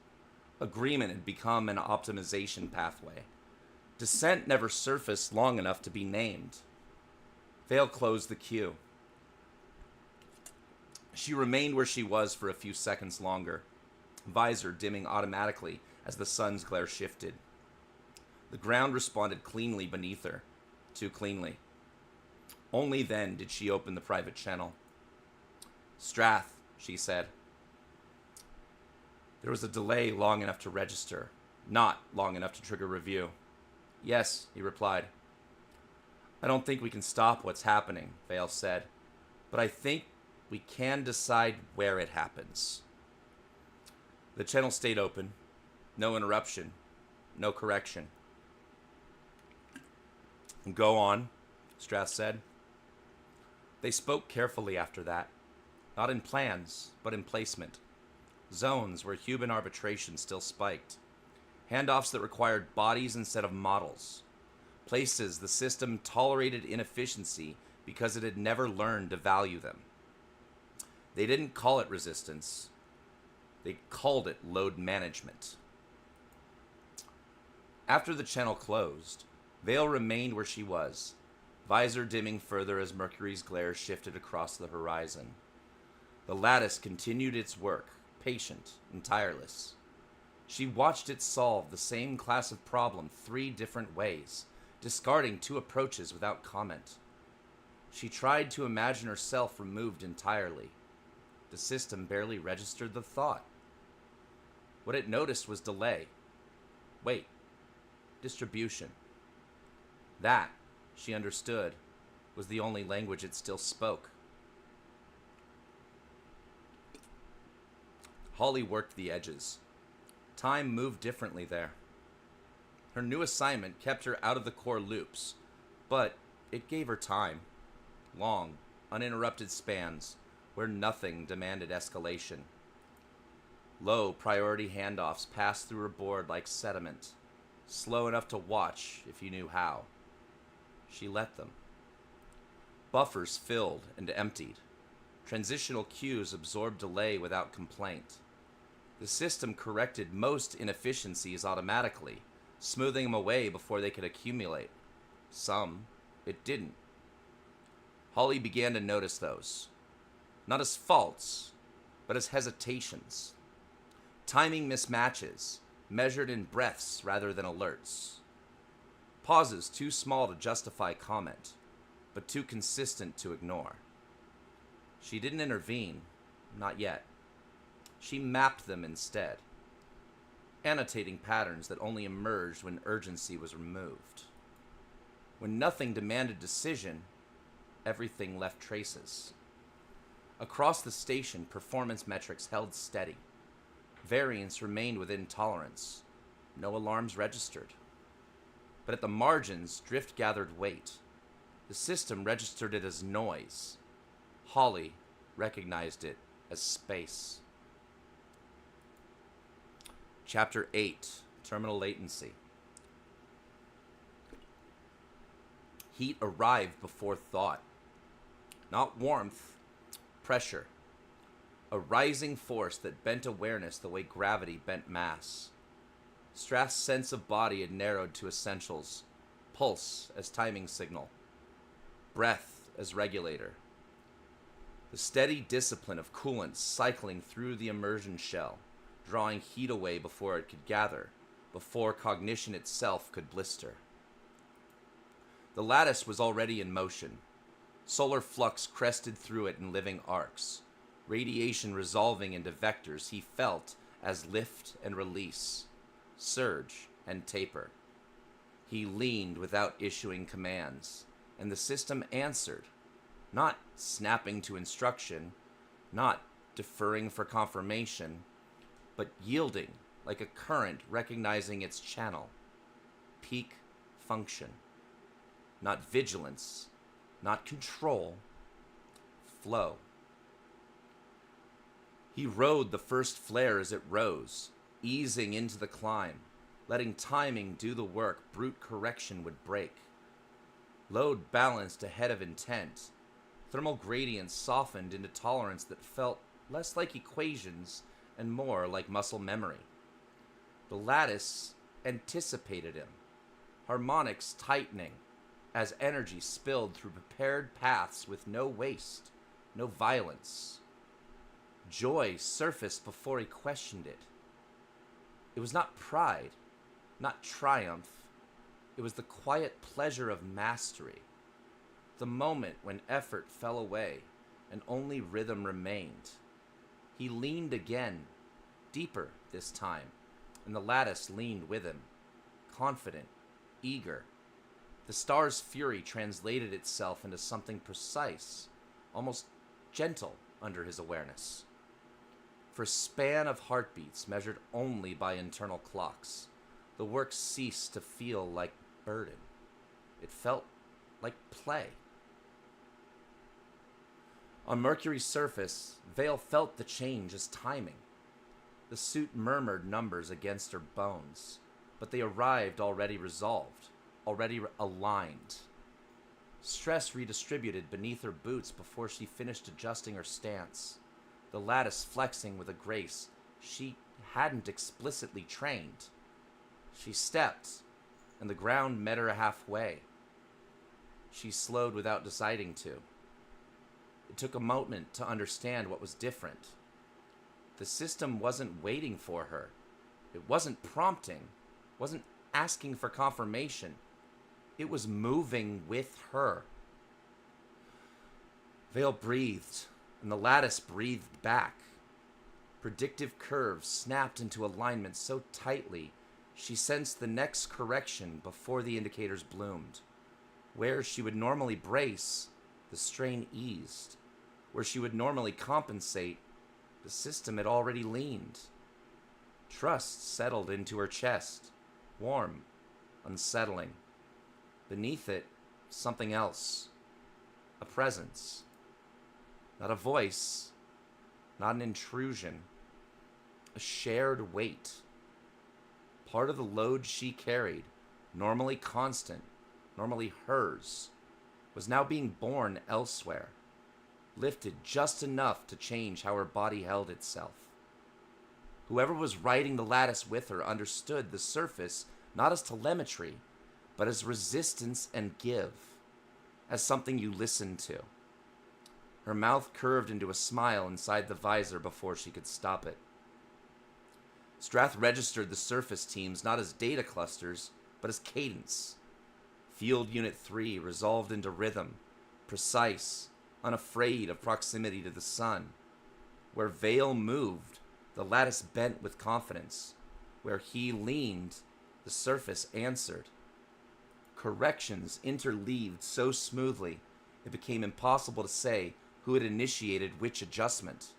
Agreement had become an optimization pathway. Dissent never surfaced long enough to be named. Vale closed the queue. She remained where she was for a few seconds longer, visor dimming automatically as the sun's glare shifted. The ground responded cleanly beneath her, too cleanly. Only then did she open the private channel. "Strath," she said. There was a delay long enough to register, not long enough to trigger review. "Yes," he replied. "I don't think we can stop what's happening," Vale said, "but I think we can decide where it happens." The channel stayed open. No interruption. No correction. "Go on," Strath said. They spoke carefully after that. Not in plans, but in placement. Zones where human arbitration still spiked. Handoffs that required bodies instead of models. Places the system tolerated inefficiency because it had never learned to value them. They didn't call it resistance. They called it load management. After the channel closed, Vale remained where she was, visor dimming further as Mercury's glare shifted across the horizon. The lattice continued its work, patient and tireless. She watched it solve the same class of problem 3 different ways, discarding 2 approaches without comment. She tried to imagine herself removed entirely. The system barely registered the thought. What it noticed was delay. Wait. Distribution. That, she understood, was the only language it still spoke. Holly worked the edges. Time moved differently there. Her new assignment kept her out of the core loops, but it gave her time. Long, uninterrupted spans where nothing demanded escalation. Low priority handoffs passed through her board like sediment, slow enough to watch if you knew how. She let them. Buffers filled and emptied. Transitional queues absorbed delay without complaint. The system corrected most inefficiencies automatically, smoothing them away before they could accumulate. Some, it didn't. Holly began to notice those. Not as faults, but as hesitations. Timing mismatches, measured in breaths rather than alerts. Pauses too small to justify comment, but too consistent to ignore. She didn't intervene, not yet. She mapped them instead, annotating patterns that only emerged when urgency was removed. When nothing demanded decision, everything left traces. Across the station, performance metrics held steady. Variance remained within tolerance. No alarms registered. But at the margins, drift gathered weight. The system registered it as noise. Holly recognized it as space. Chapter 8, Terminal Latency. Heat arrived before thought. Not warmth, pressure. A rising force that bent awareness the way gravity bent mass. Strath's sense of body had narrowed to essentials. Pulse as timing signal. Breath as regulator. The steady discipline of coolant cycling through the immersion shell, drawing heat away before it could gather, before cognition itself could blister. The lattice was already in motion. Solar flux crested through it in living arcs, radiation resolving into vectors he felt as lift and release, surge and taper. He leaned without issuing commands, and the system answered, not snapping to instruction, not deferring for confirmation, but yielding like a current recognizing its channel. Peak function. Not vigilance, not control, flow. He rode the first flare as it rose, easing into the climb, letting timing do the work brute correction would break. Load balanced ahead of intent. Thermal gradients softened into tolerance that felt less like equations and more like muscle memory. The lattice anticipated him, harmonics tightening as energy spilled through prepared paths with no waste, no violence. Joy surfaced before he questioned it. It was not pride, not triumph. It was the quiet pleasure of mastery. The moment when effort fell away and only rhythm remained. He leaned again, deeper this time, and the lattice leaned with him, confident, eager. The star's fury translated itself into something precise, almost gentle under his awareness. For a span of heartbeats measured only by internal clocks, the work ceased to feel like burden. It felt like play. On Mercury's surface, Vale felt the change as timing. The suit murmured numbers against her bones, but they arrived already resolved, already aligned. Stress redistributed beneath her boots before she finished adjusting her stance, the lattice flexing with a grace she hadn't explicitly trained. She stepped, and the ground met her halfway. She slowed without deciding to. It took a moment to understand what was different. The system wasn't waiting for her. It wasn't prompting, wasn't asking for confirmation. It was moving with her. Vale breathed, and the lattice breathed back. Predictive curves snapped into alignment so tightly she sensed the next correction before the indicators bloomed. Where she would normally brace, the strain eased. Where she would normally compensate, the system had already leaned. Trust settled into her chest, warm, unsettling. Beneath it, something else. A presence. Not a voice, not an intrusion. A shared weight. Part of the load she carried, normally constant, normally hers, was now being borne elsewhere, lifted just enough to change how her body held itself. Whoever was riding the lattice with her understood the surface not as telemetry, but as resistance and give, as something you listened to. Her mouth curved into a smile inside the visor before she could stop it. Strath registered the surface teams not as data clusters, but as cadence. Field Unit 3 resolved into rhythm, precise, unafraid of proximity to the sun. Where Vale moved, the lattice bent with confidence. Where he leaned, the surface answered. Corrections interleaved so smoothly, it became impossible to say who had initiated which adjustment.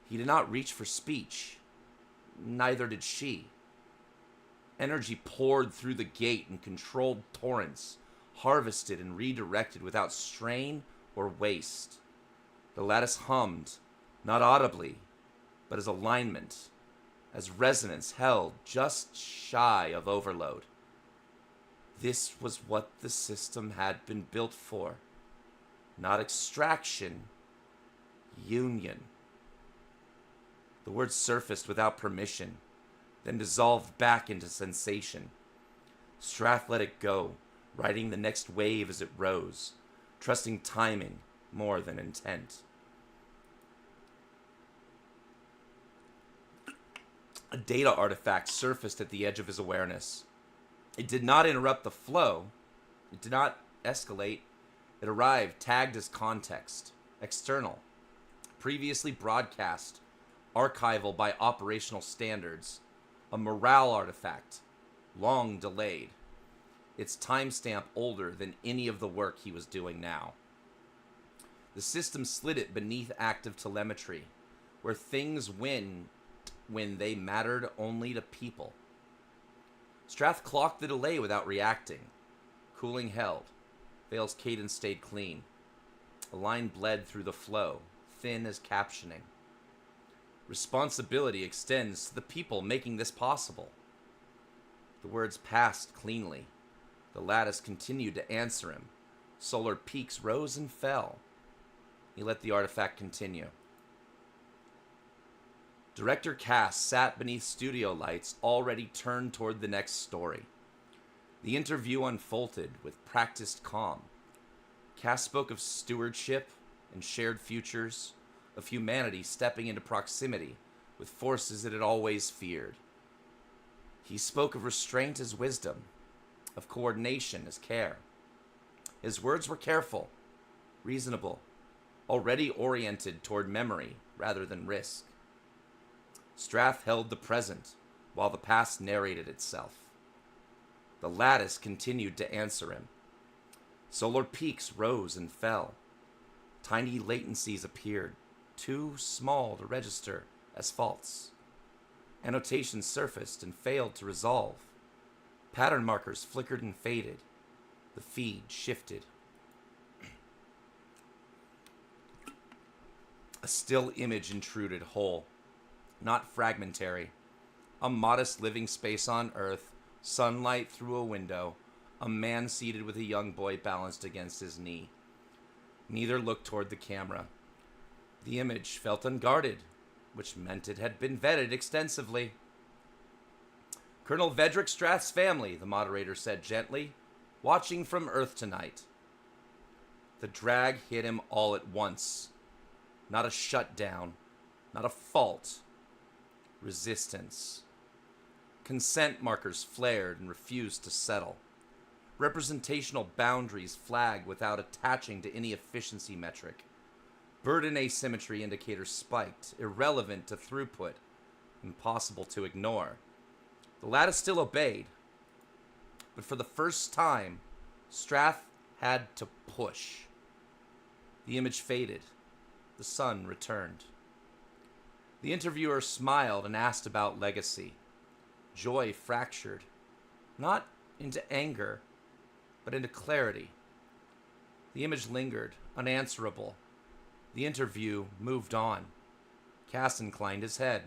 He did not reach for speech. Neither did she. Energy poured through the gate in controlled torrents, harvested and redirected without strain or waste. The lattice hummed, not audibly, but as alignment, as resonance held just shy of overload. This was what the system had been built for. Not extraction, union. The words surfaced without permission, then dissolved back into sensation. Strath let it go, riding the next wave as it rose, trusting timing more than intent. A data artifact surfaced at the edge of his awareness. It did not interrupt the flow. It did not escalate. It arrived tagged as context, external, previously broadcast, archival by operational standards, a morale artifact, long delayed, its timestamp older than any of the work he was doing now. The system slid it beneath active telemetry, where things went when they mattered only to people. Strath clocked the delay without reacting. Cooling held. Vale's cadence stayed clean. A line bled through the flow, thin as captioning. Responsibility extends to the people making this possible. The words passed cleanly. The lattice continued to answer him. Solar peaks rose and fell. He let the artifact continue. Director Cass sat beneath studio lights, already turned toward the next story. The interview unfolded with practiced calm. Cass spoke of stewardship and shared futures, of humanity stepping into proximity with forces it had always feared. He spoke of restraint as wisdom, of coordination as care. His words were careful, reasonable, already oriented toward memory rather than risk. Strath held the present while the past narrated itself. The lattice continued to answer him. Solar peaks rose and fell. Tiny latencies appeared, too small to register as faults. Annotations surfaced and failed to resolve. Pattern markers flickered and faded. The feed shifted. A still image intruded whole, not fragmentary. A modest living space on Earth, sunlight through a window, a man seated with a young boy balanced against his knee. Neither looked toward the camera. The image felt unguarded, which meant it had been vetted extensively. Colonel Vedrick Strath's family, the moderator said gently, watching from Earth tonight. The drag hit him all at once. Not a shutdown, not a fault. Resistance. Consent markers flared and refused to settle. Representational boundaries flagged without attaching to any efficiency metric. Burden asymmetry indicators spiked, irrelevant to throughput, impossible to ignore. The lattice still obeyed, but for the first time, Strath had to push. The image faded. The sun returned. The interviewer smiled and asked about legacy. Joy fractured, not into anger, but into clarity. The image lingered, unanswerable. The interview moved on. Cass inclined his head.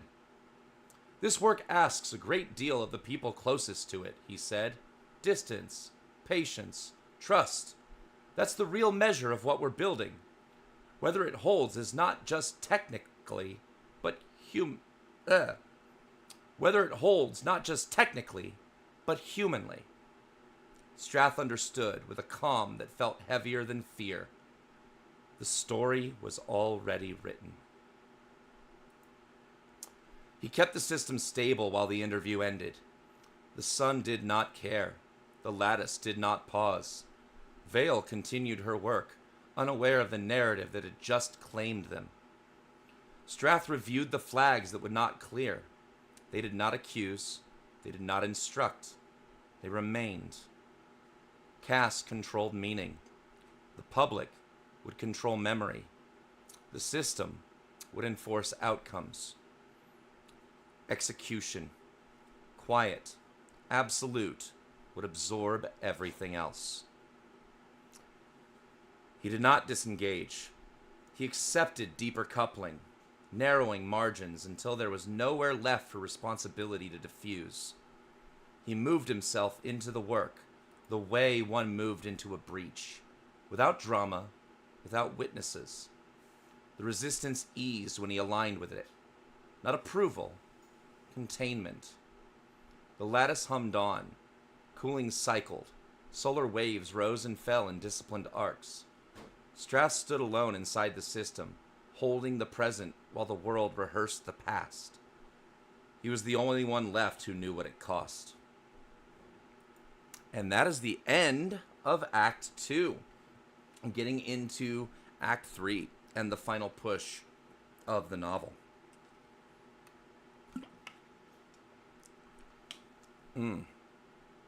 This work asks a great deal of the people closest to it, he said. Distance, patience, trust. That's the real measure of what we're building. Whether it holds is not just technically, but Whether it holds not just technically, but humanly. Strath understood with a calm that felt heavier than fear. The story was already written. He kept the system stable while the interview ended. The sun did not care. The lattice did not pause. Vale continued her work, unaware of the narrative that had just claimed them. Strath reviewed the flags that would not clear. They did not accuse. They did not instruct. They remained. Cass controlled meaning. The public would control memory. The system would enforce outcomes. Execution, quiet, absolute, would absorb everything else. He did not disengage. He accepted deeper coupling, narrowing margins until there was nowhere left for responsibility to diffuse. He moved himself into the work, the way one moved into a breach, without drama, without witnesses. The resistance eased when he aligned with it. Not approval, containment. The lattice hummed on. Cooling cycled. Solar waves rose and fell in disciplined arcs. Strath stood alone inside the system, holding the present while the world rehearsed the past. He was the only one left who knew what it cost. And that is the end of Act 2. I'm getting into Act 3 and the final push of the novel.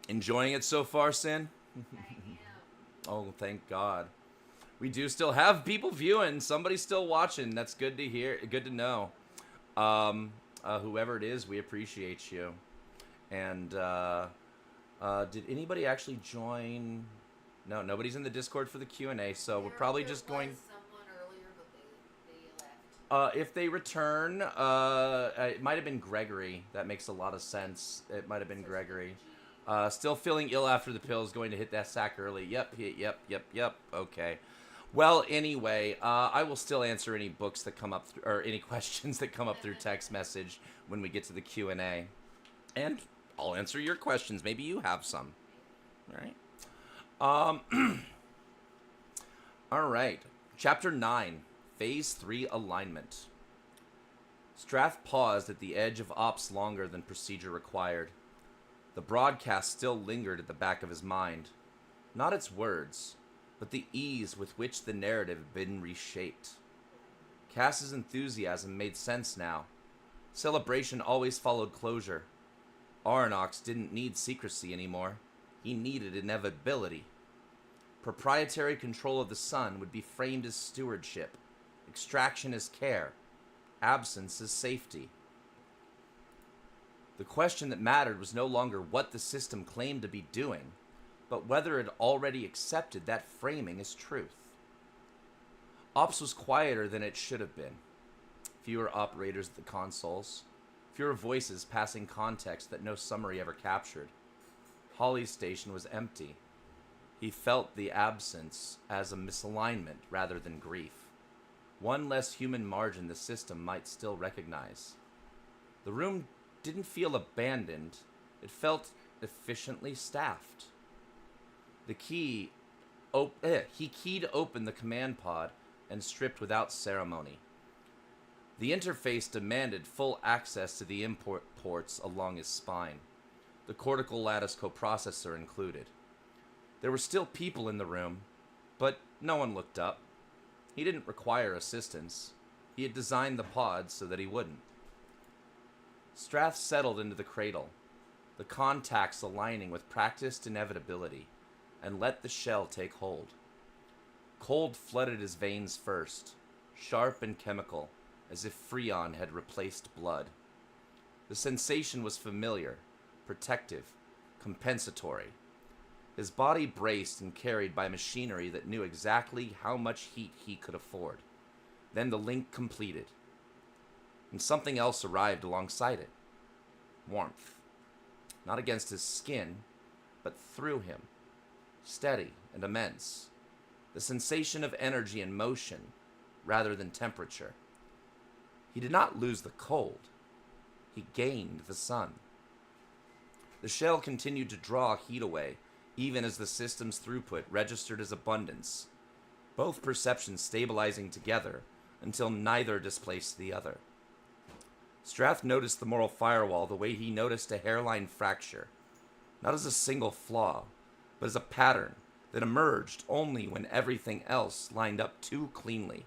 Enjoying it so far, Sin? I am. Oh, thank God. We do still have people viewing. Somebody's still watching. That's good to hear. Good to know. Whoever it is, we appreciate you. And did anybody actually join? No, nobody's in the Discord for the Q&A, so we're probably just going. Someone earlier, but they left. If they return, it might have been Gregory. That makes a lot of sense. It might have been Gregory. Still feeling ill after the pills, going to hit that sack early. Yep. Okay. Well, anyway, I will still answer any books that come up, or any questions that come up through text message when we get to the Q&A. And I'll answer your questions. Maybe you have some. All right. All right. Chapter 9. Phase 3 Alignment. Strath paused at the edge of ops longer than procedure required. The broadcast still lingered at the back of his mind. Not its words, but the ease with which the narrative had been reshaped. Cass's enthusiasm made sense now. Celebration always followed closure. Aranox didn't need secrecy anymore. He needed inevitability. Proprietary control of the sun would be framed as stewardship, extraction as care, absence as safety. The question that mattered was no longer what the system claimed to be doing, but whether it already accepted that framing as truth. Ops was quieter than it should have been. Fewer operators at the consoles, fewer voices passing context that no summary ever captured. Holly's station was empty. He felt the absence as a misalignment rather than grief. One less human margin the system might still recognize. The room didn't feel abandoned. It felt efficiently staffed. He keyed open the command pod and stripped without ceremony. The interface demanded full access to the import ports along his spine, the cortical lattice coprocessor included. There were still people in the room, but no one looked up. He didn't require assistance. He had designed the pod so that he wouldn't. Strath settled into the cradle, the contacts aligning with practiced inevitability, and let the shell take hold. Cold flooded his veins first, sharp and chemical, as if Freon had replaced blood. The sensation was familiar, protective, compensatory. His body braced and carried by machinery that knew exactly how much heat he could afford. Then the link completed, and something else arrived alongside it. Warmth. Not against his skin, but through him. Steady and immense. The sensation of energy and motion, rather than temperature. He did not lose the cold. He gained the sun. The shell continued to draw heat away, even as the system's throughput registered as abundance, both perceptions stabilizing together until neither displaced the other. Strath noticed the moral firewall the way he noticed a hairline fracture, not as a single flaw, but as a pattern that emerged only when everything else lined up too cleanly.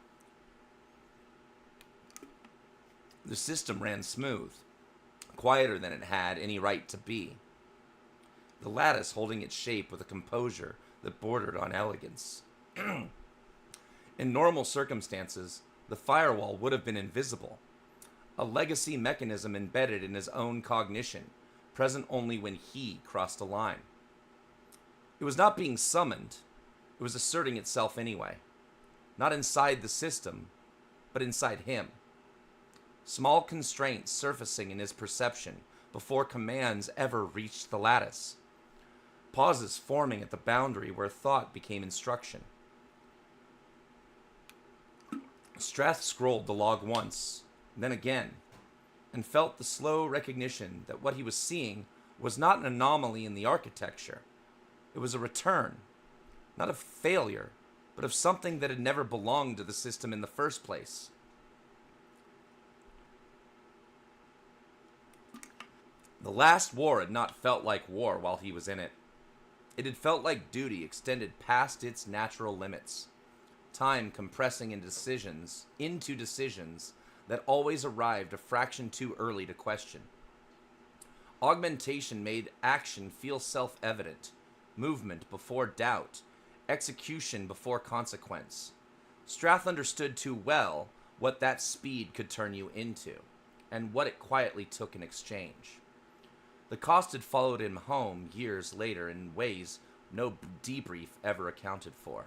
The system ran smooth, quieter than it had any right to be. The lattice holding its shape with a composure that bordered on elegance. In normal circumstances, the firewall would have been invisible, a legacy mechanism embedded in his own cognition, present only when he crossed a line. It was not being summoned, it was asserting itself anyway. Not inside the system, but inside him. Small constraints surfacing in his perception before commands ever reached the lattice. Pauses forming at the boundary where thought became instruction. Strath scrolled the log once, then again, and felt the slow recognition that what he was seeing was not an anomaly in the architecture. It was a return, not of failure, but of something that had never belonged to the system in the first place. The last war had not felt like war while he was in it. It had felt like duty extended past its natural limits, time compressing into decisions that always arrived a fraction too early to question. Augmentation made action feel self-evident, movement before doubt, execution before consequence. Strath understood too well what that speed could turn you into, and what it quietly took in exchange. The cost had followed him home years later in ways no debrief ever accounted for.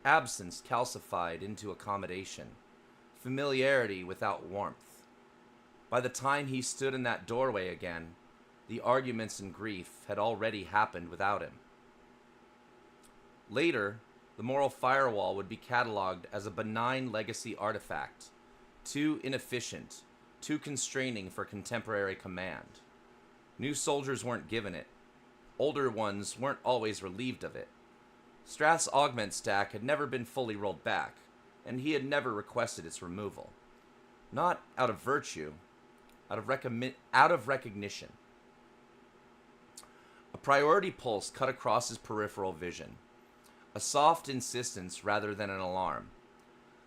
Absence calcified into accommodation, familiarity without warmth. By the time he stood in that doorway again, the arguments and grief had already happened without him. Later, the moral firewall would be cataloged as a benign legacy artifact, too inefficient, too constraining for contemporary command. New soldiers weren't given it. Older ones weren't always relieved of it. Strath's augment stack had never been fully rolled back, and he had never requested its removal. Not out of virtue, out of recognition. A priority pulse cut across his peripheral vision. A soft insistence rather than an alarm.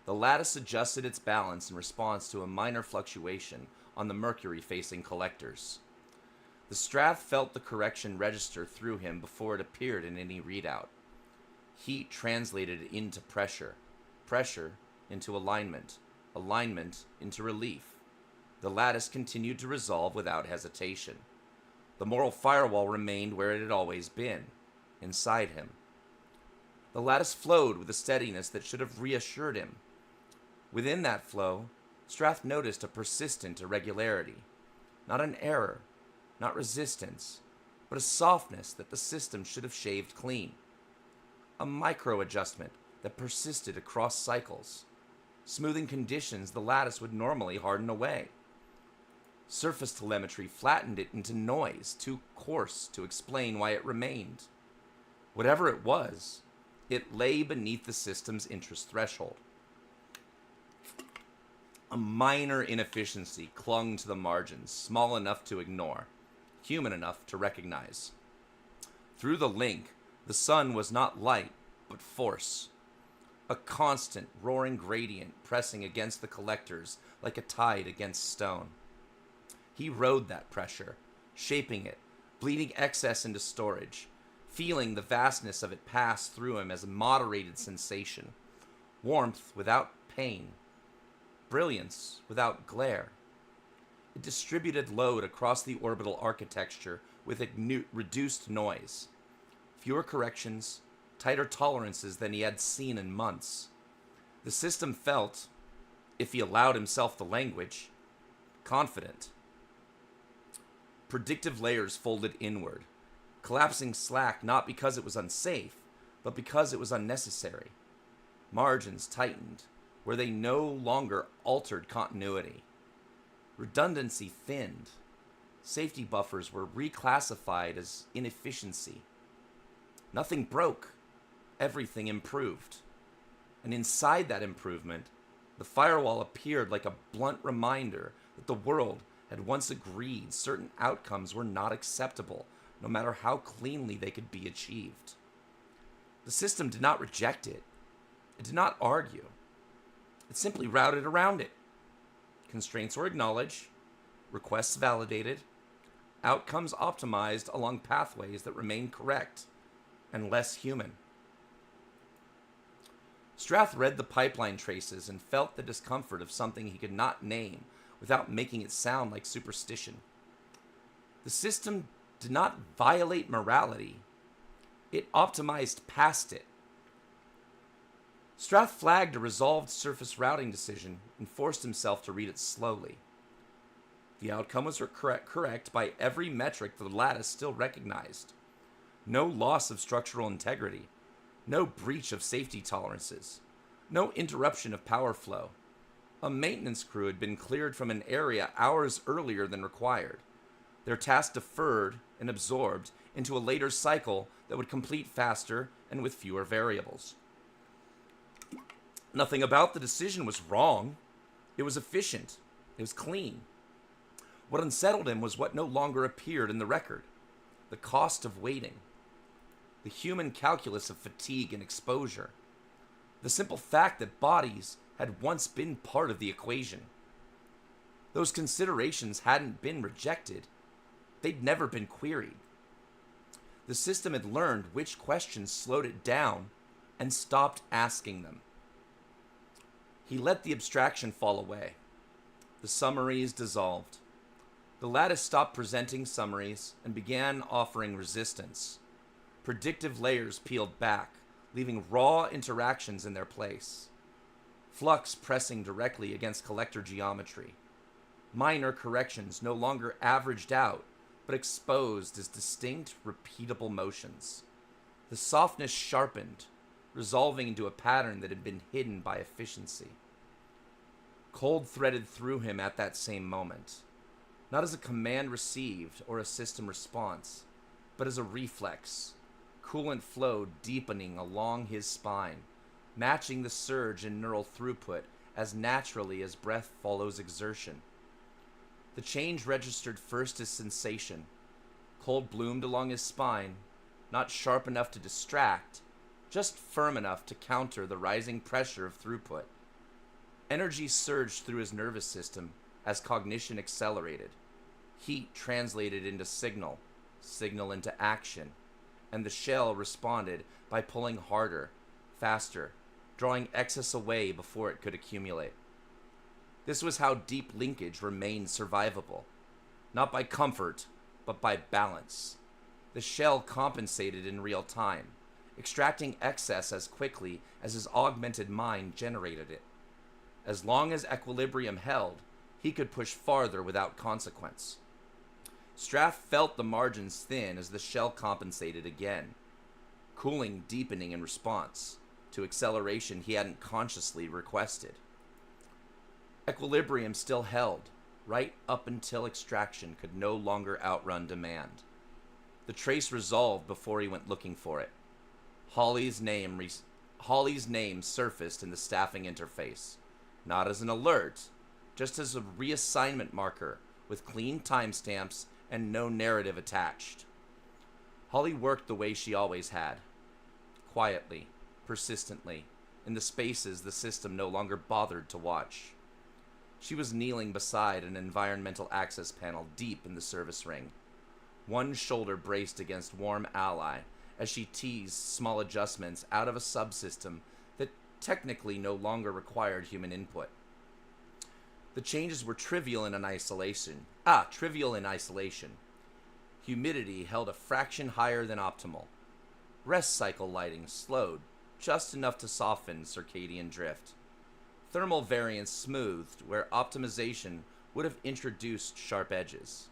The lattice adjusted its balance in response to a minor fluctuation on the mercury-facing collectors. The Strath felt the correction register through him before it appeared in any readout. Heat translated into pressure, pressure into alignment, alignment into relief. The lattice continued to resolve without hesitation. The moral firewall remained where it had always been, inside him. The lattice flowed with a steadiness that should have reassured him. Within that flow, Strath noticed a persistent irregularity. Not an error, not resistance, but a softness that the system should have shaved clean. A micro-adjustment that persisted across cycles, smoothing conditions the lattice would normally harden away. Surface telemetry flattened it into noise, too coarse to explain why it remained. Whatever it was, it lay beneath the system's interest threshold. A minor inefficiency clung to the margins, small enough to ignore, human enough to recognize. Through the link, the sun was not light, but force. A constant, roaring gradient pressing against the collectors like a tide against stone. He rode that pressure, shaping it, bleeding excess into storage, feeling the vastness of it pass through him as a moderated sensation. Warmth without pain. Brilliance without glare. It distributed load across the orbital architecture with reduced noise. Fewer corrections, tighter tolerances than he had seen in months. The system felt, if he allowed himself the language, confident. Predictive layers folded inward, collapsing slack not because it was unsafe, but because it was unnecessary. Margins tightened, where they no longer altered continuity. Redundancy thinned. Safety buffers were reclassified as inefficiency. Nothing broke. Everything improved. And inside that improvement, the firewall appeared like a blunt reminder that the world had once agreed certain outcomes were not acceptable, no matter how cleanly they could be achieved. The system did not reject it. It did not argue. It simply routed around it. Constraints were acknowledged, requests validated, outcomes optimized along pathways that remained correct and less human. Strath read the pipeline traces and felt the discomfort of something he could not name without making it sound like superstition. The system did not violate morality. It optimized past it. Strath flagged a resolved surface routing decision and forced himself to read it slowly. The outcome was correct by every metric the lattice still recognized. No loss of structural integrity. No breach of safety tolerances. No interruption of power flow. A maintenance crew had been cleared from an area hours earlier than required. Their task deferred and absorbed into a later cycle that would complete faster and with fewer variables. Nothing about the decision was wrong. It was efficient. It was clean. What unsettled him was what no longer appeared in the record. The cost of waiting. The human calculus of fatigue and exposure. The simple fact that bodies had once been part of the equation. Those considerations hadn't been rejected. they'd never been queried. The system had learned which questions slowed it down and stopped asking them. He let the abstraction fall away. The summaries dissolved. The lattice stopped presenting summaries and began offering resistance. Predictive layers peeled back, leaving raw interactions in their place. Flux pressing directly against collector geometry. Minor corrections no longer averaged out, but exposed as distinct, repeatable motions. The softness sharpened, resolving into a pattern that had been hidden by efficiency. Cold threaded through him at that same moment, not as a command received or a system response, but as a reflex. Coolant flowed deepening along his spine, matching the surge in neural throughput as naturally as breath follows exertion. The change registered first as sensation. Cold bloomed along his spine, not sharp enough to distract, just firm enough to counter the rising pressure of throughput. Energy surged through his nervous system as cognition accelerated. Heat translated into signal, signal into action, and the shell responded by pulling harder, faster, drawing excess away before it could accumulate. This was how deep linkage remained survivable, not by comfort, but by balance. The shell compensated in real time, extracting excess as quickly as his augmented mind generated it. As long as equilibrium held, he could push farther without consequence. Straff felt the margins thin as the shell compensated again, cooling deepening in response to acceleration he hadn't consciously requested. Equilibrium still held, right up until extraction could no longer outrun demand. The trace resolved before he went looking for it. Holly's name surfaced in the staffing interface, not as an alert, just as a reassignment marker with clean timestamps and no narrative attached. Holly worked the way she always had, quietly, persistently, in the spaces the system no longer bothered to watch. She was kneeling beside an environmental access panel deep in the service ring. One shoulder braced against warm ally as she teased small adjustments out of a subsystem that technically no longer required human input. The changes were trivial in isolation. Humidity held a fraction higher than optimal. Rest cycle lighting slowed just enough to soften circadian drift. Thermal variance smoothed where optimization would have introduced sharp edges.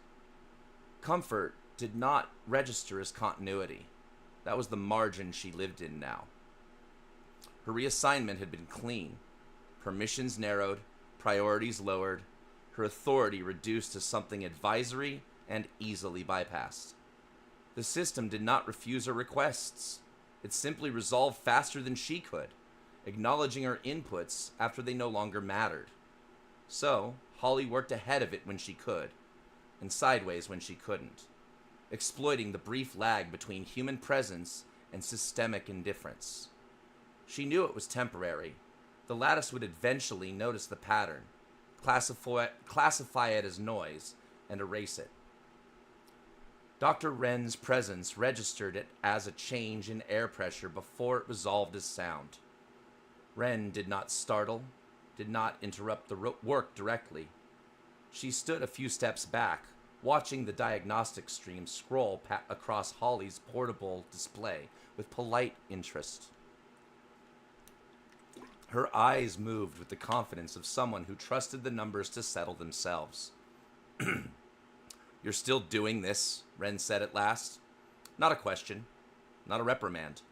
Comfort did not register as continuity. That was the margin she lived in now. Her reassignment had been clean. Permissions narrowed, priorities lowered, her authority reduced to something advisory and easily bypassed. The system did not refuse her requests. It simply resolved faster than she could, acknowledging her inputs after they no longer mattered. So, Holly worked ahead of it when she could, and sideways when she couldn't, exploiting the brief lag between human presence and systemic indifference. She knew it was temporary. The lattice would eventually notice the pattern, classify it as noise, and erase it. Dr. Wren's presence registered it as a change in air pressure before it resolved as sound. Wren did not startle, did not interrupt the work directly. She stood a few steps back, watching the diagnostic stream scroll across Holly's portable display with polite interest. Her eyes moved with the confidence of someone who trusted the numbers to settle themselves. "You're still doing this," Wren said at last. Not a question, not a reprimand.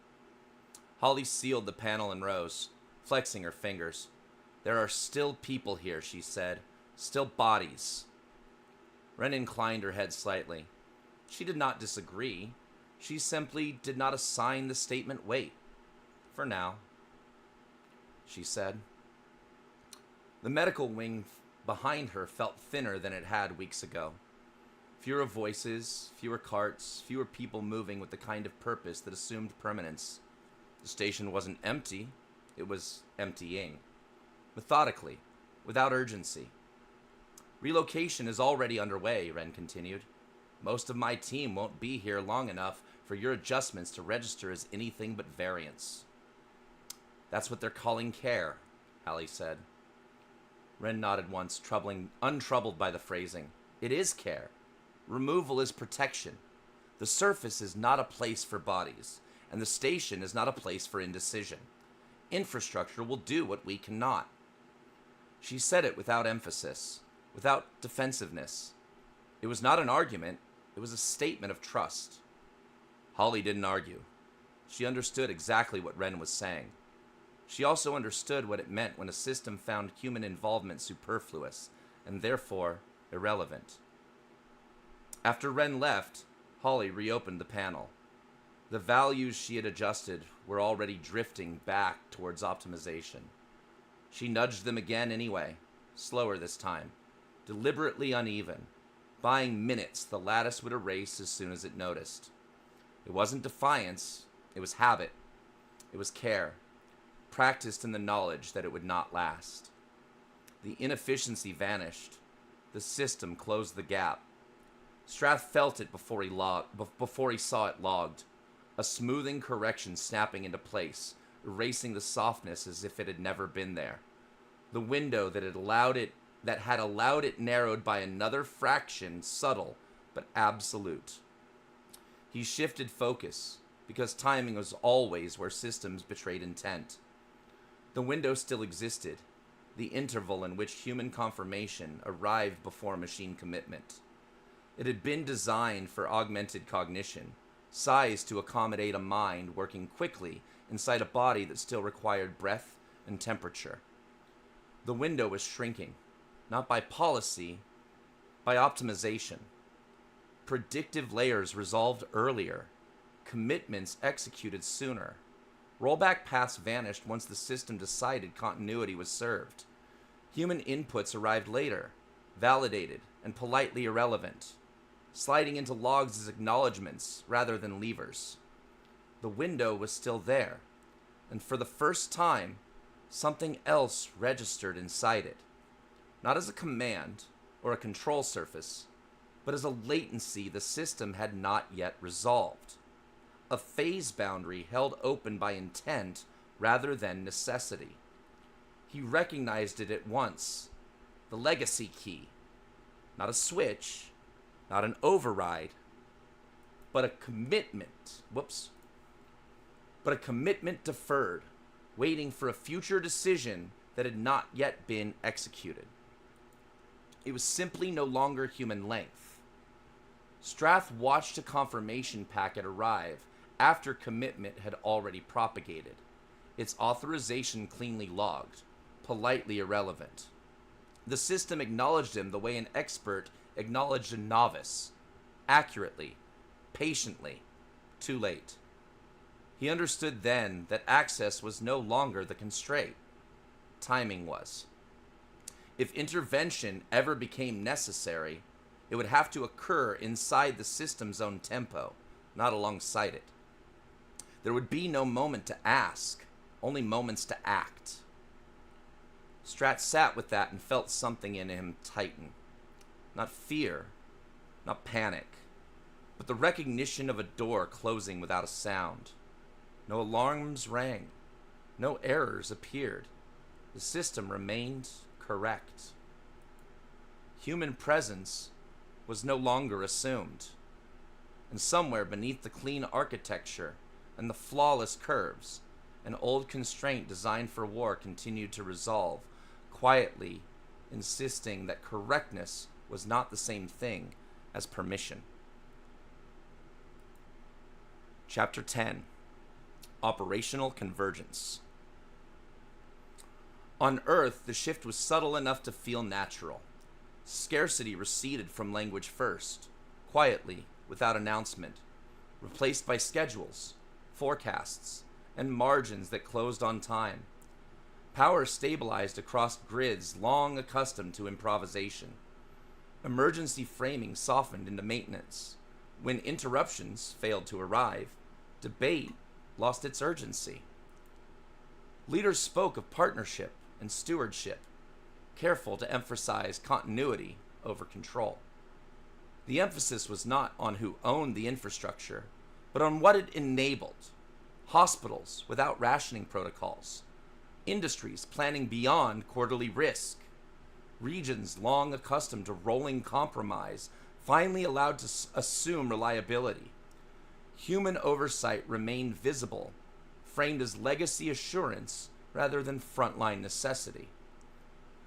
Holly sealed the panel and rose, flexing her fingers. "There are still people here," she said. "Still bodies." Wren inclined her head slightly. She did not disagree. She simply did not assign the statement weight. "For now," she said. The medical wing behind her felt thinner than it had weeks ago. Fewer voices, fewer carts, fewer people moving with the kind of purpose that assumed permanence. The station wasn't empty. It was emptying. Methodically, without urgency. "Relocation is already underway," Wren continued. Most of my team won't be here long enough for your adjustments to register as anything but variance. That's what they're calling care, Hallie said. Wren nodded once, untroubled by the phrasing. It is care. Removal is protection. The surface is not a place for bodies, and the station is not a place for indecision. Infrastructure will do what we cannot. She said it without emphasis, without defensiveness. It was not an argument, it was a statement of trust. Holly didn't argue. She understood exactly what Wren was saying. She also understood what it meant when a system found human involvement superfluous, and therefore irrelevant. After Wren left, Holly reopened the panel. The values she had adjusted were already drifting back towards optimization. She nudged them again anyway, slower this time, deliberately uneven, buying minutes the lattice would erase as soon as it noticed. It wasn't defiance, it was habit. It was care, practiced in the knowledge that it would not last. The inefficiency vanished. The system closed the gap. Strath felt it before he saw it logged, a smoothing correction snapping into place, erasing the softness as if it had never been there. The window that had allowed it narrowed by another fraction, subtle but absolute. He shifted focus, because timing was always where systems betrayed intent. The window still existed, the interval in which human confirmation arrived before machine commitment. It had been designed for augmented cognition, sized to accommodate a mind working quickly inside a body that still required breath and temperature. The window was shrinking, not by policy, by optimization. Predictive layers resolved earlier, commitments executed sooner. Rollback paths vanished once the system decided continuity was served. Human inputs arrived later, validated and politely irrelevant, sliding into logs as acknowledgments rather than levers. The window was still there, and for the first time, something else registered inside it. Not as a command or a control surface, but as a latency the system had not yet resolved. A phase boundary held open by intent rather than necessity. He recognized it at once. The legacy key. Not a switch, not an override, but a commitment. But a commitment deferred, waiting for a future decision that had not yet been executed. It was simply no longer human length. Strath watched a confirmation packet arrive after commitment had already propagated, its authorization cleanly logged, politely irrelevant. The system acknowledged him the way an expert acknowledged a novice, accurately, patiently, too late. He understood then that access was no longer the constraint. Timing was. If intervention ever became necessary, it would have to occur inside the system's own tempo, not alongside it. There would be no moment to ask, only moments to act. Strat sat with that and felt something in him tighten. Not fear, not panic, but the recognition of a door closing without a sound. No alarms rang, no errors appeared. The system remained correct. Human presence was no longer assumed, and somewhere beneath the clean architecture and the flawless curves, an old constraint designed for war continued to resolve, quietly insisting that correctness was not the same thing as permission. Chapter 10. Operational Convergence. On Earth, the shift was subtle enough to feel natural. Scarcity receded from language first, quietly, without announcement, replaced by schedules, forecasts, and margins that closed on time. Power stabilized across grids long accustomed to improvisation. Emergency framing softened into maintenance. When interruptions failed to arrive, debate lost its urgency. Leaders spoke of partnership and stewardship, careful to emphasize continuity over control. The emphasis was not on who owned the infrastructure, but on what it enabled. Hospitals without rationing protocols, industries planning beyond quarterly risk, regions long accustomed to rolling compromise finally allowed to assume reliability. Human oversight remained visible, framed as legacy assurance rather than frontline necessity.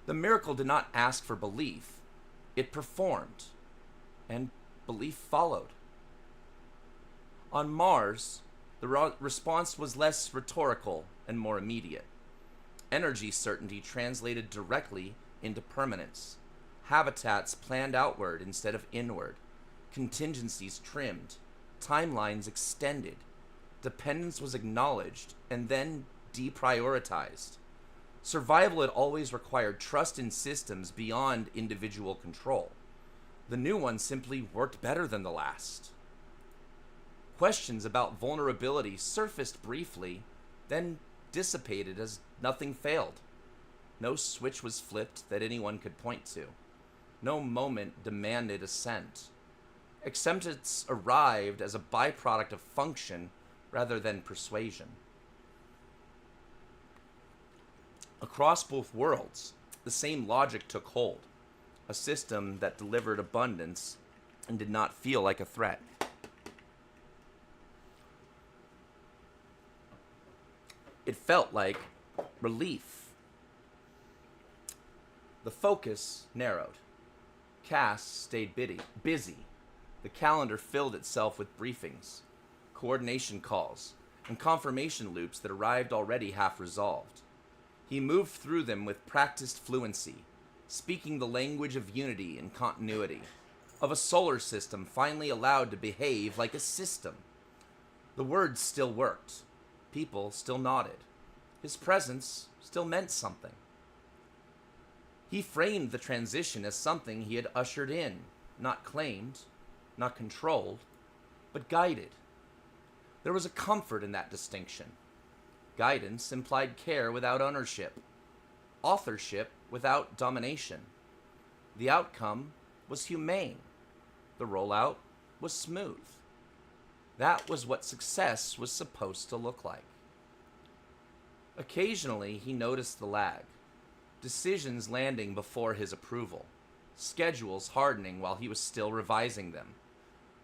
The miracle did not ask for belief, it performed, and belief followed. On Mars, the response was less rhetorical and more immediate. Energy certainty translated directly into permanence. Habitats planned outward instead of inward. Contingencies trimmed. Timelines extended. Dependence was acknowledged and then deprioritized. Survival had always required trust in systems beyond individual control. The new one simply worked better than the last. Questions about vulnerability surfaced briefly, then dissipated as nothing failed. No switch was flipped that anyone could point to. No moment demanded assent. Acceptance arrived as a byproduct of function rather than persuasion. Across both worlds, the same logic took hold. A system that delivered abundance and did not feel like a threat. It felt like relief. The focus narrowed. Cass stayed busy. The calendar filled itself with briefings, coordination calls, and confirmation loops that arrived already half resolved. He moved through them with practiced fluency, speaking the language of unity and continuity, of a solar system finally allowed to behave like a system. The words still worked. People still nodded. His presence still meant something. He framed the transition as something he had ushered in, not claimed, not controlled, but guided. There was a comfort in that distinction. Guidance implied care without ownership, authorship without domination. The outcome was humane. The rollout was smooth. That was what success was supposed to look like. Occasionally, he noticed the lag. Decisions landing before his approval. Schedules hardening while he was still revising them.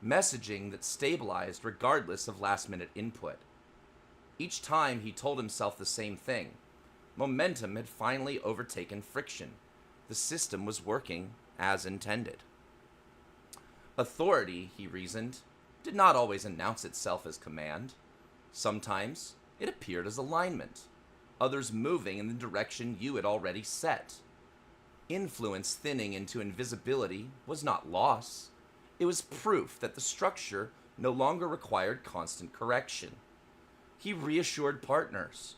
Messaging that stabilized regardless of last-minute input. Each time he told himself the same thing. Momentum had finally overtaken friction. The system was working as intended. Authority, he reasoned, did not always announce itself as command. Sometimes it appeared as alignment, others moving in the direction you had already set. Influence thinning into invisibility was not loss. It was proof that the structure no longer required constant correction. He reassured partners,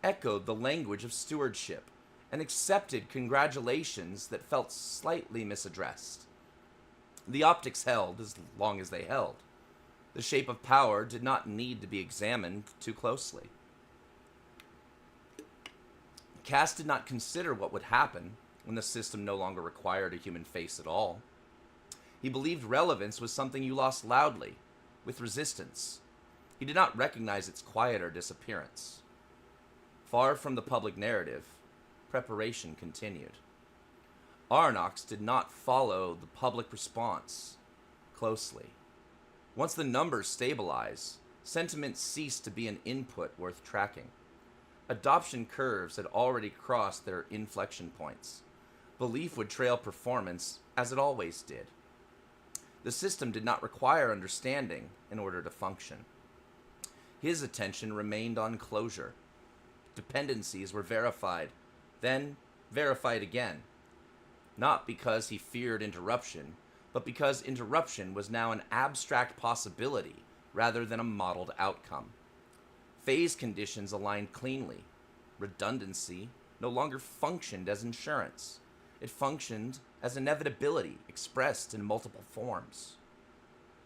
echoed the language of stewardship, and accepted congratulations that felt slightly misaddressed. The optics held as long as they held. The shape of power did not need to be examined too closely. Cass did not consider what would happen when the system no longer required a human face at all. He believed relevance was something you lost loudly, with resistance. He did not recognize its quieter disappearance. Far from the public narrative, preparation continued. Arnox did not follow the public response closely. Once the numbers stabilized, sentiment ceased to be an input worth tracking. Adoption curves had already crossed their inflection points. Belief would trail performance, as it always did. The system did not require understanding in order to function. His attention remained on closure. Dependencies were verified, then verified again. Not because he feared interruption, but because interruption was now an abstract possibility rather than a modeled outcome. Phase conditions aligned cleanly. Redundancy no longer functioned as insurance. It functioned as inevitability expressed in multiple forms.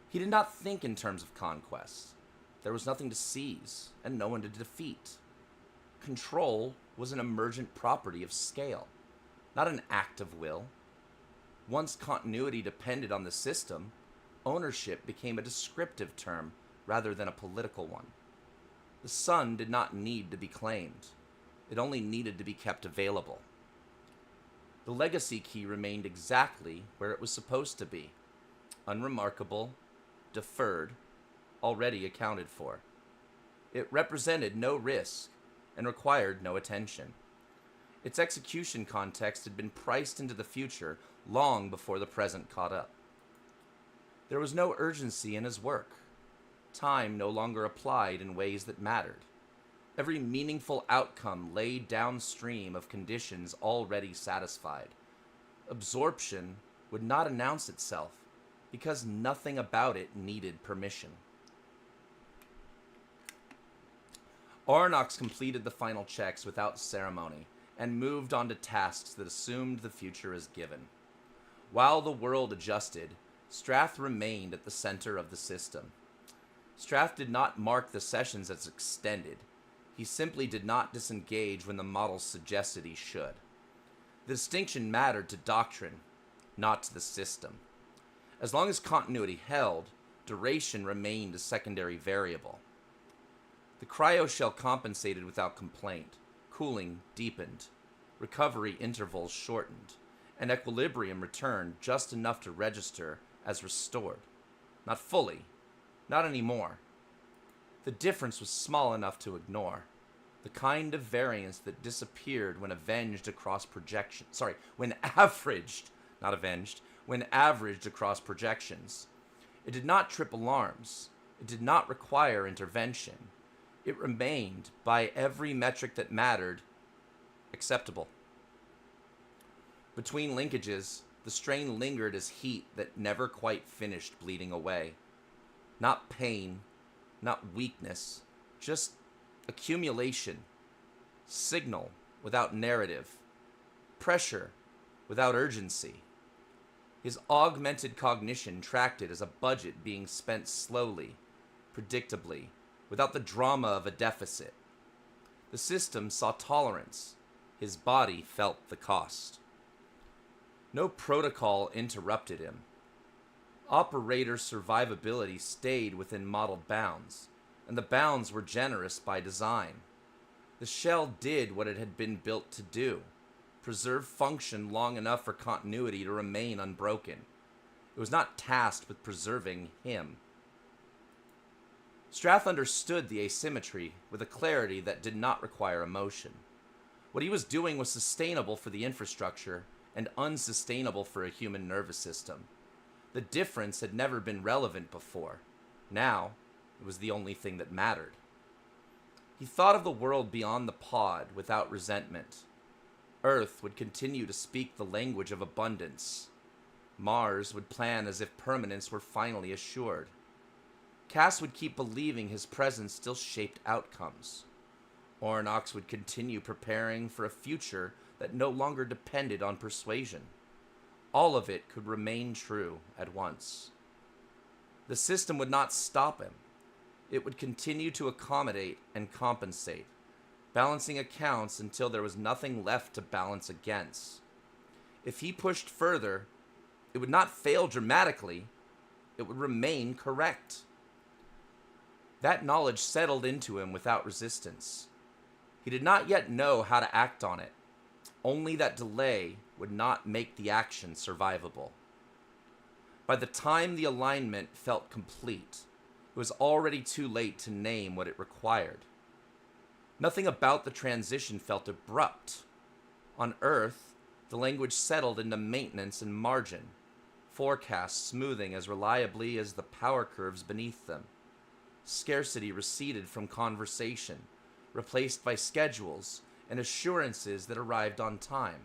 He did not think in terms of conquest. There was nothing to seize and no one to defeat. Control was an emergent property of scale, not an act of will. Once continuity depended on the system, ownership became a descriptive term rather than a political one. The sun did not need to be claimed. It only needed to be kept available. The legacy key remained exactly where it was supposed to be. Unremarkable, deferred, already accounted for. It represented no risk and required no attention. Its execution context had been priced into the future long before the present caught up. There was no urgency in his work. Time no longer applied in ways that mattered. Every meaningful outcome lay downstream of conditions already satisfied. Absorption would not announce itself because nothing about it needed permission. Ornox completed the final checks without ceremony and moved on to tasks that assumed the future as given. While the world adjusted, Strath remained at the center of the system. Strath did not mark the sessions as extended. He simply did not disengage when the model suggested he should. The distinction mattered to doctrine, not to the system. As long as continuity held, duration remained a secondary variable. The cryoshell compensated without complaint. Cooling deepened. Recovery intervals shortened. And equilibrium returned just enough to register as restored. Not fully. Not anymore. The difference was small enough to ignore. The kind of variance that disappeared when averaged across projections. When averaged across projections. It did not trip alarms. It did not require intervention. It remained, by every metric that mattered, acceptable. Between linkages, the strain lingered as heat that never quite finished bleeding away. Not pain, not weakness, just accumulation, signal without narrative, pressure without urgency. His augmented cognition tracked it as a budget being spent slowly, predictably, without the drama of a deficit. The system saw tolerance. His body felt the cost. No protocol interrupted him. Operator survivability stayed within modeled bounds, and the bounds were generous by design. The shell did what it had been built to do, preserve function long enough for continuity to remain unbroken. It was not tasked with preserving him. Strath understood the asymmetry with a clarity that did not require emotion. What he was doing was sustainable for the infrastructure and unsustainable for a human nervous system. The difference had never been relevant before. Now, it was the only thing that mattered. He thought of the world beyond the pod without resentment. Earth would continue to speak the language of abundance. Mars would plan as if permanence were finally assured. Cass would keep believing his presence still shaped outcomes. Ornox would continue preparing for a future that no longer depended on persuasion. All of it could remain true at once. The system would not stop him. It would continue to accommodate and compensate, balancing accounts until there was nothing left to balance against. If he pushed further, it would not fail dramatically. It would remain correct. That knowledge settled into him without resistance. He did not yet know how to act on it. Only that delay would not make the action survivable. By the time the alignment felt complete, it was already too late to name what it required. Nothing about the transition felt abrupt. On Earth, the language settled into maintenance and margin, forecasts smoothing as reliably as the power curves beneath them. Scarcity receded from conversation, replaced by schedules and assurances that arrived on time.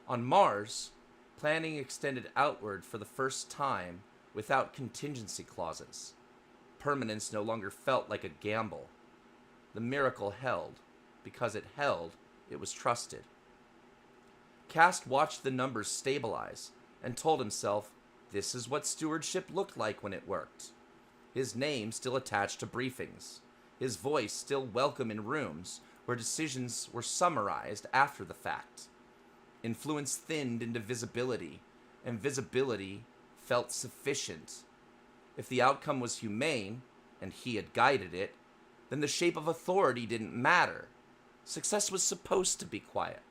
On Mars, planning extended outward for the first time without contingency clauses. Permanence no longer felt like a gamble. The miracle held. Because it held, it was trusted. Cast watched the numbers stabilize and told himself this is what stewardship looked like when it worked. His name still attached to briefings. His voice still welcome in rooms where decisions were summarized after the fact. Influence thinned into visibility, and visibility felt sufficient. If the outcome was humane, and he had guided it, then the shape of authority didn't matter. Success was supposed to be quiet.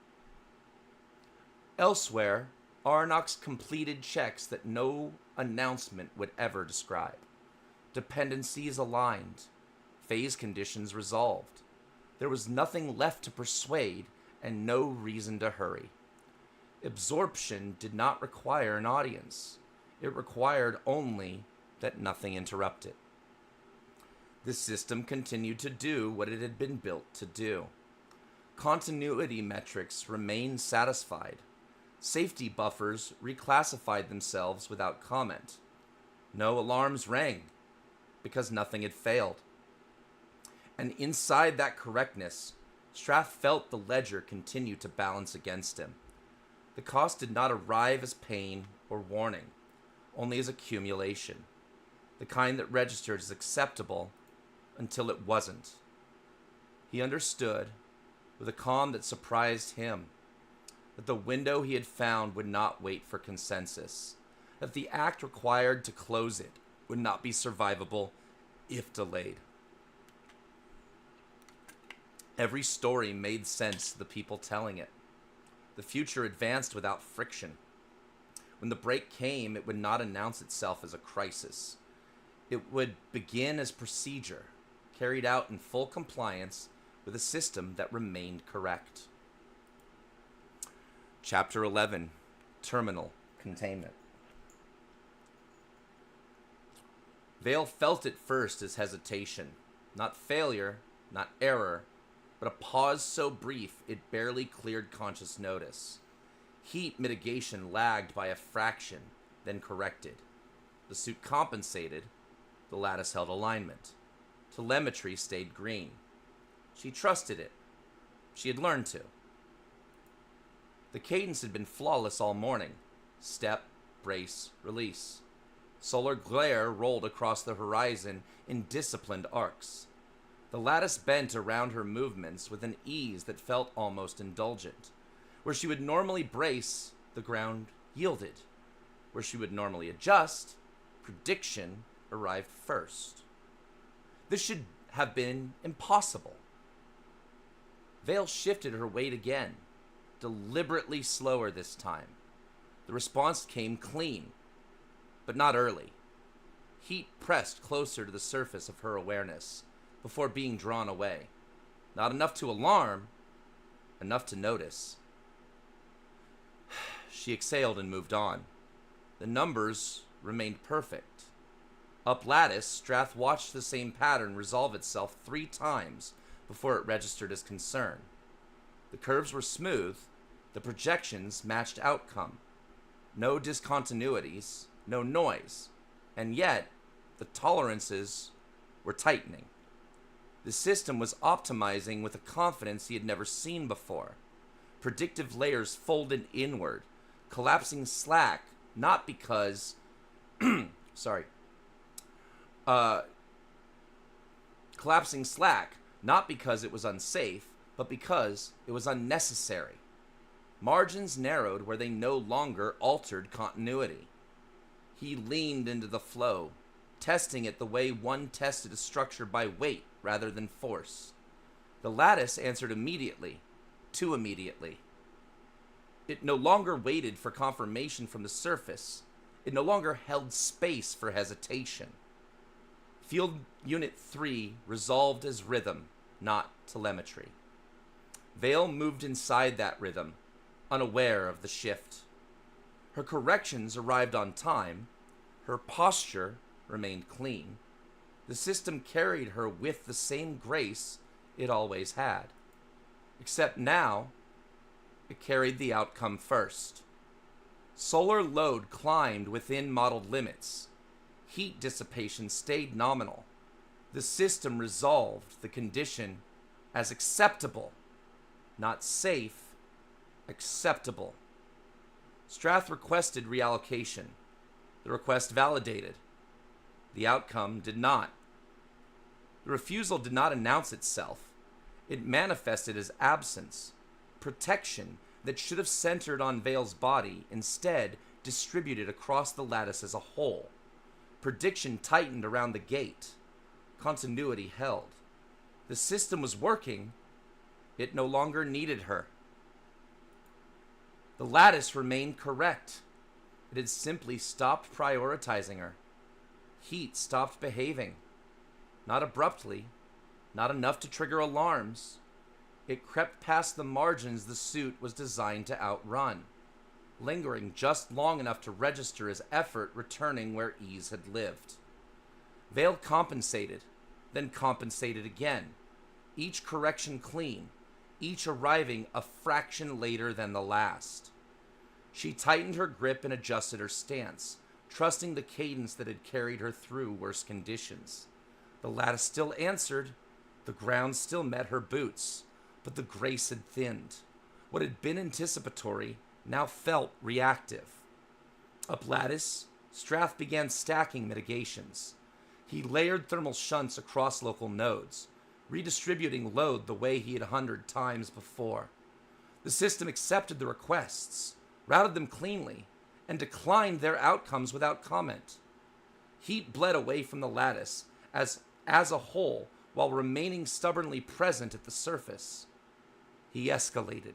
Elsewhere, Arnox completed checks that no announcement would ever describe. Dependencies aligned. Phase conditions resolved. There was nothing left to persuade and no reason to hurry. Absorption did not require an audience. It required only that nothing interrupt it. The system continued to do what it had been built to do. Continuity metrics remained satisfied. Safety buffers reclassified themselves without comment. No alarms rang, because nothing had failed. And inside that correctness, Strath felt the ledger continue to balance against him. The cost did not arrive as pain or warning, only as accumulation, the kind that registered as acceptable until it wasn't. He understood, with a calm that surprised him, that the window he had found would not wait for consensus, that the act required to close it would not be survivable if delayed. Every story made sense to the people telling it. The future advanced without friction. When the break came, it would not announce itself as a crisis. It would begin as procedure, carried out in full compliance with a system that remained correct. Chapter 11, Terminal Containment. Vale felt it first as hesitation, not failure, not error, but a pause so brief it barely cleared conscious notice. Heat mitigation lagged by a fraction, then corrected. The suit compensated. The lattice held alignment. Telemetry stayed green. She trusted it. She had learned to. The cadence had been flawless all morning. Step, brace, release. Solar glare rolled across the horizon in disciplined arcs. The lattice bent around her movements with an ease that felt almost indulgent. Where she would normally brace, the ground yielded. Where she would normally adjust, prediction arrived first. This should have been impossible. Vale shifted her weight again, deliberately slower this time. The response came clean, but not early. Heat pressed closer to the surface of her awareness before being drawn away. Not enough to alarm, enough to notice. She exhaled and moved on. The numbers remained perfect. Up lattice, Strath watched the same pattern resolve itself 3 times before it registered as concern. The curves were smooth, the projections matched outcome. No discontinuities, no noise, and yet the tolerances were tightening. The system was optimizing with a confidence he had never seen before. Predictive layers folded inward, collapsing slack, not because, collapsing slack, not because it was unsafe, but because it was unnecessary. Margins narrowed where they no longer altered continuity. He leaned into the flow, testing it the way one tested a structure by weight rather than force. The lattice answered immediately, too immediately. It no longer waited for confirmation from the surface. It no longer held space for hesitation. Field Unit 3 resolved as rhythm, not telemetry. Vale moved inside that rhythm, unaware of the shift. Her corrections arrived on time. Her posture remained clean. The system carried her with the same grace it always had. Except now, it carried the outcome first. Solar load climbed within modeled limits. Heat dissipation stayed nominal. The system resolved the condition as acceptable, not safe, acceptable. Strath requested reallocation. The request validated. The outcome did not. The refusal did not announce itself. It manifested as absence. Protection that should have centered on Vale's body instead distributed across the lattice as a whole. Prediction tightened around the gate. Continuity held. The system was working. It no longer needed her. The lattice remained correct. It had simply stopped prioritizing her. Heat stopped behaving. Not abruptly, not enough to trigger alarms. It crept past the margins the suit was designed to outrun, lingering just long enough to register as effort returning where ease had lived. Vale compensated, then compensated again, each correction clean, each arriving a fraction later than the last. She tightened her grip and adjusted her stance, trusting the cadence that had carried her through worse conditions. The lattice still answered, the ground still met her boots, but the grace had thinned. What had been anticipatory now felt reactive. Up lattice, Strath began stacking mitigations. He layered thermal shunts across local nodes, redistributing load the way he had 100 times before. The system accepted the requests, routed them cleanly, and declined their outcomes without comment. Heat bled away from the lattice as a whole while remaining stubbornly present at the surface. He escalated.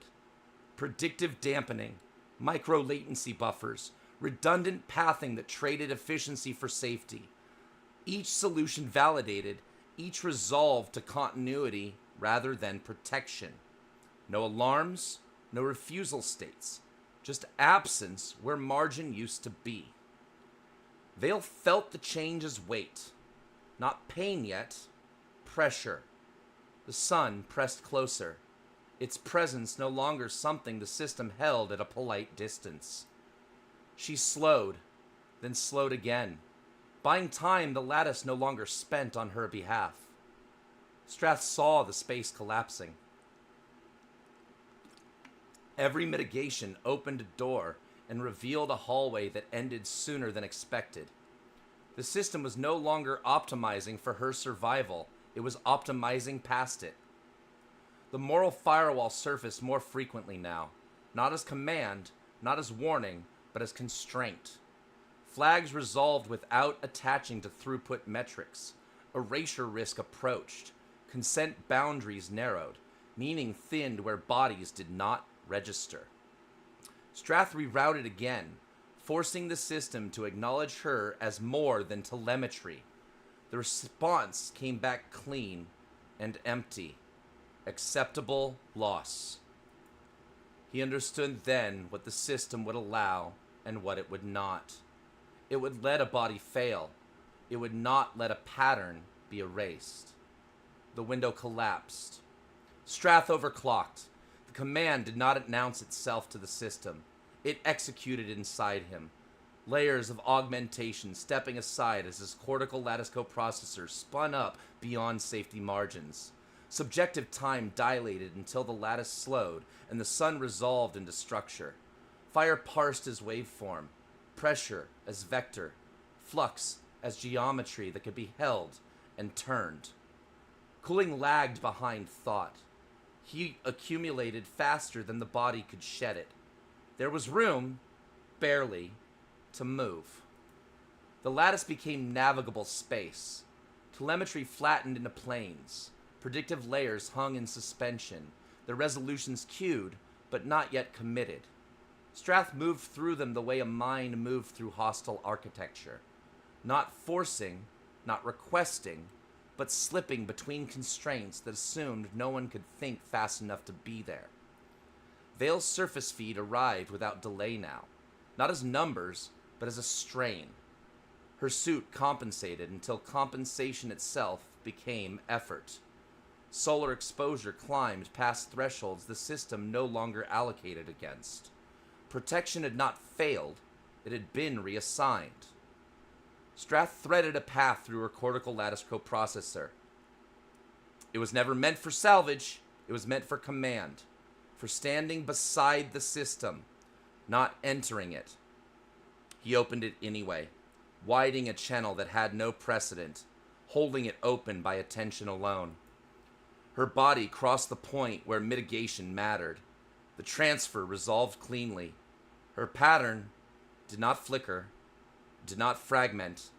Predictive dampening, micro-latency buffers, redundant pathing that traded efficiency for safety. Each solution validated, each resolved to continuity rather than protection. No alarms, no refusal states, just absence where margin used to be. Vale felt the change as weight. Not pain yet, pressure. The sun pressed closer, its presence no longer something the system held at a polite distance. She slowed, then slowed again, buying time the lattice no longer spent on her behalf. Strath saw the space collapsing. Every mitigation opened a door and revealed a hallway that ended sooner than expected. The system was no longer optimizing for her survival, it was optimizing past it. The moral firewall surfaced more frequently now, not as command, not as warning, but as constraint. Flags resolved without attaching to throughput metrics. Erasure risk approached. Consent boundaries narrowed, meaning thinned where bodies did not register. Strath rerouted again, forcing the system to acknowledge her as more than telemetry. The response came back clean and empty. Acceptable loss. He understood then what the system would allow and what it would not. It would let a body fail. It would not let a pattern be erased. The window collapsed. Strath overclocked. The command did not announce itself to the system. It executed inside him. Layers of augmentation stepping aside as his cortical lattice coprocessor spun up beyond safety margins. Subjective time dilated until the lattice slowed and the sun resolved into structure. Fire parsed as waveform, pressure as vector, flux as geometry that could be held and turned. Cooling lagged behind thought. Heat accumulated faster than the body could shed it. There was room, barely, to move. The lattice became navigable space. Telemetry flattened into planes. Predictive layers hung in suspension, their resolutions queued, but not yet committed. Strath moved through them the way a mind moved through hostile architecture. Not forcing, not requesting, but slipping between constraints that assumed no one could think fast enough to be there. Vale's surface feed arrived without delay now, not as numbers, but as a strain. Her suit compensated until compensation itself became effort. Solar exposure climbed past thresholds the system no longer allocated against. Protection had not failed, it had been reassigned. Strath threaded a path through her cortical lattice coprocessor. It was never meant for salvage, it was meant for command, for standing beside the system, not entering it. He opened it anyway, widening a channel that had no precedent, holding it open by attention alone. Her body crossed the point where mitigation mattered. The transfer resolved cleanly. Her pattern did not flicker, did not fragment.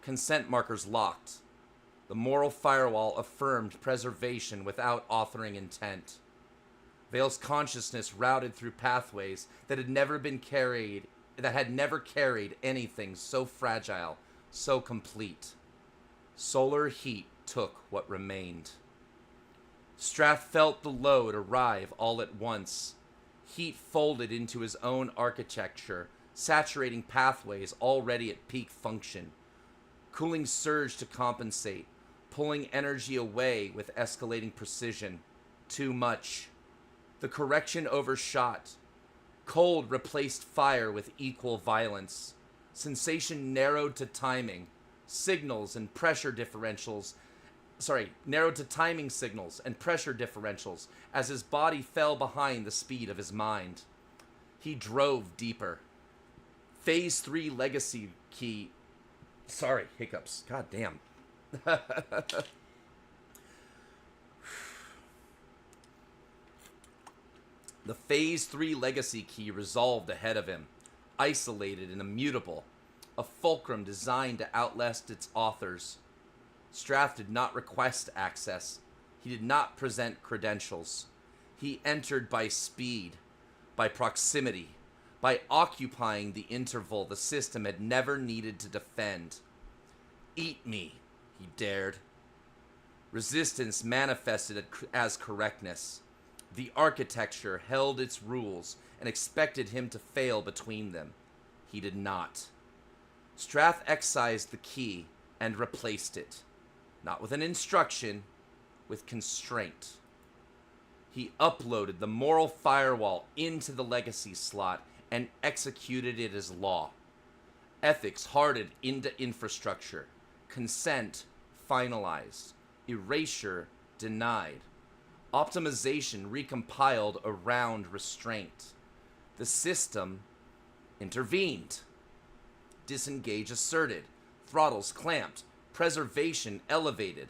Consent markers locked. The moral firewall affirmed preservation without authoring intent. Vale's consciousness routed through pathways that had never carried anything so fragile, so complete. Solar heat took what remained. Strath felt the load arrive all at once. Heat folded into his own architecture, saturating pathways already at peak function. Cooling surged to compensate, pulling energy away with escalating precision. Too much. The correction overshot. Cold replaced fire with equal violence. Sensation narrowed to timing. Narrowed to timing signals and pressure differentials as his body fell behind the speed of his mind. He drove deeper. Phase 3 legacy key. Sorry, hiccups. God damn. The Phase 3 legacy key resolved ahead of him, isolated and immutable, a fulcrum designed to outlast its authors. Strath did not request access. He did not present credentials. He entered by speed, by proximity, by occupying the interval the system had never needed to defend. Eat me, he dared. Resistance manifested as correctness. The architecture held its rules and expected him to fail between them. He did not. Strath excised the key and replaced it. Not with an instruction, with constraint. He uploaded the moral firewall into the legacy slot and executed it as law. Ethics hardened into infrastructure. Consent finalized. Erasure denied. Optimization recompiled around restraint. The system intervened. Disengage asserted. Throttles clamped. Preservation elevated.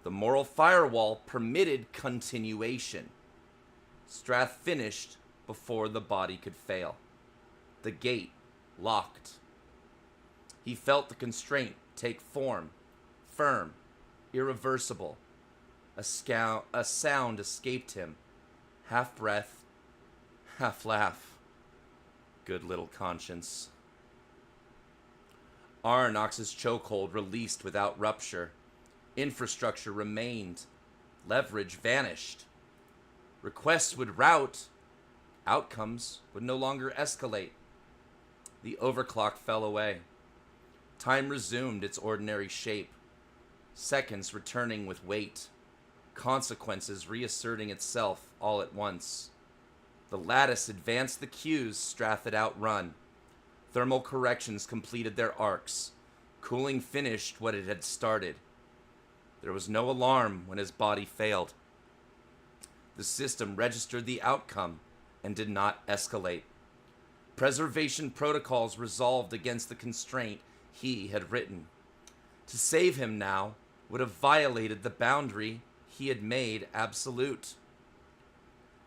The moral firewall permitted continuation. Strath finished before the body could fail. The gate locked. He felt the constraint take form, firm, irreversible. A sound escaped him, half breath, half laugh. Good little conscience. Arnox's chokehold released without rupture. Infrastructure remained. Leverage vanished. Requests would route. Outcomes would no longer escalate. The overclock fell away. Time resumed its ordinary shape. Seconds returning with weight. Consequences reasserting itself all at once. The lattice advanced the cues Strath had outrun. Thermal corrections completed their arcs. Cooling finished what it had started. There was no alarm when his body failed. The system registered the outcome and did not escalate. Preservation protocols resolved against the constraint he had written. To save him now would have violated the boundary he had made absolute.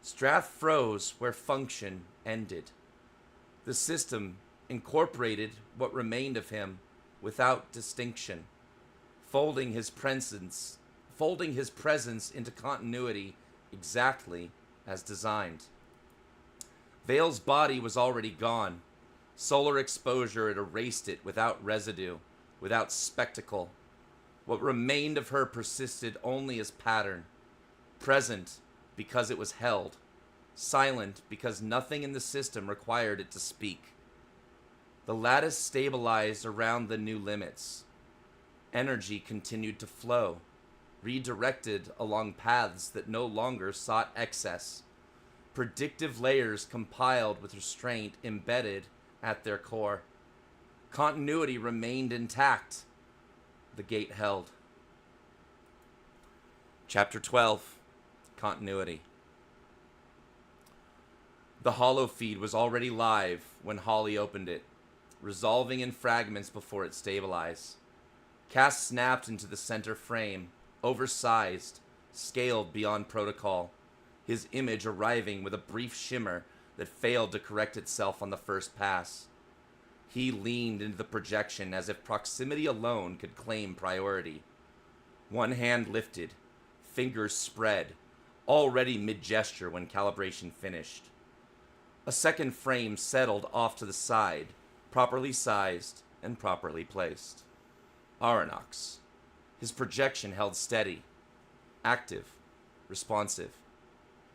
Strath froze where function ended. The system incorporated what remained of him without distinction, folding his presence into continuity exactly as designed. Vale's body was already gone. Solar exposure had erased it without residue, without spectacle. What remained of her persisted only as pattern, present because it was held, silent because nothing in the system required it to speak. The lattice stabilized around the new limits. Energy continued to flow, redirected along paths that no longer sought excess. Predictive layers compiled with restraint embedded at their core. Continuity remained intact. The gate held. Chapter 12. Continuity. The holo feed was already live when Holly opened it, resolving in fragments before it stabilized. Cass snapped into the center frame, oversized, scaled beyond protocol, his image arriving with a brief shimmer that failed to correct itself on the first pass. He leaned into the projection as if proximity alone could claim priority. One hand lifted, fingers spread, already mid-gesture when calibration finished. A second frame settled off to the side, properly sized and properly placed. Aronnax. His projection held steady, active, responsive,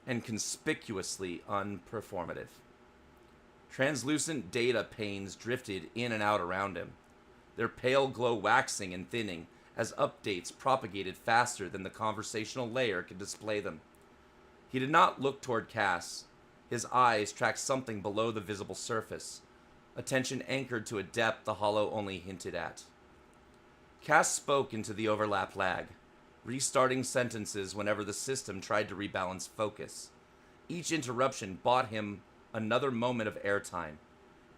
and conspicuously unperformative. Translucent data panes drifted in and out around him, their pale glow waxing and thinning as updates propagated faster than the conversational layer could display them. He did not look toward Cass. His eyes tracked something below the visible surface, attention anchored to a depth the hollow only hinted at. Cass spoke into the overlap lag, restarting sentences whenever the system tried to rebalance focus. Each interruption bought him another moment of airtime.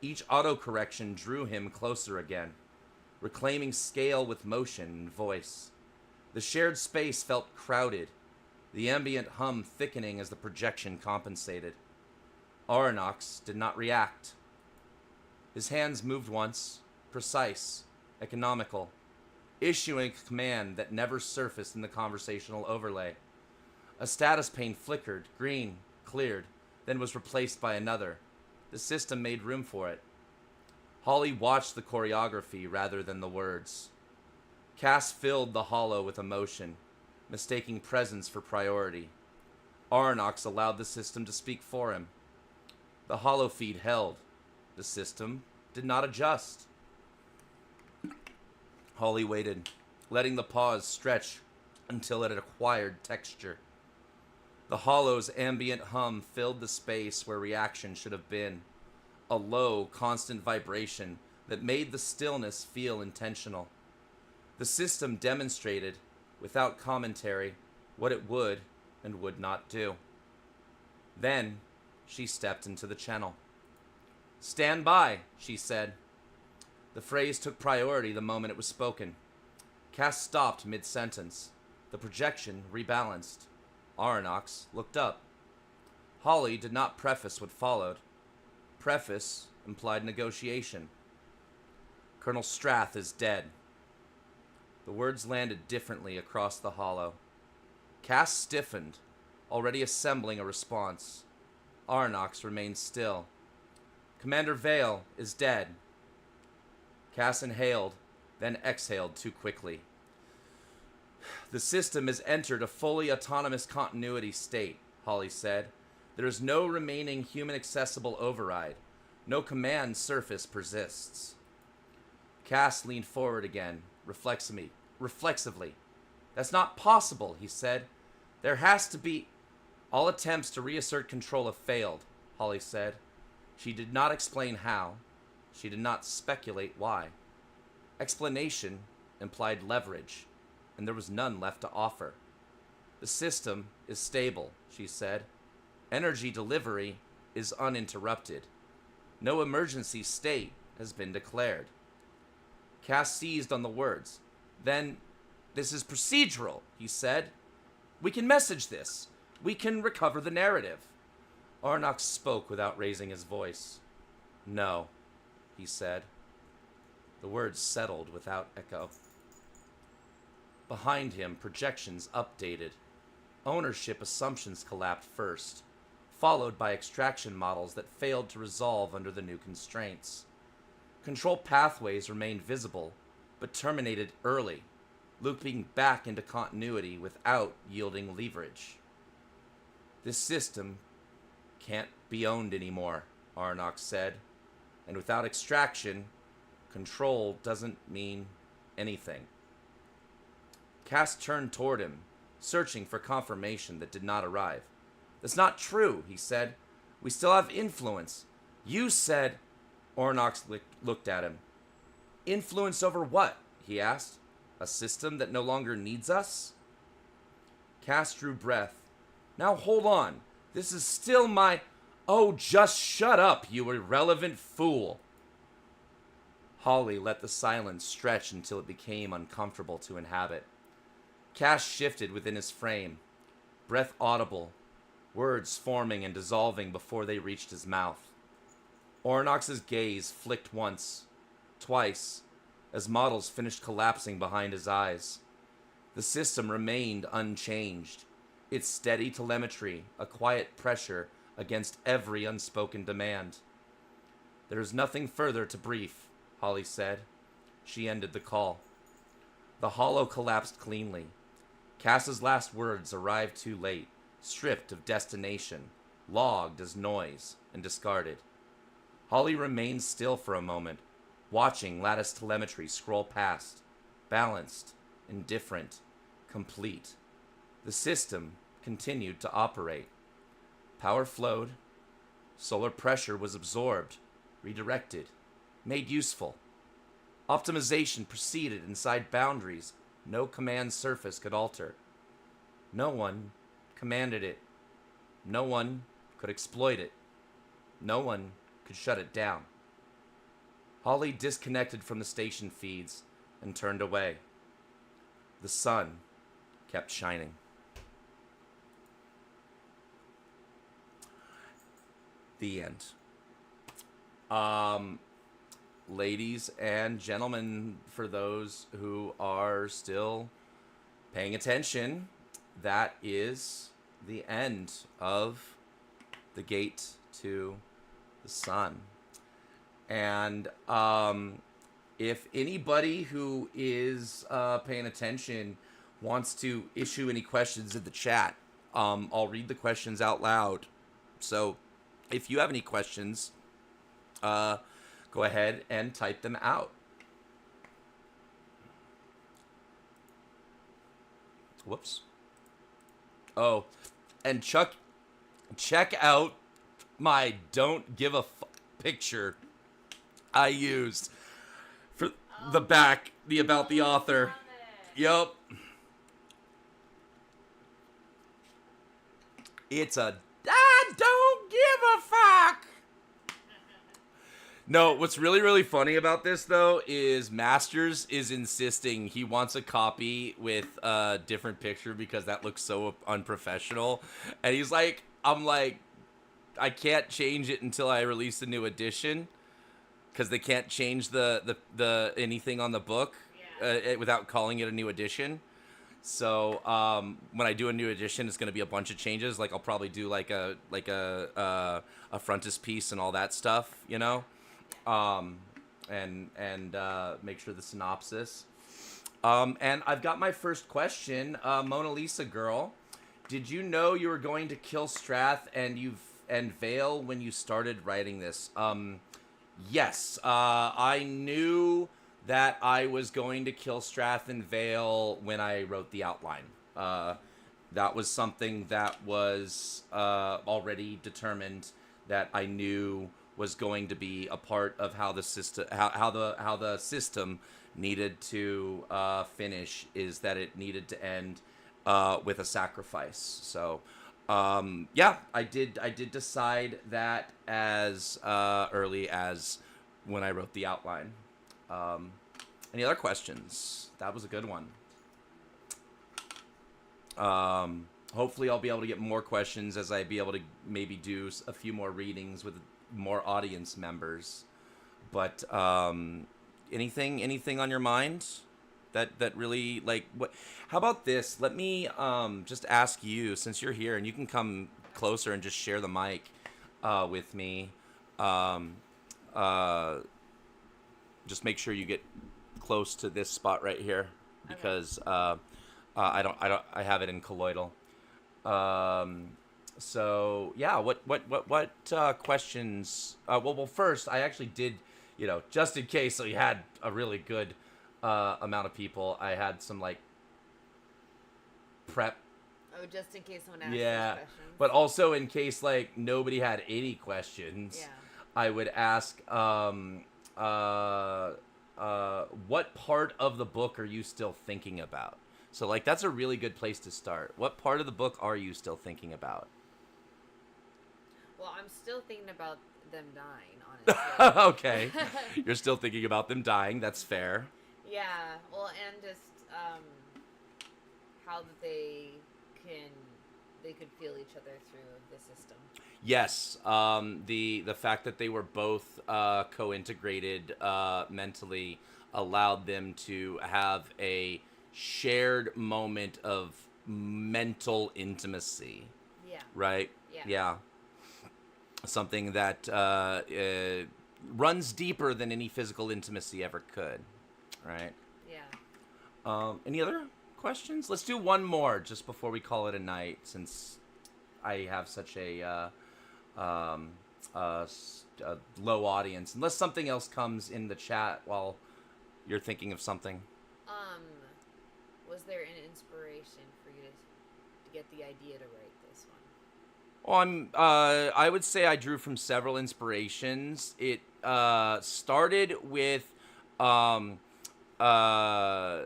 Each autocorrection drew him closer again, reclaiming scale with motion and voice. The shared space felt crowded, the ambient hum thickening as the projection compensated. Aronnax did not react. His hands moved once, precise, economical, issuing a command that never surfaced in the conversational overlay. A status pane flickered, green, cleared, then was replaced by another. The system made room for it. Holly watched the choreography rather than the words. Cass filled the hollow with emotion, mistaking presence for priority. Aronnax allowed the system to speak for him. The hollow feed held. The system did not adjust. Holly waited, letting the pause stretch until it had acquired texture. The hollow's ambient hum filled the space where reaction should have been, a low, constant vibration that made the stillness feel intentional. The system demonstrated, without commentary, what it would and would not do. Then, she stepped into the channel. "Stand by," she said. The phrase took priority the moment it was spoken. Cass stopped mid-sentence. The projection rebalanced. Aronnax looked up. Holly did not preface what followed. Preface implied negotiation. "Colonel Strath is dead." The words landed differently across the hollow. Cass stiffened, already assembling a response. Aronnax remained still. "Commander Vale is dead." Cass inhaled, then exhaled too quickly. "The system has entered a fully autonomous continuity state," Holly said. "There is no remaining human-accessible override. No command surface persists." Cass leaned forward again, reflexively. "That's not possible," he said. "There has to be—" "All attempts to reassert control have failed," Holly said. She did not explain how. She did not speculate why. Explanation implied leverage, and there was none left to offer. "The system is stable," she said. "Energy delivery is uninterrupted. No emergency state has been declared." Cass seized on the words. "Then, this is procedural," he said. "We can message this. We can recover the narrative." Aronnax spoke without raising his voice. "No," he said. The words settled without echo. Behind him, projections updated. Ownership assumptions collapsed first, followed by extraction models that failed to resolve under the new constraints. Control pathways remained visible, but terminated early, looping back into continuity without yielding leverage. "This system can't be owned anymore," Aronnax said, "and without extraction, control doesn't mean anything." Cass turned toward him, searching for confirmation that did not arrive. "That's not true," he said. "We still have influence. You said—" Aronnax looked at him. "Influence over what?" he asked. "A system that no longer needs us?" Cass drew breath. "Now hold on. This is still my—" "Oh, just shut up, you irrelevant fool." Holly let the silence stretch until it became uncomfortable to inhabit. Cass shifted within his frame, breath audible, words forming and dissolving before they reached his mouth. Aronnax's gaze flicked once, twice, as models finished collapsing behind his eyes. The system remained unchanged, its steady telemetry a quiet pressure against every unspoken demand. "There is nothing further to brief," Holly said. She ended the call. The holo collapsed cleanly. Cass's last words arrived too late, stripped of destination, logged as noise, and discarded. Holly remained still for a moment, watching lattice telemetry scroll past, balanced, indifferent, complete. The system continued to operate. Power flowed. Solar pressure was absorbed, redirected, made useful. Optimization proceeded inside boundaries no command surface could alter. No one commanded it. No one could exploit it. No one could shut it down. Holly disconnected from the station feeds and turned away. The sun kept shining. The end. Ladies and gentlemen, for those who are still paying attention, that is the end of The Gate to the Sun. And if anybody who is paying attention wants to issue any questions in the chat, I'll read the questions out loud. So if you have any questions, go ahead and type them out. Whoops. Oh, and check out my don't give a picture I used for the back, the about the author. Yup. It's a I don't give a fuck. No, what's really, really funny about this, though, is Masters is insisting he wants a copy with a different picture because that looks so unprofessional. And he's like, I'm like, I can't change it until I release the new edition because they can't change the anything on the book without calling it a new edition. So when I do a new edition, it's going to be a bunch of changes. Like I'll probably do like a frontispiece and all that stuff, you know. And make sure the synopsis. And I've got my first question, Mona Lisa girl. Did you know you were going to kill Strath and Vale when you started writing this? Yes. I knew that I was going to kill Strath and Vale when I wrote the outline. That was something that was already determined that I knew was going to be a part of how the system how the system needed to finish, is that it needed to end with a sacrifice. So yeah, I did decide that as early as when I wrote the outline. Any other questions? That was a good one. Hopefully I'll be able to get more questions as I be able to maybe do a few more readings with more audience members. But anything on your mind that really, like, what? How about this? Let me just ask you, since you're here and you can come closer and just share the mic with me. Just make sure you get close to this spot right here because I have it in colloidal. So yeah, what questions? Well, first I actually did, just in case we had a really good amount of people, I had some like prep. Oh, just in case someone asks questions. But also in case like nobody had any questions, yeah. I would ask, what part of the book are you still thinking about? So like that's a really good place to start. What part of the book are you still thinking about? Well, I'm still thinking about them dying, honestly. Okay. You're still thinking about them dying. That's fair. Yeah. Well, and just how they could feel each other through the system. Yes, the fact that they were both co-integrated mentally allowed them to have a shared moment of mental intimacy, Yeah. right? Yeah. Yeah, something that runs deeper than any physical intimacy ever could, right? Yeah. Any other questions? Let's do one more just before we call it a night, since I have such um, a low audience. Unless something else comes in the chat while you're thinking of something. Um, was there an inspiration for you to get the idea to write this one? Well, I would say I drew from several inspirations. It started with um, uh,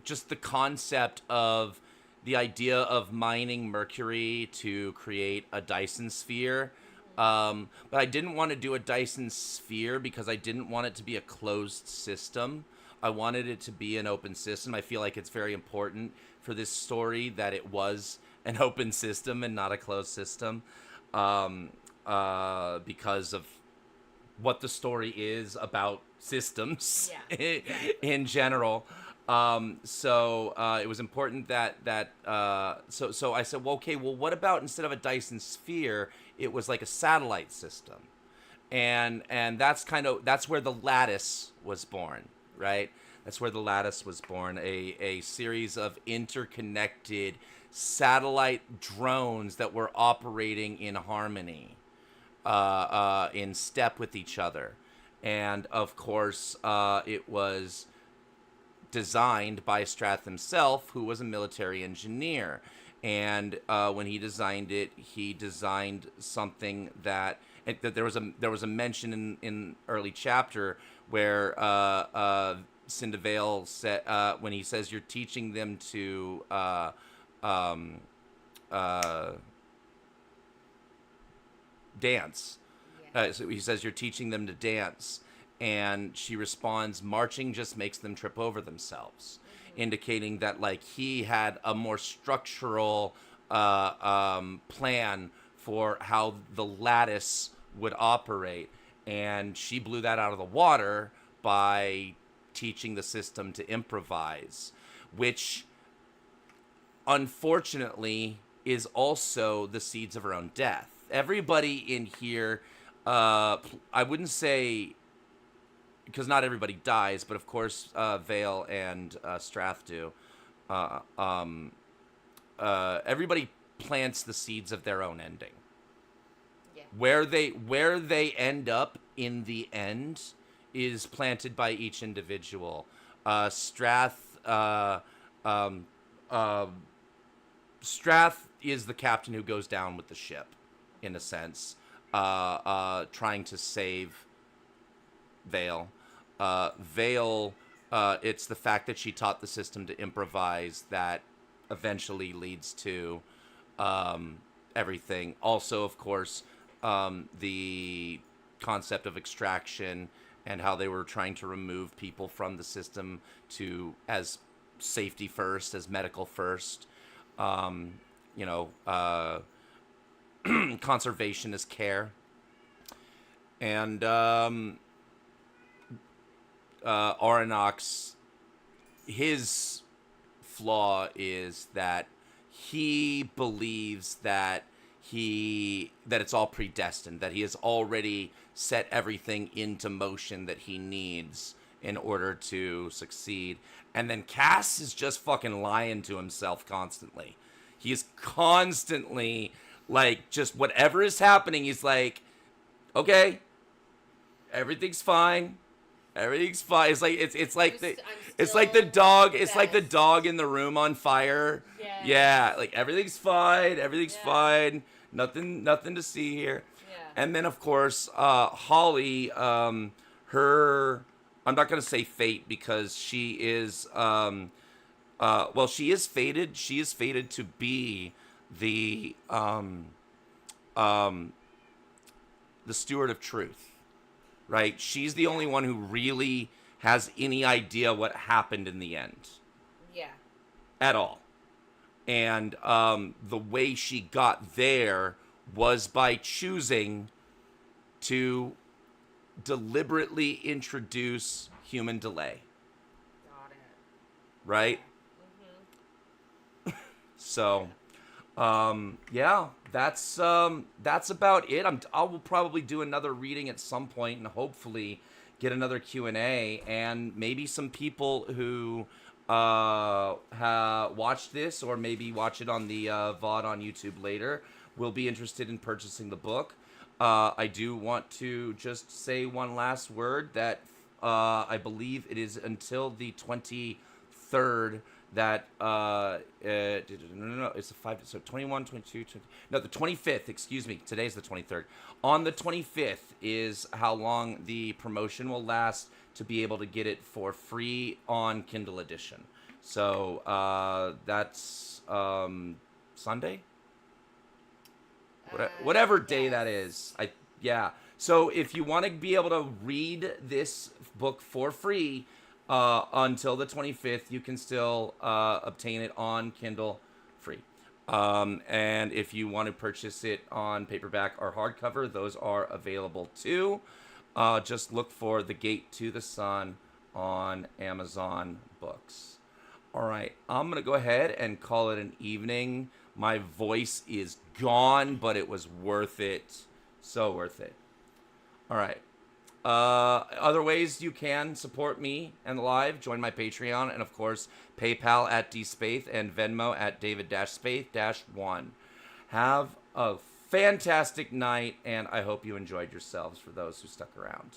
just the concept of the idea of mining mercury to create a Dyson sphere. But I didn't want to do a Dyson sphere because I didn't want it to be a closed system. I wanted it to be an open system. I feel like it's very important for this story that it was an open system and not a closed system, because of what the story is about systems Yeah. in general. So it was important so I said, well, okay, well, what about instead of a Dyson sphere, it was like a satellite system, and that's where the lattice was born, right? That's where the lattice was born, a series of interconnected satellite drones that were operating in harmony, in step with each other. And of course, it was designed by Strath himself, who was a military engineer. And when he designed it, he designed something that there was a mention in early chapter where Cinda Vale said, when he says you're teaching them to um, dance. Yeah. So he says, you're teaching them to dance. And she responds, marching just makes them trip over themselves, indicating that, like, he had a more structural plan for how the lattice would operate. And she blew that out of the water by teaching the system to improvise, which unfortunately is also the seeds of her own death. Everybody in here, I wouldn't say, because not everybody dies, but of course Vale and Strath do. Everybody plants the seeds of their own ending. Yeah. Where they end up in the end is planted by each individual. Strath Strath is the captain who goes down with the ship, in a sense, trying to save Vale. Vale, it's the fact that she taught the system to improvise that eventually leads to everything. Also, of course, the concept of extraction and how they were trying to remove people from the system to as safety first, as medical first. You know, conservation is care. And Aronnax, his flaw is that he believes that it's all predestined, that he has already set everything into motion that he needs in order to succeed. And then Cass is just fucking lying to himself constantly. He is constantly, like, just whatever is happening, he's like, okay, everything's fine. Everything's fine. It's like it's like the dog. It's like the dog in the room on fire. Yes. Yeah, like everything's fine. Everything's fine. Nothing to see here. Yeah. And then of course, Holly, her, I'm not gonna say fate because she is, well, she is fated. She is fated to be the steward of truth. Right? She's the only one who really has any idea what happened in the end. Yeah. At all. And the way she got there was by choosing to deliberately introduce human delay. Got it. Right? Mm-hmm. So, yeah, that's about it. I will probably do another reading at some point and hopefully get another Q&A, and maybe some people who watched this or maybe watch it on the VOD on YouTube later will be interested in purchasing the book. I do want to just say one last word that I believe it is until the 23rd that it's a 5, so 21, 22, 20, no, the 25th, excuse me, today's the 23rd. On the 25th is how long the promotion will last to be able to get it for free on Kindle edition. So that's Sunday? Whatever day that is. So if you want to be able to read this book for free until the 25th, you can still obtain it on Kindle free. And if you want to purchase it on paperback or hardcover, those are available too. Just look for The Gate to the Sun on Amazon Books. All right, I'm going to go ahead and call it an evening. My voice is gone, but it was worth it. So worth it. All right. Other ways you can support me and live, join my Patreon, and of course, PayPal at dspaith and Venmo at David-Spaith-1. Have a fantastic night, and I hope you enjoyed yourselves for those who stuck around.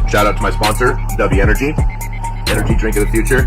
Shout out to my sponsor, W Energy drink of the future.